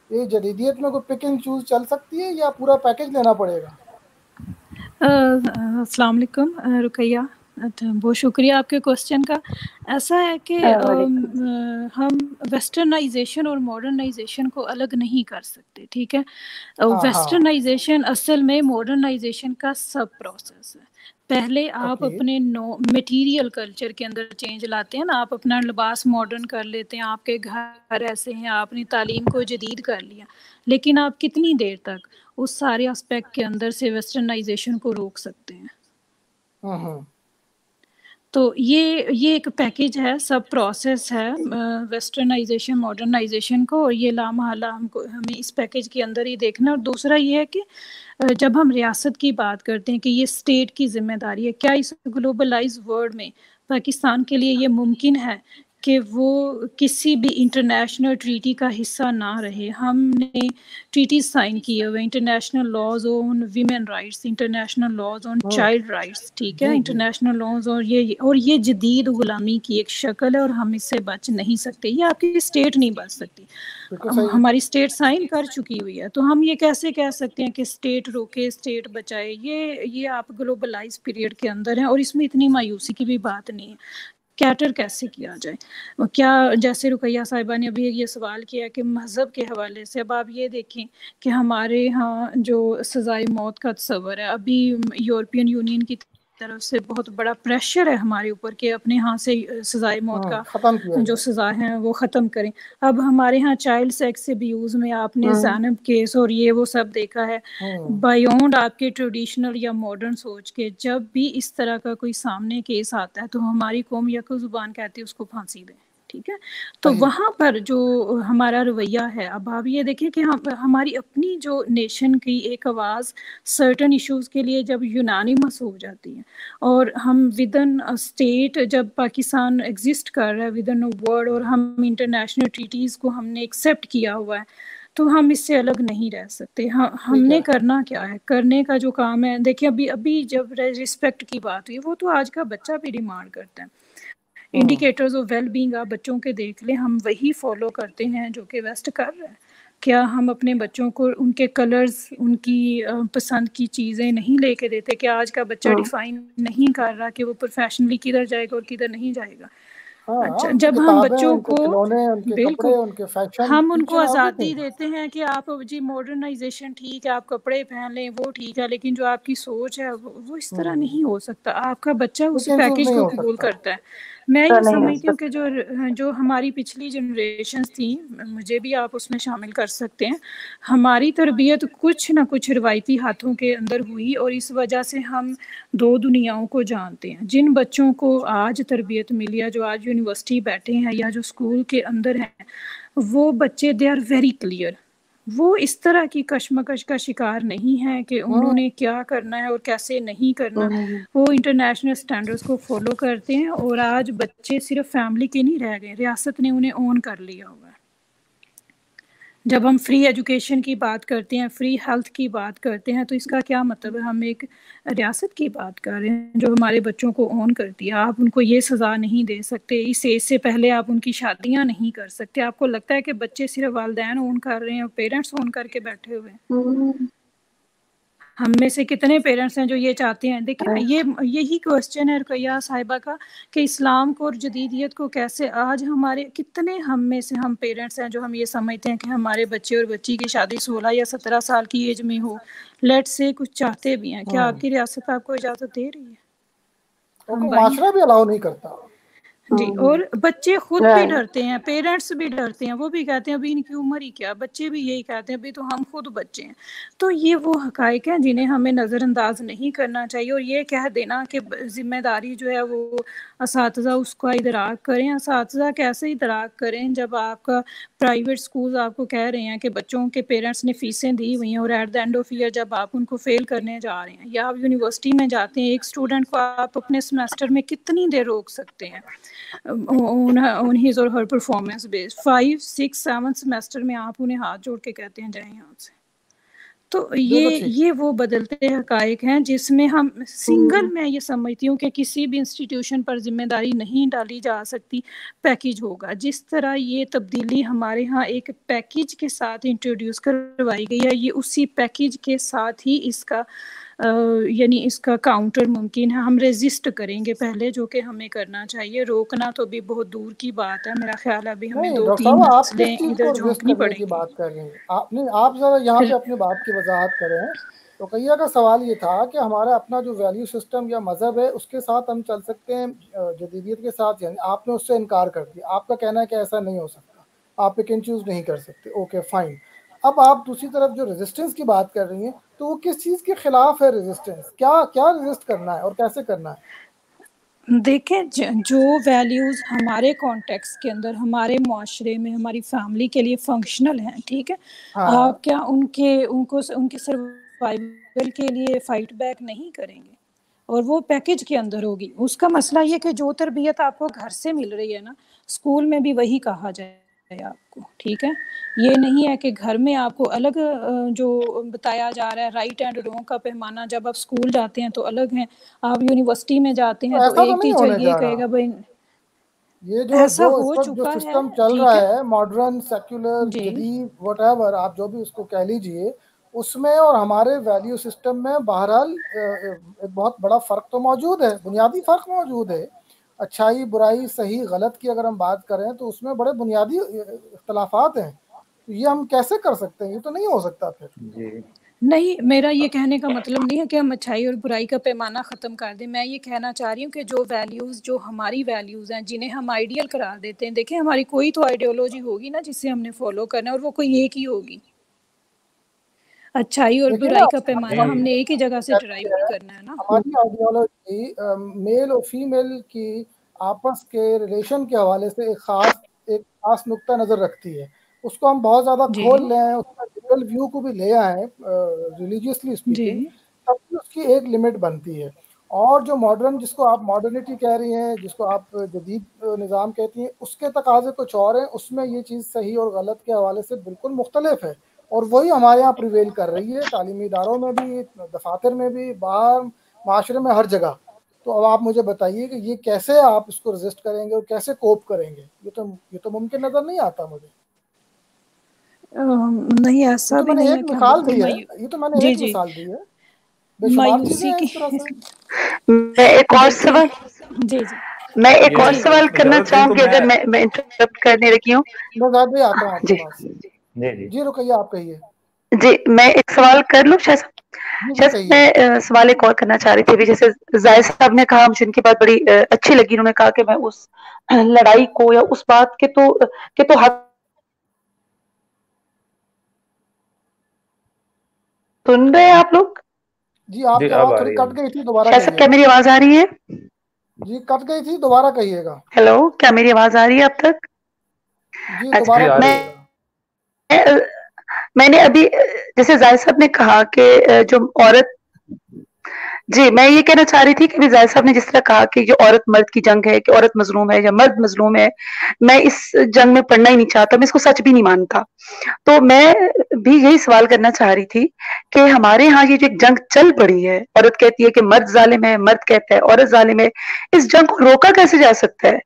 یہ جدیدیت میں کوئی پک اینڈ چوز چل سکتی ہے یا پورا پیکج لینا پڑے گا؟ السلام علیکم رقیہ. اچھا، بہت شکریہ آپ کے کوشچن کا. ایسا ہے کہ ہم ویسٹرنائزیشن اور ماڈرنائزیشن کو الگ نہیں کر سکتے، ٹھیک ہے. ویسٹرنائزیشن اصل میں ماڈرنائزیشن کا سب پروسیس ہے. پہلے آپ اپنے میٹیریل کلچر کے اندر چینج لاتے ہیں نا، آپ اپنا لباس ماڈرن کر لیتے ہیں، آپ کے گھر ایسے ہیں، آپ نے تعلیم کو جدید کر لیا، لیکن آپ کتنی دیر تک اس سارے اسپیکٹ کے اندر سے ویسٹرنائزیشن کو روک سکتے ہیں؟ تو یہ ایک پیکیج ہے، سب پروسیس ہے ویسٹرنائزیشن ماڈرنائزیشن کو، اور یہ لامحالہ ہمیں اس پیکیج کے اندر ہی دیکھنا. اور دوسرا یہ ہے کہ جب ہم ریاست کی بات کرتے ہیں کہ یہ اسٹیٹ کی ذمہ داری ہے، کیا اس گلوبلائز ورلڈ میں پاکستان کے لیے یہ ممکن ہے کہ وہ کسی بھی انٹرنیشنل ٹریٹی کا حصہ نہ رہے؟ ہم نے ٹریٹیز سائن کیے ہوئے، international laws on women rights, international laws on child rights, ٹھیک ہے، انٹرنیشنل لاز، اور یہ جدید غلامی کی ایک شکل ہے اور ہم اس سے بچ نہیں سکتے. یہ آپ کی اسٹیٹ نہیں بچ سکتی، ہماری اسٹیٹ سائن کر چکی ہوئی ہے. تو ہم یہ کیسے کہہ سکتے ہیں کہ اسٹیٹ روکے اسٹیٹ بچائے؟ یہ آپ گلوبلائز پیریڈ کے اندر ہیں، اور اس میں اتنی مایوسی کی بھی بات نہیں ہے. کیٹر کیسے کیا جائے؟ کیا جیسے رقیہ صاحبہ نے ابھی یہ سوال کیا کہ مذہب کے حوالے سے، اب آپ یہ دیکھیں کہ ہمارے ہاں جو سزائے موت کا تصور ہے، ابھی یورپین یونین کی طرف سے بہت بڑا پریشر ہے ہمارے اوپر کہ اپنے ہاں سے سزائے موت کا جو سزا ہے وہ ختم کریں. اب ہمارے ہاں چائلڈ سیکس ابیوز میں آپ نے زینب کیس اور یہ وہ سب دیکھا ہے. بیونڈ آپ کے ٹریڈیشنل یا ماڈرن سوچ کے جب بھی اس طرح کا کوئی سامنے کیس آتا ہے تو ہماری قوم یکو زبان کہتی ہے اس کو پھانسی دیں، ٹھیک ہے. تو وہاں پر جو ہمارا رویہ ہے، اب آپ یہ دیکھیں کہ ہماری اپنی جو نیشن کی ایک آواز سرٹن ایشوز کے لیے جب یونانیمس ہو جاتی ہے، اور ہم ودن اسٹیٹ جب پاکستان ایگزسٹ کر رہا ہے ودن ورلڈ، اور ہم انٹرنیشنل ٹریٹیز کو ہم نے ایکسیپٹ کیا ہوا ہے، تو ہم اس سے الگ نہیں رہ سکتے. ہم نے کرنا کیا ہے؟ کرنے کا جو کام ہے، دیکھیں ابھی جب رسپیکٹ کی بات ہوئی، وہ تو آج کا بچہ بھی ڈیمانڈ کرتا ہے. انڈیکیٹرز آف ویل بینگ آپ بچوں کے دیکھ لیں، ہم وہی فالو کرتے ہیں جو کہ ویسٹ کر رہا ہے. کیا ہم اپنے بچوں کو ان کے کلرز، ان کی پسند کی چیزیں نہیں لے کے دیتے؟ کیا آج کا بچہ ڈیفائن نہیں کر رہا کہ وہ پروفیشنلی کدھر جائے گا اور کدھر نہیں جائے گا؟ اچھا، جب ہم بچوں کو بالکل ہم ان کو آزادی دیتے ہیں کہ آپ جی ماڈرنائزیشن ٹھیک ہے، آپ کپڑے پہن لیں، وہ ٹھیک ہے، لیکن جو آپ کی سوچ ہے وہ اس طرح نہیں ہو سکتا. آپ کا بچہ اس پیکیج کو قبول کرتا ہے. میں یہ سمجھتی ہوں کہ جو ہماری پچھلی جنریشنز تھیں، مجھے بھی آپ اس میں شامل کر سکتے ہیں، ہماری تربیت کچھ نہ کچھ روایتی ہاتھوں کے اندر ہوئی، اور اس وجہ سے ہم دو دنیاؤں کو جانتے ہیں. جن بچوں کو آج تربیت ملی ہے، جو آج یونیورسٹی بیٹھے ہیں یا جو اسکول کے اندر ہیں، وہ بچے دے آر ویری کلیئر. وہ اس طرح کی کشمکش کا شکار نہیں ہے کہ انہوں نے کیا کرنا ہے اور کیسے نہیں کرنا. وہ انٹرنیشنل سٹینڈرڈز کو فالو کرتے ہیں، اور آج بچے صرف فیملی کے نہیں رہ گئے، ریاست نے انہیں اون کر لیا ہوا ہے. جب ہم فری ایجوکیشن کی بات کرتے ہیں، فری ہیلتھ کی بات کرتے ہیں، تو اس کا کیا مطلب ہے؟ ہم ایک ریاست کی بات کر رہے ہیں جو ہمارے بچوں کو اون کرتی ہے. آپ ان کو یہ سزا نہیں دے سکتے، اس ایج سے پہلے آپ ان کی شادیاں نہیں کر سکتے. آپ کو لگتا ہے کہ بچے صرف والدین اون کر رہے ہیں اور پیرنٹس اون کر کے بیٹھے ہوئے ہیں؟ ہم میں سے کتنے پیرنٹس ہیں جو یہ چاہتے ہیں؟ دیکھیں یہی کوسچن ہے رقیہ صاحبہ کا کہ اسلام کو اور جدیدیت کو کیسے آج ہمارے کتنے ہم میں سے ہم پیرنٹس ہیں جو ہم یہ سمجھتے ہیں کہ ہمارے بچے اور بچی کی شادی 16 یا 17 سال کی ایج میں ہو، لیٹ سے کچھ چاہتے بھی ہیں. کیا آپ کی ریاست آپ کو اجازت دے رہی ہے؟ معاشرہ بھی الاؤ نہیں کرتا. جی، اور بچے خود بھی ڈرتے ہیں، پیرنٹس بھی ڈرتے ہیں، وہ بھی کہتے ہیں ابھی ان کی عمر ہی کیا. بچے بھی یہی کہتے ہیں ابھی تو ہم خود بچے ہیں. تو یہ وہ حقائق ہیں جنہیں ہمیں نظر انداز نہیں کرنا چاہیے. اور یہ کہہ دینا کہ ذمہ داری جو ہے وہ اساتذہ اس کا ادراک کریں. اساتذہ کیسے ادراک کریں جب آپ کا پرائیویٹ سکولز آپ کو کہہ رہے ہیں کہ بچوں کے پیرنٹس نے فیسیں دی ہوئی ہیں، اور at the end of year جب آپ ان کو فیل کرنے جا رہے ہیں، یا آپ یونیورسٹی میں جاتے ہیں، ایک اسٹوڈنٹ کو آپ اپنے سمیسٹر میں کتنی دیر روک سکتے ہیں on his or her performance based 5, 6, 7 semester میں آپ انہیں ہاتھ جوڑ کے کہتے ہیں جائیں یہاں سے. تو یہ وہ بدلتے حقائق ہیں جس میں ہم سنگل میں یہ سمجھتی ہوں کہ کسی بھی انسٹیٹیوشن پر ذمہ داری نہیں ڈالی جا سکتی. پیکیج ہوگا. جس طرح یہ تبدیلی ہمارے ہاں ایک پیکیج کے ساتھ انٹروڈیوس کروائی گئی ہے، یہ اسی پیکیج کے ساتھ ہی اس کا یعنی اس کا کاؤنٹر ممکن ہے، ہم ریزسٹ کریں گے پہلے، جو کہ ہمیں کرنا چاہیے. روکنا تو بھی بہت دور کی بات ہے، میرا خیال ہے ابھی ہمیں نہیں 2-3 ڈاکٹر صاحب، آپ کس نسلیں چیز ادھر کو ریزسٹ جھونکنی کرنے پڑیں کی گی. بات کر رہے ہیں آپ؟ نہیں، آپ ذرا یہاں پہ اپنی بات کی وضاحت کریں. رقیہ کا سوال یہ تھا کہ ہمارا اپنا جو ویلیو سسٹم یا مذہب ہے اس کے ساتھ ہم چل سکتے ہیں جدیدیت کے ساتھ، یعنی آپ نے اس سے انکار کر دیا. آپ کا کہنا ہے کہ ایسا نہیں ہو سکتا، آپ پک اینڈ چوز نہیں کر سکتے. Okay fine. اب آپ دوسری طرف جو ریزسٹنس کی بات کر رہی ہیں تو وہ کس چیز کے خلاف ہے ریزسٹنس؟ کیا ریزسٹ کرنا ہے اور کیسے کرنا ہے؟ دیکھیں جو ویلیوز ہمارے کانٹیکس کے اندر، ہمارے معاشرے میں، ہماری فیملی کے لیے فنکشنل ہیں، ٹھیک ہے، آپ کیا ان کے سروائیول کے لیے فائٹ بیک نہیں کریں گے؟ اور وہ پیکج کے اندر ہوگی. اس کا مسئلہ یہ کہ جو تربیت آپ کو گھر سے مل رہی ہے نا، اسکول میں بھی وہی کہا جائے آپ کو، ٹھیک ہے. یہ نہیں ہے کہ گھر میں آپ کو الگ جو بتایا جا رہا ہے رائٹ اینڈ رونگ کا پیمانہ، جب آپ اسکول جاتے ہیں تو الگ ہیں، آپ یونیورسٹی میں جاتے ہیں تو ایسا تو ایک نہیں ٹیچر ہونے یہ جا کہے رہا. گا بھائی یہ ایسا جو اس ہو وقت جو چکا ہے، سسٹم چل ٹھیک رہا ہے. ہے، ماڈرن، سیکولر، جی جدید، واٹ ایور آپ جو بھی اس کو کہہ لیجئے، اس میں اور ہمارے ویلیو سسٹم میں بہرحال ایک بہت بڑا فرق تو موجود ہے، بنیادی فرق موجود ہے. اچھائی، برائی، صحیح، غلط کی اگر ہم بات کریں تو اس میں بڑے بنیادی اختلافات ہیں. تو یہ ہم کیسے کر سکتے ہیں؟ یہ تو نہیں ہو سکتا پھر. جی نہیں، میرا یہ کہنے کا مطلب نہیں ہے کہ ہم اچھائی اور برائی کا پیمانہ ختم کر دیں. میں یہ کہنا چاہ رہی ہوں کہ جو ویلیوز، جو ہماری ویلیوز ہیں، جنہیں ہم آئیڈیل قرار دیتے ہیں، دیکھیں ہماری کوئی تو آئیڈیولوجی ہوگی نا جسے ہم نے فالو کرنا ہے، اور وہ کوئی ایک ہی ہوگی. اچھائی اور دیکھیے نا، برائی کا پیمانہ نہیں ہم نے ایک ہی جگہ سے ڈرائیو نہیں کرنا ہے نا. ہماری آئیڈیالوجی میل اور فیمیل کی آپس کے ریلیشن کے حوالے سے ایک خاص نقطہ نظر رکھتی ہے. اس کو ہم بہت زیادہ جی کھول لیں، اس کا لیگل ویو کو بھی لے آئیں ریلیجیسلی جی اسپیکنگ، تب بھی اس کی ایک لمٹ بنتی ہے. اور جو ماڈرن، جس کو آپ ماڈرنٹی کہہ رہی ہیں، جس کو آپ جدید نظام کہتی ہیں، اس کے تقاضے کچھ اور ہیں. اس میں یہ چیز صحیح اور غلط کے حوالے سے بالکل مختلف ہے، اور وہی ہمارے یہاں پریویل کر رہی ہے، تعلیمی اداروں میں بھی، دفاتر میں بھی، باہر معاشرے میں، ہر جگہ. تو اب آپ مجھے بتائیے کہ یہ کیسے آپ اس کو ریزسٹ کریں گے اور کیسے کوپ کریں گے؟ یہ تو ممکن نظر نہیں آتا مجھے. نہیں، یہ ایسا تو بھی میں نے نہیں ایک ہے کہ ہم مثال بالکل دی ہے، یہ تو میں نے جی ایک جی مثال دی ہے، بے شمار چیزیں مایوسی ہیں کی. اس طرح سے. میں ایک اور دیکھیں سوال جی جی میں ایک اور جی سوال کرنا اجازت دیں چاہوں تو گی، اگر میں انٹرپٹ کرنے لگی ہوں. میں زیادہ بھی آتا ہوں آپ کے جی پاس. جی جی رقیہ، آپ کہیے. جی میں ایک سوال کر لوں شاید؟ جی کہیے. میں سوال ایک اور کرنا چاہ رہی تھی. جیسے زاہد صاحب نے کہا، مجھے ان کی بات بڑی اچھی لگی. انہوں نے کہا کہ میں اس لڑائی کو یا اس بات کے تو حق سن رہے ہیں آپ لوگ؟ جی آپ کی اب آواز آ تھوڑی رہی کٹ ہے. گئی تھی، دوبارہ شاید صاحب کہیے کیا گا. میری آواز آ رہی ہے؟ جی کٹ گئی تھی، دوبارہ کہیے گا. ہیلو، کیا میری آواز آ رہی ہے اب تک؟ جی اچھا، جی دوبارہ آ رہی ہے. میں نے ابھی جیسے زاہد صاحب نے کہا کہ جو عورت، جی میں یہ کہنا چاہ رہی تھی کہ زاہد صاحب نے جس طرح کہا کہ جو عورت مرد کی جنگ ہے، کہ عورت مظلوم ہے یا مرد مظلوم ہے، میں اس جنگ میں پڑھنا ہی نہیں چاہتا، میں اس کو سچ بھی نہیں مانتا. تو میں بھی یہی سوال کرنا چاہ رہی تھی کہ ہمارے ہاں یہ جو ایک جنگ چل پڑی ہے، عورت کہتی ہے کہ مرد ظالم ہے، مرد کہتا ہے عورت ظالم ہے، اس جنگ کو روکا کیسے جا سکتا ہے؟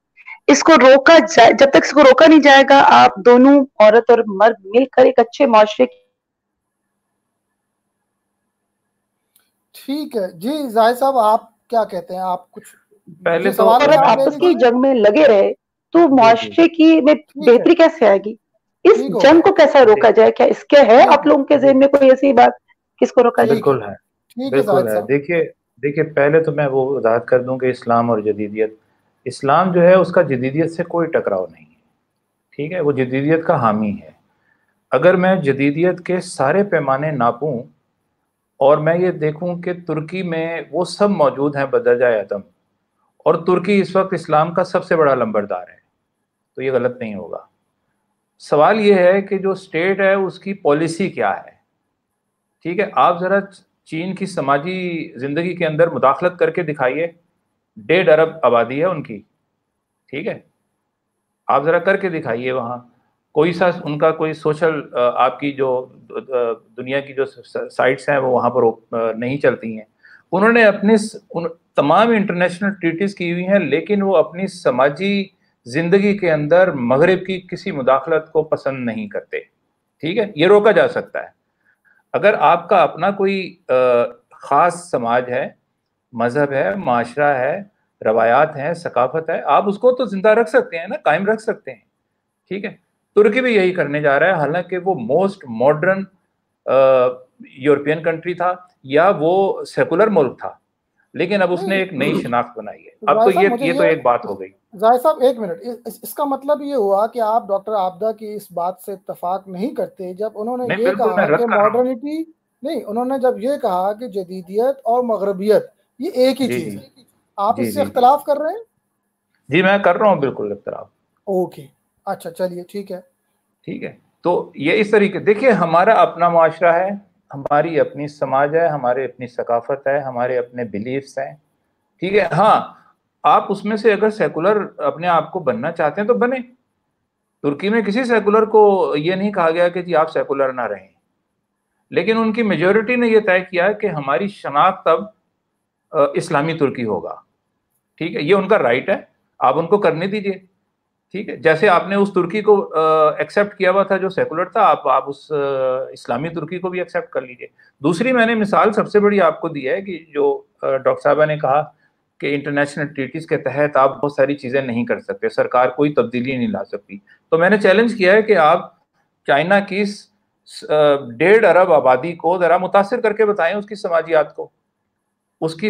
اس کو روکا جائے، جب تک اس کو روکا نہیں جائے گا، آپ دونوں عورت اور مرد مل کر ایک اچھے معاشرے ٹھیک ہے. جی زاہد صاحب، آپ کیا کہتے ہیں؟ آپ کچھ پہلے مجھے تو سوال میں عورت آپ لے آپس کی لیجیے. جنگ میں لگے رہے تو جی جی معاشرے کی میں ٹھیک ہے، بہتری کیسے آئے گی؟ اس ٹھیک ہوگا. جنگ کو کیسا جی روکا جائے؟ کیا اس کے ہے ٹھیک آپ ہے، لوگوں کے جی ذہن میں کوئی ایسی بات کس کو روکا جائے؟ ٹھیک ہے، بالکل ہے. ٹھیک ہے بالکل زاہد ہے. صاحب. دیکھیے پہلے تو میں وہ وضاحت کر دوں کہ اسلام اور جدیدیت، اسلام جو ہے اس کا جدیدیت سے کوئی ٹکراؤ نہیں ہے. ٹھیک ہے، وہ جدیدیت کا حامی ہے. اگر میں جدیدیت کے سارے پیمانے ناپوں اور میں یہ دیکھوں کہ ترکی میں وہ سب موجود ہیں بدرجہ اتم، اور ترکی اس وقت اسلام کا سب سے بڑا لمبردار ہے، تو یہ غلط نہیں ہوگا. سوال یہ ہے کہ جو اسٹیٹ ہے اس کی پالیسی کیا ہے. ٹھیک ہے، آپ ذرا چین کی سماجی زندگی کے اندر مداخلت کر کے دکھائیے. 1.5 ارب آبادی ہے ان کی. ٹھیک ہے، آپ ذرا کر کے دکھائیے وہاں کوئی سا ان کا کوئی سوشل، آپ کی جو دنیا کی جو سائٹس ہیں وہ وہاں پر نہیں چلتی ہیں. انہوں نے اپنی تمام انٹرنیشنل ٹریٹیز کی ہوئی ہیں، لیکن وہ اپنی سماجی زندگی کے اندر مغرب کی کسی مداخلت کو پسند نہیں کرتے. ٹھیک ہے، یہ روکا جا سکتا ہے. اگر آپ کا اپنا کوئی خاص سماج ہے، مذہب ہے، معاشرہ ہے، روایات ہیں، ثقافت ہے، آپ اس کو تو زندہ رکھ سکتے ہیں نا، قائم رکھ سکتے ہیں. ٹھیک ہے. ترکی بھی یہی کرنے جا رہا ہے، حالانکہ وہ موسٹ ماڈرن یورپین کنٹری تھا یا وہ سیکولر ملک تھا، لیکن اب اس نے ایک نئی شناخت بنائی ہے. اب تو یہ تو ایک بات ہو گئی. ظاہر صاحب ایک منٹ، اس کا مطلب یہ ہوا کہ آپ ڈاکٹر عابدہ کی اس بات سے اتفاق نہیں کرتے جب انہوں نے یہ کہا کہ ماڈرنٹی نہیں، انہوں نے جب یہ کہا کہ جدیدیت اور مغربیت یہ ایک ہی چیز ہے، آپ اس سے اختلاف کر رہے ہیں؟ جی میں کر رہا ہوں بالکل اختلاف. اوکے اچھا چلیے ٹھیک ہے. ٹھیک ہے. تو یہ اس طریقے دیکھیے، ہمارا اپنا معاشرہ ہے، ہماری اپنی سماج ہے، ہمارے اپنی ثقافت ہے، ہمارے اپنے بلیفس ہیں. ٹھیک ہے. ہاں آپ اس میں سے اگر سیکولر اپنے آپ کو بننا چاہتے ہیں تو بنیں. ترکی میں کسی سیکولر کو یہ نہیں کہا گیا کہ جی آپ سیکولر نہ رہیں، لیکن ان کی میجورٹی نے یہ طے کیا کہ ہماری شناخت اب اسلامی ترکی ہوگا. ٹھیک ہے. یہ ان کا رائٹ ہے، آپ ان کو کرنے دیجئے. ٹھیک ہے. جیسے آپ نے اس ترکی کو ایکسیپٹ کیا ہوا تھا جو سیکولر تھا، آپ اس اسلامی ترکی کو بھی ایکسیپٹ کر لیجئے. دوسری میں نے مثال سب سے بڑی آپ کو دی ہے کہ جو ڈاکٹر صاحبہ نے کہا کہ انٹرنیشنل ٹریٹیز کے تحت آپ بہت ساری چیزیں نہیں کر سکتے، سرکار کوئی تبدیلی نہیں لا سکتی. تو میں نے چیلنج کیا ہے کہ آپ چائنا کی 1.5 ارب آبادی کو ذرا متاثر کر کے بتائیں اس کی سماجیات کو. اس کی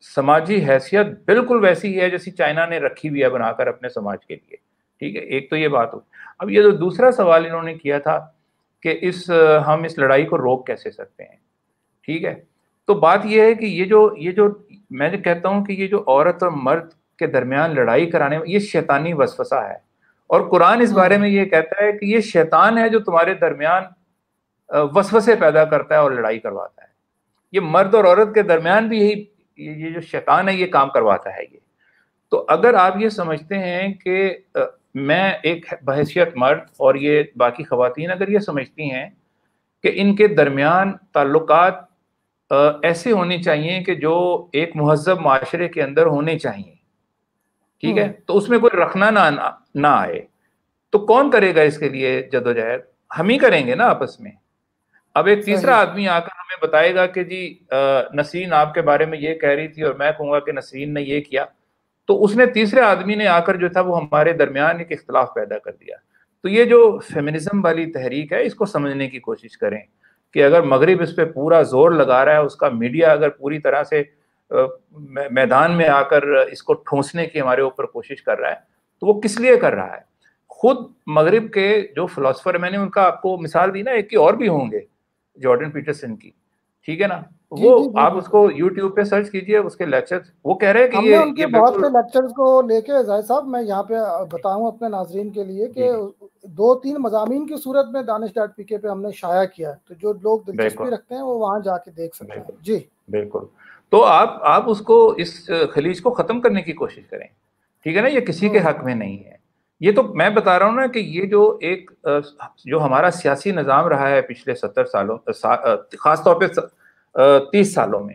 سماجی حیثیت بالکل ویسی ہے جیسی چائنا نے رکھی ہوئی ہے بنا کر اپنے سماج کے لیے. ٹھیک ہے. ایک تو یہ بات ہو. اب یہ جو دوسرا سوال انہوں نے کیا تھا کہ ہم اس لڑائی کو روک کیسے سکتے ہیں. ٹھیک ہے. تو بات یہ ہے کہ یہ جو میں جو کہتا ہوں کہ یہ جو عورت اور مرد کے درمیان لڑائی کرانے یہ شیطانی وسوسہ ہے، اور قرآن اس بارے میں یہ کہتا ہے کہ یہ شیطان ہے جو تمہارے درمیان وسوسے پیدا کرتا ہے اور لڑائی کرواتا ہے. یہ مرد اور عورت کے درمیان بھی یہ جو شیطان ہے یہ کام کرواتا ہے. یہ تو اگر آپ یہ سمجھتے ہیں کہ میں ایک بحیثیت مرد اور یہ باقی خواتین اگر یہ سمجھتی ہیں کہ ان کے درمیان تعلقات ایسے ہونے چاہیے کہ جو ایک مہذب معاشرے کے اندر ہونے چاہیے، ٹھیک ہے، تو اس میں کوئی رکھنا نہ آئے، تو کون کرے گا اس کے لیے جدوجہد؟ ہم ہی کریں گے نا آپس میں. اب ایک تیسرا آدمی آ کر ہمیں بتائے گا کہ جی نسرین آپ کے بارے میں یہ کہہ رہی تھی اور میں کہوں گا کہ نسرین نے یہ کیا، تو اس نے تیسرے آدمی نے آ کر جو تھا وہ ہمارے درمیان ایک اختلاف پیدا کر دیا. تو یہ جو فیمنزم والی تحریک ہے اس کو سمجھنے کی کوشش کریں کہ اگر مغرب اس پہ پورا زور لگا رہا ہے، اس کا میڈیا اگر پوری طرح سے میدان میں آ کر اس کو ٹھونسنے کی ہمارے اوپر کوشش کر رہا ہے، تو وہ کس لیے کر رہا ہے؟ خود مغرب کے جو فلاسفر، میں نے ان کا آپ کو مثال دی نا، ایک کی اور بھی ہوں گے، جارڈن پیٹرسن کی، ٹھیک ہے نا، وہ آپ اس کو یوٹیوب پہ سرچ کیجئے، اس کے لیکچر، وہ کہہ رہے ہیں کہ ہم نے ان کے بہت سے لیکچرز کو لے کے زاہد صاحب میں یہاں پہ بتاؤں اپنے ناظرین کے لیے کہ 2-3 مضامین کی صورت میں دانش.pk پہ ہم نے شائع کیا ہے، تو جو لوگ دلچسپی رکھتے ہیں وہ وہاں جا کے دیکھ سکتے ہیں. جی بالکل. تو آپ اس کو اس خلیج کو ختم کرنے کی کوشش کریں، ٹھیک ہے نا. یہ کسی کے حق میں نہیں ہے. یہ تو میں بتا رہا ہوں نا کہ یہ جو ایک جو ہمارا سیاسی نظام رہا ہے پچھلے 70 سالوں، خاص طور پہ 30 سالوں میں،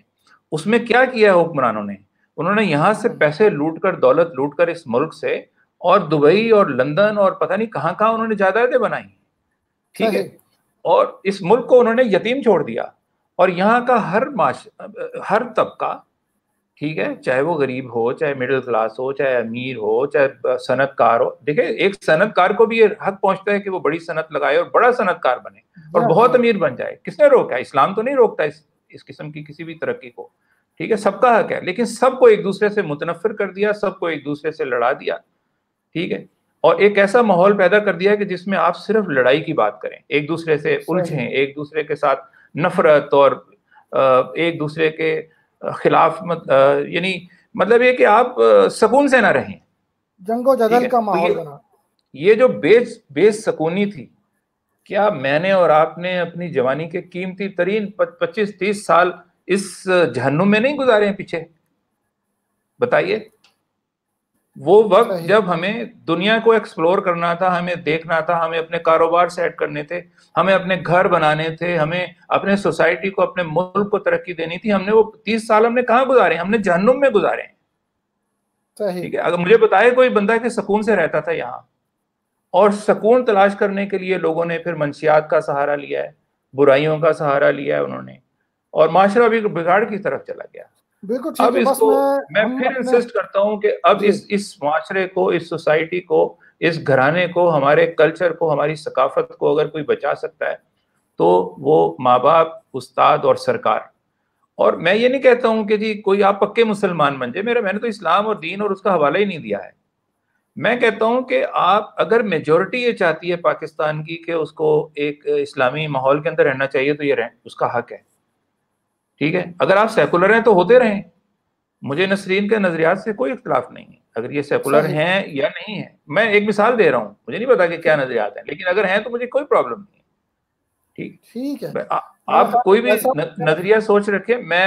اس میں کیا کیا ہے حکمرانوں نے؟ انہوں نے یہاں سے پیسے لوٹ کر، دولت لوٹ کر اس ملک سے، اور دبئی اور لندن اور پتہ نہیں کہاں کہاں انہوں نے جائیدادیں بنائی، ٹھیک ہے، اور اس ملک کو انہوں نے یتیم چھوڑ دیا. اور یہاں کا ہر طبقہ، ٹھیک ہے، چاہے وہ غریب ہو، چاہے مڈل کلاس ہو، چاہے امیر ہو، چاہے صنعت کار ہو. دیکھیں ایک صنعت کار کو بھی یہ حق پہنچتا ہے کہ وہ بڑی صنعت لگائے اور بڑا صنعت کار بنے اور بہت امیر بن جائے. کس نے روکا؟ اسلام تو نہیں روکتا اس قسم کی کسی بھی ترقی کو، ٹھیک ہے، سب کا حق ہے. لیکن سب کو ایک دوسرے سے متنفر کر دیا، سب کو ایک دوسرے سے لڑا دیا، ٹھیک ہے، اور ایک ایسا ماحول پیدا کر دیا کہ جس میں آپ صرف لڑائی کی بات کریں، ایک دوسرے سے الجھیں، ایک دوسرے کے ساتھ نفرت اور ایک دوسرے کے خلاف، یعنی مطلب یہ کہ آپ سکون سے نہ رہیں، جنگ و جدل کا ماحول بنا. یہ جو بے سکونی تھی، کیا میں نے اور آپ نے اپنی جوانی کے قیمتی ترین 25-30 سال اس جہنم میں نہیں گزارے ہیں پیچھے؟ بتائیے. وہ وقت جب ہمیں دنیا کو ایکسپلور کرنا تھا، ہمیں دیکھنا تھا، ہمیں اپنے کاروبار سیٹ کرنے تھے، ہمیں اپنے گھر بنانے تھے، ہمیں اپنے سوسائٹی کو، اپنے ملک کو ترقی دینی تھی، ہم نے وہ 30 سال ہم نے کہاں گزارے ہیں؟ ہم نے جہنم میں گزارے ہیں. ٹھیک ہے. اگر مجھے بتائے کوئی بندہ کہ سکون سے رہتا تھا یہاں، اور سکون تلاش کرنے کے لیے لوگوں نے پھر منشیات کا سہارا لیا ہے، برائیوں کا سہارا لیا ہے انہوں نے، اور معاشرہ بھی بگاڑ کی طرف چلا گیا. بالکل اب اس کو میں پھر انسسٹ کرتا ہوں کہ اب اس معاشرے کو, اس سوسائٹی کو, اس گھرانے کو, ہمارے کلچر کو, ہماری ثقافت کو اگر کوئی بچا سکتا ہے تو وہ ماں باپ, استاد اور سرکار. اور میں یہ نہیں کہتا ہوں کہ جی کوئی آپ پکے مسلمان بن جائے, میں نے تو اسلام اور دین اور اس کا حوالہ ہی نہیں دیا ہے. میں کہتا ہوں کہ آپ اگر میجورٹی یہ چاہتی ہے پاکستان کی کہ اس کو ایک اسلامی ماحول کے اندر رہنا چاہیے تو یہ رہیں, اس کا حق ہے, ٹھیک ہے. اگر آپ سیکولر ہیں تو ہوتے رہیں, مجھے نسرین کے نظریات سے کوئی اختلاف نہیں ہے. اگر یہ سیکولر ہیں یا نہیں ہیں, میں ایک مثال دے رہا ہوں, مجھے نہیں پتا کہ کیا نظریات ہیں, لیکن اگر ہیں تو مجھے کوئی پرابلم نہیں ہے. ٹھیک ہے, آپ کوئی بھی نظریہ سوچ رکھے, میں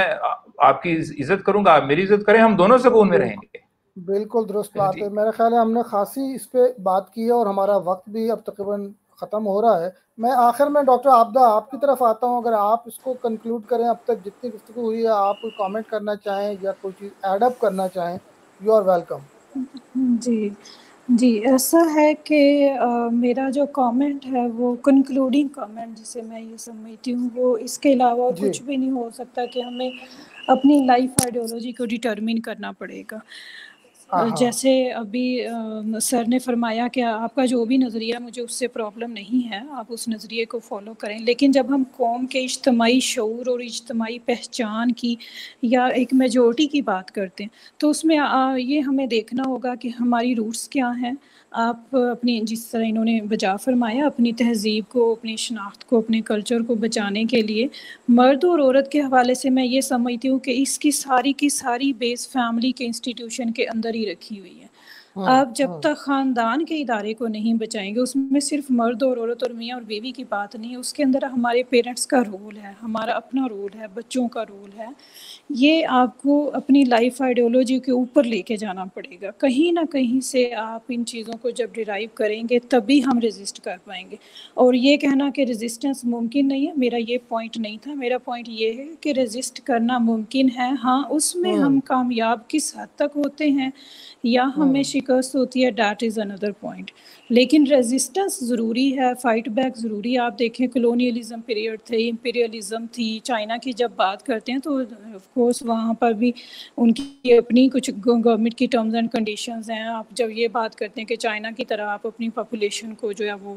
آپ کی عزت کروں گا, آپ میری عزت کریں, ہم دونوں سکون میں رہیں گے. بالکل درست بات ہے. میرا خیال ہے ہم نے خاصی اس پہ بات کی ہے اور ہمارا وقت بھی اب تقریباً ختم ہو رہا ہے. میں آخر میں ڈاکٹر عابدہ آپ کی طرف آتا ہوں, اگر آپ اس کو کنکلوڈ کریں, اب تک جتنی گفتگو ہوئی ہے, آپ کوئی کامنٹ کرنا چاہیں یا کوئی چیز ایڈ اپ کرنا چاہیں, یو آر ویلکم. جی ایسا ہے کہ میرا جو کامنٹ ہے وہ کنکلوڈنگ کامنٹ جسے میں یہ سمجھتی ہوں, وہ اس کے علاوہ کچھ بھی نہیں ہو سکتا کہ ہمیں اپنی لائف آئیڈیالوجی کو ڈٹرمن کرنا پڑے گا. جیسے ابھی سر نے فرمایا کہ آپ کا جو بھی نظریہ, مجھے اس سے پرابلم نہیں ہے, آپ اس نظریے کو فالو کریں, لیکن جب ہم قوم کے اجتماعی شعور اور اجتماعی پہچان کی یا ایک میجورٹی کی بات کرتے ہیں تو اس میں یہ ہمیں دیکھنا ہوگا کہ ہماری روٹس کیا ہیں. آپ اپنی, جس طرح انہوں نے بجا فرمایا, اپنی تہذیب کو, اپنی شناخت کو, اپنے کلچر کو بچانے کے لیے مرد اور عورت کے حوالے سے میں یہ سمجھتی ہوں کہ اس کی ساری بیس فیملی کے انسٹیٹیوشن کے اندر ہی رکھی ہوئی ہے. آپ جب تک خاندان کے ادارے کو نہیں بچائیں گے, اس میں صرف مرد اور عورت اور میاں اور بیوی کی بات نہیں ہے, اس کے اندر ہمارے پیرنٹس کا رول ہے, ہمارا اپنا رول ہے, بچوں کا رول ہے. یہ آپ کو اپنی لائف آئیڈیالوجی کے اوپر لے کے جانا پڑے گا. کہیں نہ کہیں سے آپ ان چیزوں کو جب ڈرائیو کریں گے تبھی ہم ریزسٹ کر پائیں گے. اور یہ کہنا کہ ریزسٹنس ممکن نہیں ہے, میرا یہ پوائنٹ نہیں تھا. میرا پوائنٹ یہ ہے کہ ریزسٹ کرنا ممکن ہے, ہاں اس میں ہم کامیاب کس حد تک ہوتے ہیں یا ہمیں شکست ہوتی ہے, دیٹ از اندر پوائنٹ. لیکن ریزسٹنس ضروری ہے, فائٹ بیک ضروری ہے. آپ دیکھیں کلونیلزم پیریڈ تھے, امپیریلزم تھی, چائنا کی جب بات کرتے ہیں تو آف کورس وہاں پر بھی ان کی اپنی کچھ گورنمنٹ کی ٹرمز اینڈ کنڈیشنز ہیں. آپ جب یہ بات کرتے ہیں کہ چائنا کی طرح آپ اپنی پاپولیشن کو جو ہے وہ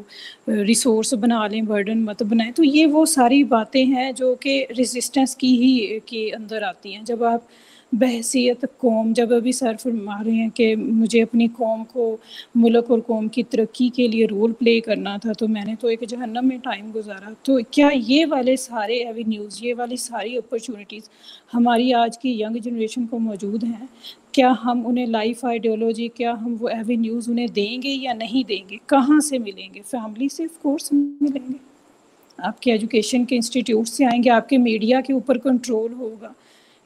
ریسورس بنا لیں, برڈن مت بنائیں, تو یہ وہ ساری باتیں ہیں جو کہ ریزسٹنس کی ہی کے اندر آتی ہیں. جب آپ بحیثیت قوم, جب ابھی سر فرما رہے ہیں کہ مجھے اپنی قوم کو, ملک اور قوم کی ترقی کے لیے رول پلے کرنا تھا, تو میں نے تو ایک جہنم میں ٹائم گزارا. تو کیا یہ والے سارے ایوینیوز, یہ والی ساری اپرچونیٹیز ہماری آج کی ینگ جنریشن کو موجود ہیں؟ کیا ہم انہیں لائف آئیڈیالوجی, کیا ہم وہ ایوینیوز انہیں دیں گے یا نہیں دیں گے؟ کہاں سے ملیں گے؟ فیملی سے آف کورس ملیں گے, آپ کے ایجوکیشن کے انسٹیٹیوٹ سے آئیں گے, آپ کے میڈیا کے اوپر کنٹرول ہوگا.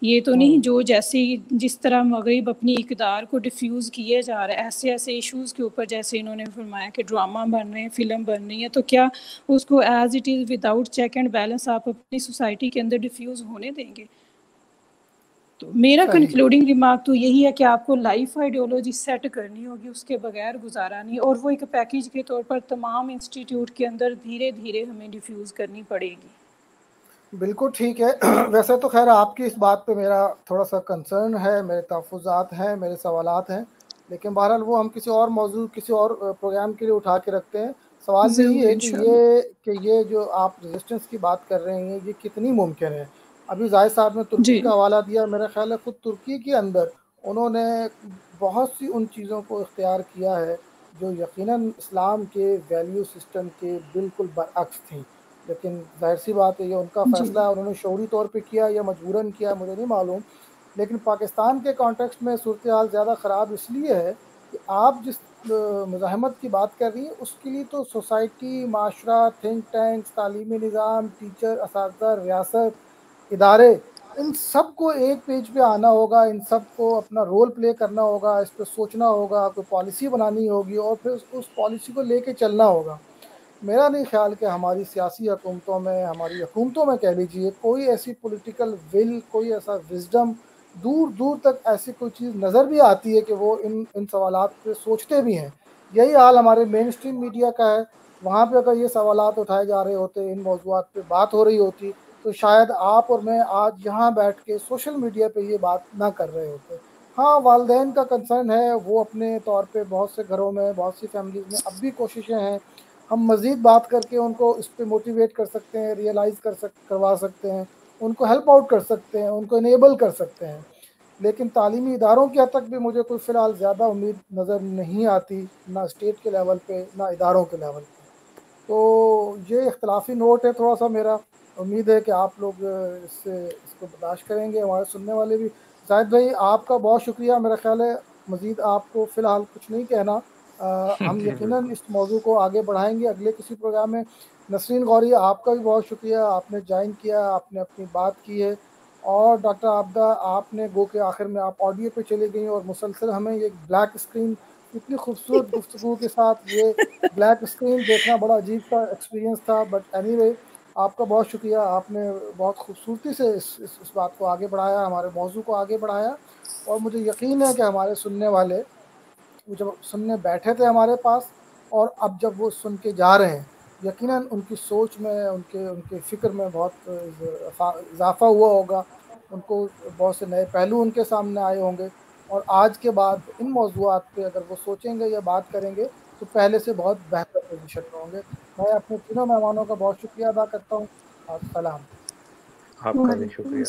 یہ تو نہیں جو جیسے جس طرح مغرب اپنی اقدار کو ڈیفیوز کیے جا رہا ہے ایسے ایشوز کے اوپر, جیسے انہوں نے فرمایا کہ ڈرامہ بن رہے ہیں, فلم بن رہی ہے, تو کیا اس کو as it is without check and balance آپ اپنی سوسائٹی کے اندر ڈیفیوز ہونے دیں گے؟ تو میرا کنکلوڈنگ ریمارک تو یہی ہے کہ آپ کو لائف آئیڈیالوجی سیٹ کرنی ہوگی, اس کے بغیر گزارا نہیں, اور وہ ایک پیکیج کے طور پر تمام انسٹیٹیوٹ کے اندر دھیرے دھیرے ہمیں ڈیفیوز کرنی پڑے گی. بالکل ٹھیک ہے. ویسے تو خیر آپ کی اس بات پہ میرا تھوڑا سا کنسرن ہے, میرے تحفظات ہیں, میرے سوالات ہیں, لیکن بہرحال وہ ہم کسی اور موضوع, کسی اور پروگرام کے لیے اٹھا کے رکھتے ہیں. سوال یہی ہے کہ یہ جو آپ ریزسٹنس کی بات کر رہے ہیں یہ کتنی ممکن ہے؟ ابھی زاہد صاحب نے ترکی کا حوالہ دیا, میرا خیال ہے خود ترکی کے اندر انہوں نے بہت سی ان چیزوں کو اختیار کیا ہے جو یقیناً اسلام کے ویلیو سسٹم کے بالکل برعکس تھیں, لیکن ظاہر سی بات ہے یہ ان کا فیصلہ ہے, انہوں نے شعوری طور پہ کیا یا مجبوراً کیا مجھے نہیں معلوم. لیکن پاکستان کے کانٹیکسٹ میں صورتحال زیادہ خراب اس لیے ہے کہ آپ جس مزاحمت کی بات کر رہی ہیں اس کے لیے تو سوسائٹی, معاشرہ, تھنک ٹینکس, تعلیمی نظام, ٹیچر, اساتذہ, ریاست, ادارے, ان سب کو ایک پیج پہ آنا ہوگا, ان سب کو اپنا رول پلے کرنا ہوگا, اس پہ سوچنا ہوگا, کوئی پالیسی بنانی ہوگی اور پھر اس پالیسی کو لے کے چلنا ہوگا. میرا نہیں خیال کہ ہماری سیاسی حکومتوں میں, ہماری حکومتوں میں کہہ لیجیے, کوئی ایسی پولیٹیکل ول, کوئی ایسا وزڈم دور دور تک ایسی کوئی چیز نظر بھی آتی ہے کہ وہ ان سوالات پہ سوچتے بھی ہیں. یہی حال ہمارے مین اسٹریم میڈیا کا ہے, وہاں پہ اگر یہ سوالات اٹھائے جا رہے ہوتے, ان موضوعات پہ بات ہو رہی ہوتی, تو شاید آپ اور میں آج یہاں بیٹھ کے سوشل میڈیا پہ یہ بات نہ کر رہے ہوتے۔ ہاں والدین کا کنسرن ہے، وہ اپنے طور پہ بہت سے گھروں میں، بہت سی فیملیز میں اب بھی کوششیں ہیں، ہم مزید بات کر کے ان کو اس پہ موٹیویٹ کر سکتے ہیں، ریئلائز کروا سکتے ہیں، ان کو ہیلپ آؤٹ کر سکتے ہیں، ان کو انیبل کر سکتے ہیں، لیکن تعلیمی اداروں کی حد تک بھی مجھے کوئی فی الحال زیادہ امید نظر نہیں آتی، نہ اسٹیٹ کے لیول پہ نہ اداروں کے لیول پہ۔ تو یہ اختلافی نوٹ ہے تھوڑا سا میرا، امید ہے کہ آپ لوگ اس کو برداشت کریں گے، ہمارے سننے والے بھی۔ زاہد بھائی آپ کا بہت شکریہ، میرا خیال ہے مزید آپ کو فی الحال کچھ نہیں کہنا، ہم یقیناً اس موضوع کو آگے بڑھائیں گے اگلے کسی پروگرام میں۔ نسرین غوری آپ کا بھی بہت شکریہ، آپ نے جوائن کیا، آپ نے اپنی بات کی ہے، اور ڈاکٹر عابدہ آپ نے گو کے آخر میں آپ آڈیو پہ چلے گئیں اور مسلسل ہمیں یہ بلیک اسکرین اتنی خوبصورت گفتگو کے ساتھ یہ بلیک اسکرین دیکھنا بڑا عجیب سا ایکسپیرینس تھا، بٹ اینی وے آپ کا بہت شکریہ، آپ نے بہت خوبصورتی سے اس بات کو آگے بڑھایا، ہمارے موضوع کو آگے بڑھایا، اور مجھے یقین ہے کہ ہمارے سننے والے وہ جب سننے بیٹھے تھے ہمارے پاس اور اب جب وہ سن کے جا رہے ہیں، یقیناً ان کی سوچ میں، ان کے فکر میں بہت اضافہ ہوا ہوگا، ان کو بہت سے نئے پہلو ان کے سامنے آئے ہوں گے، اور آج کے بعد ان موضوعات پہ اگر وہ سوچیں گے یا بات کریں گے تو پہلے سے بہت بہتر پوزیشن میں ہوں گے۔ میں اپنے تینوں مہمانوں کا بہت شکریہ ادا کرتا ہوں، السلام۔ آپ کا بھی شکریہ۔